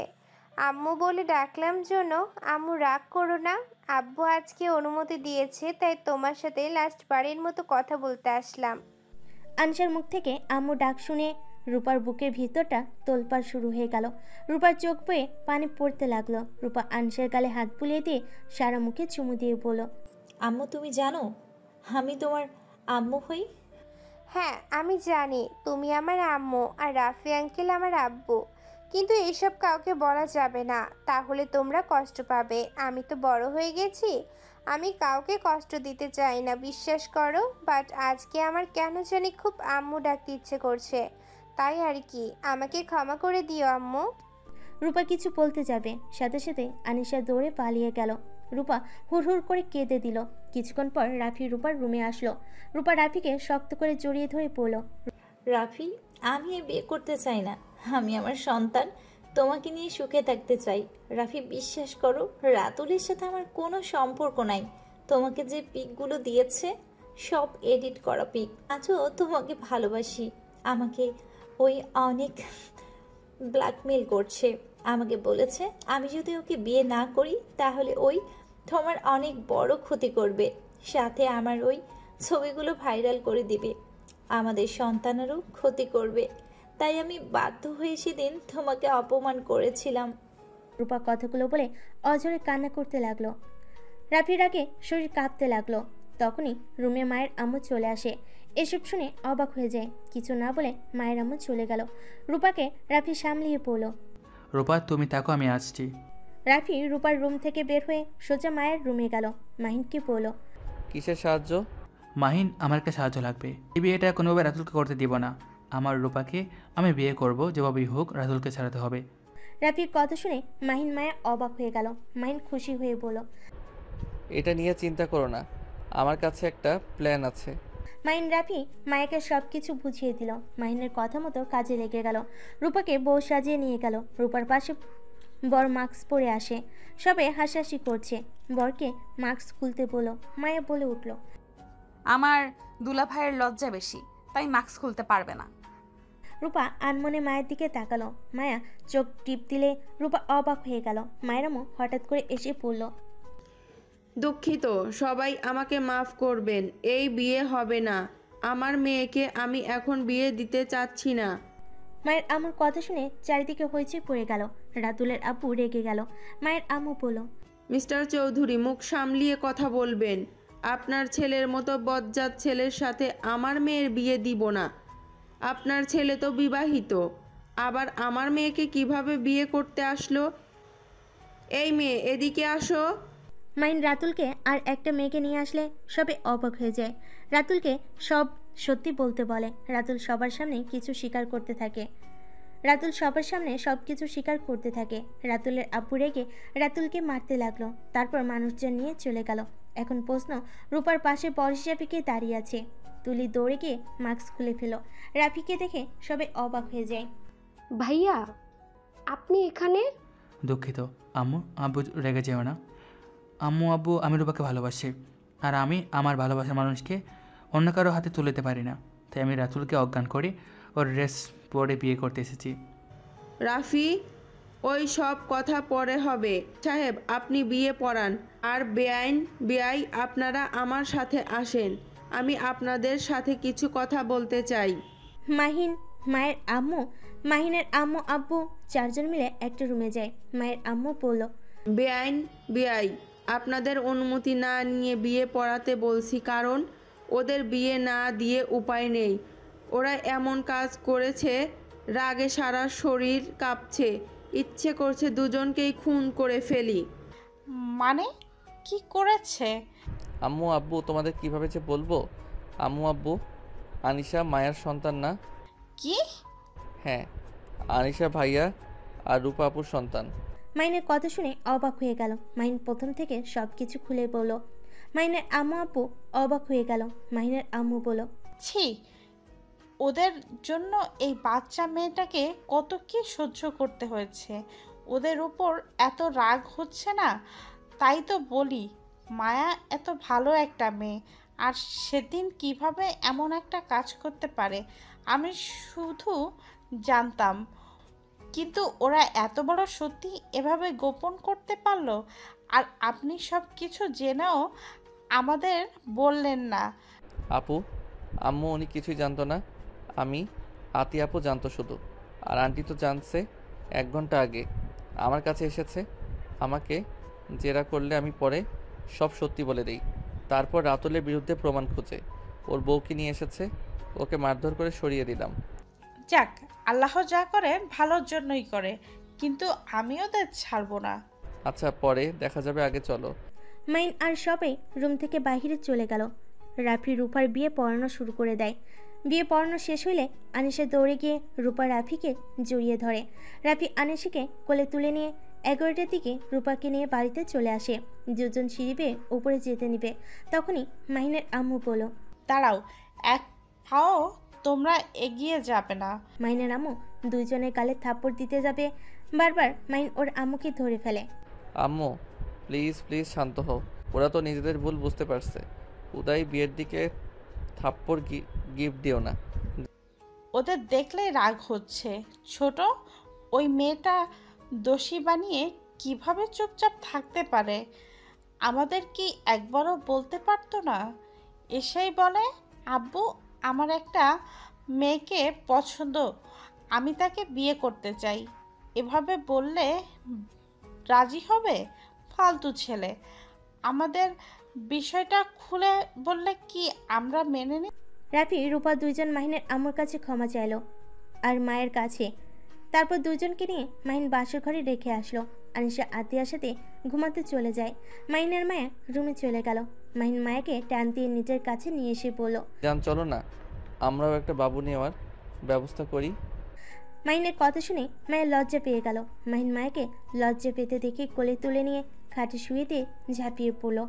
[SPEAKER 4] আম্মু বলে ডাকলাম জন্য আম্মু রাগ করো না। আব্বু আজকে অনুমতি দিয়েছে, তাই তোমার সাথে লাস্ট বারের মতো কথা বলতে আসলাম।
[SPEAKER 3] আনিশার মুখ থেকে আম্মু ডাক শুনে রূপার বুকের ভিতরটা তোলপাড় শুরু হয়ে গেল। রূপার চোখ বয়ে পানি পড়তে লাগলো। রূপা আনিশার গালে হাত বুলিয়ে দিয়ে সারা মুখে চুমু দিয়ে বলল,
[SPEAKER 11] আম্মু তুমি জানো আমি তোমার আম্মু হই?
[SPEAKER 4] হ্যাঁ আমি জানি তুমি আমার আম্মু আর রাফি আঙ্কেল আমার আব্বু, কিন্তু এসব কাউকে বলা যাবে না, তাহলে তোমরা কষ্ট পাবে। আমি তো বড় হয়ে গেছি, আমি কাউকে কষ্ট দিতে চাই না, বিশ্বাস করো। বাট আজকে আমার কেন জানি খুব আম্মু ডাকতে ইচ্ছে করছে, তাই আর কি। আমাকে ক্ষমা করে দিও আম্মু।
[SPEAKER 3] রূপা কিছু বলতে যাবে, সাথে সাথে আনিশা দৌড়ে পালিয়ে গেল। রূপা হুড় করে কেঁদে দিল। কিছুক্ষণ পর রাফি রূপার রুমে আসলো। রূপা রাফিকে শক্ত করে জড়িয়ে ধরে পড়ল,
[SPEAKER 11] রাফি আমি এ বিয়ে করতে চাই না, আমি আমার সন্তান তোমাকে নিয়ে সুখে থাকতে চাই। রাফি বিশ্বাস করো রাতুলের সাথে আমার কোনো সম্পর্ক নাই। তোমাকে যে পিকগুলো দিয়েছে সব এডিট করা পিক। আজও তোমাকে ভালোবাসি। আমাকে ওই অনেক ব্ল্যাকমেল করছে। আমাকে বলেছে আমি যদি ওকে বিয়ে না করি তাহলে ওই তোমার অনেক বড় ক্ষতি করবে, সাথে আমার ওই ছবিগুলো ভাইরাল করে দিবে, আমাদের সন্তানেরও ক্ষতি করবে। তাই আমি বাধ্য হয়ে সেদিন তোমাকে অপমান করেছিলাম।
[SPEAKER 3] রূপা কথাগুলো বলে অঝরে কান্না করতে লাগলো। রাফির আগে শরীর কাঁপতে লাগলো। তখনই রুমে মায়ের আম্মু চলে আসে। এসব শুনে অবাক হয়ে যায়। কিছু না বলে মায়ের আম্মু চলে গেল। রূপাকে রাফি সামলিয়ে পড়ল,
[SPEAKER 7] রূপা তুমি থাকো, আমি আসছি।
[SPEAKER 3] রাফি রূপার রুম থেকে বের হয়ে সোজা মায়ের রুমে গেল। মাহিনকে বলল,
[SPEAKER 2] কিসের সাহায্য?
[SPEAKER 7] মাহিন আমার একটা সাহায্য লাগবে। এই বিয়েটা কোনোভাবে রাতুলকে করতে দিব না। আমার রূপাকে আমি বিয়ে করব, যেভাবেই হোক রাতুলকে ছাড়াতে হবে।
[SPEAKER 3] রাফির কথা শুনে মাহিন মায়া অবাক হয়ে গেল। মাহিন খুশি হয়ে বলল,
[SPEAKER 2] এটা নিয়ে চিন্তা করো না, আমার কাছে একটা প্ল্যান আছে।
[SPEAKER 3] মাহিন রাফি মায়াকে সব কিছু বুঝিয়ে দিল। মাহিনের কথা মতো কাজে লেগে গেল। রূপাকে বউ সাজিয়ে নিয়ে গেল। রূপার পাশে বর মাস্ক পরে আসে। সবে হাসাহাসি করছে। বরকে মাস্ক খুলতে বলল। মায়া বলে উঠল,
[SPEAKER 1] আমার দুলাভাইয়ের লজ্জা বেশি, তাই মাস্ক খুলতে পারবে না।
[SPEAKER 3] রূপা আনমনে মায়ের দিকে তাকালো। মায়া চোখ টিপ দিলে রূপা অবাক হয়ে গেল। মায়ের আম্মু হঠাৎ করে এসে পড়ল,
[SPEAKER 8] দুঃখিত, সবাই আমাকে মাফ করবেন, এই বিয়ে হবে না। আমার মেয়েকে আমি এখন বিয়ে দিতে চাচ্ছি না।
[SPEAKER 3] মায়ের আম্মুর কথা শুনে চারিদিকে হইচই পড়ে গেল। রাতুলের আব্বু রেগে গেল। মায়ের আম্মু বলল,
[SPEAKER 8] মিস্টার চৌধুরী মুখ সামলিয়ে কথা বলবেন। আপনার ছেলের মতো বজ্জাত ছেলের সাথে আমার মেয়ের বিয়ে দিব না। আপনার ছেলে তো বিবাহিত, আবার আমার মেয়েকে কিভাবে বিয়ে করতে আসলো? এই মেয়ে এদিকে আসো।
[SPEAKER 3] মাইন রাতুলকে আর একটা মেয়েকে নিয়ে আসলে সবে অবাক হয়ে যায়। রাতুলকে সব সত্যি বলতে বলে। রাতুল সবার সামনে কিছু স্বীকার করতে থাকে। রাতুলের আব্বু রেগে রাতুলকে মারতে লাগলো। তারপর মানুষজন নিয়ে চলে গেল। এখন প্রশ্ন, রূপার পাশে বর হিসাবে কে দাঁড়িয়ে আছে? তুলি দৌড়ে গিয়ে মাস্ক খুলে ফেলো। রাফিকে দেখে সবে অবাক হয়ে যায়।
[SPEAKER 10] ভাইয়া আপনি এখানে?
[SPEAKER 7] দুঃখিত আম্মু আব্বু, রেগে যেও না। আম্মু আব্বু, আমি রূপাকে ভালোবাসি, আর আমি আমার ভালোবাসার মানুষকে অন্য কারো হাতে তুলে দিতে পারি না। তাই আমি রাতুলকে অজ্ঞান করে ওর ড্রেস পরে বিয়ে করতে এসেছি।
[SPEAKER 8] রাফি, ওই সব কথা পরে হবে। সাহেব আপনি বিয়ে পড়ান। আর বেআই আপনারা আমার সাথে আসেন, আমি আপনাদের সাথে কিছু কথা বলতে চাই।
[SPEAKER 3] মাহিনের আম্মু আব্বু চারজন মিলে একটা রুমে যায়। মায়ের আম্মু বলল,
[SPEAKER 8] বেআই আপনাদের অনুমতি না নিয়ে বিয়ে পড়াতে বলছি, কারণ ওদের বিয়ে না দিয়ে উপায় নেই। ওরা এমন কাজ করেছে, রাগে সারা শরীর কাঁপছে, ইচ্ছে করছে দুজনকেই খুন করে ফেলি।
[SPEAKER 6] মানে কি করেছে?
[SPEAKER 2] আম্মু আব্বু, তোমাদের কিভাবে যে বলবো। আম্মু আব্বু, আনিশা মায়ের সন্তান না?
[SPEAKER 6] কি?
[SPEAKER 2] হ্যাঁ, আনিশা ভাইয়া আর রূপা আপুর সন্তান।
[SPEAKER 3] মাইনের কথা শুনে অবাক হয়ে গেল। মাইন প্রথম থেকে সব কিছু খুলে বলল। মাইনের আম্মু আপু অবাক হয়ে গেল। মাইনের আম্মু বলল,
[SPEAKER 6] ছি, ওদের জন্য এই বাচ্চা মেয়েটাকে কত কি সহ্য করতে হয়েছে। ওদের উপর এত রাগ হচ্ছে না। তাই তো বলি, মায়া এত ভালো একটা মেয়ে, আর সেদিন কিভাবে এমন একটা কাজ করতে পারে আমি শুধু জানতাম, কিন্তু ওরা এত বড় সত্যি এভাবে গোপন করতে পারলো। আর আপনি সব কিছু জেনেও আমাদের বললেন না।
[SPEAKER 2] আপু, আম্মু উনি কিছুই জানতো না। আমি, আতি আপু জানতো শুধু। আর আন্টি তো জানছে 1 ঘন্টা আগে। আমার কাছে এসেছে আমাকে জেরা করলে আমি পরে সব সত্যি বলে দিই। তারপর রাতুলের বিরুদ্ধে প্রমাণ খুঁজে ওর বউকে নিয়ে এসেছে, ওকে মারধর করে সরিয়ে দিলাম।
[SPEAKER 6] যাক, আল্লাহ যা করে ভালোর জন্যই করে, কিন্তু আমি ওদের ছাড়বো না।
[SPEAKER 2] আচ্ছা, পরে দেখা যাবে, আগে চলো।
[SPEAKER 3] মাইন আর সবাই রুম থেকে বাইরে চলে গেল। রাফি রূপার বিয়ে পড়ানো শুরু করে দেয়। বিয়ে পড়ানো শেষ হইলে আনিশা দৌড়ে গিয়ে রূপা রাফিকে জড়িয়ে ধরে। রাফি আনিশাকে কোলে তুলে নিয়ে 11টার দিকে রূপাকে নিয়ে বাড়িতে চলে আসে। দুজন সিঁড়ি বেয়ে উপরে যেতে নিবে, তখনই মাহিনের আম্মু বলল,
[SPEAKER 6] দাঁড়াও, এক পাও তোমরা এগিয়ে যাবে না।
[SPEAKER 3] মাহিনের আম্মু দুইজনের গালে থাপ্পড় দিতে যাবে, বারবার মাহিন ওর আম্মুকে ধরে ফেলে।
[SPEAKER 2] আম্মু, প্লিজ প্লিজ শান্ত হও। ওরা তো নিজেদের ভুল বুঝতে পারছে। উদয় বিয়ের দিকে থাপ্পড় গিফট দিও না।
[SPEAKER 6] ওদের দেখলেই রাগ হচ্ছে। ছোট, ওই মেয়েটা দোষী বানিয়ে কিভাবে চুপচাপ থাকতে পারে? আমাদের কি একবারও বলতে পারতো না? এসেই বলে, আব্বু আমার একটা মেয়েকে পছন্দ, আমি তাকে বিয়ে করতে চাই। এভাবে বললে রাজি হবে? ফালতু ছেলে। আমাদের বিষয়টা খুলে বললে কি আমরা মেনে নিই?
[SPEAKER 3] রাফি রূপা দুইজন মাহিনের আম্মুর কাছে ক্ষমা চাইলো আর মায়ের কাছে। তারপর দুজনকে নিয়ে মাহিন বাসর ঘরে রেখে আসলো। আনিশা আতিয়ার সাথে ঘুমাতে চলে যায়। মাহিনের মায়া রুমে চলে গেল। মাহিন মায়াকে টান দিয়ে নিজের কাছে নিয়ে এসে বলল,
[SPEAKER 2] জান চলো না, আমরাও একটা বাবু নেওয়ার ব্যবস্থা করি।
[SPEAKER 3] মাহিনের কথা শুনে মায়ের লজ্জা পেয়ে গেল। মাহিন মায়াকে লজ্জা পেতে দেখে কোলে তুলে নিয়ে খাটে শুয়ে দিয়ে ঝাঁপিয়ে পড়ল।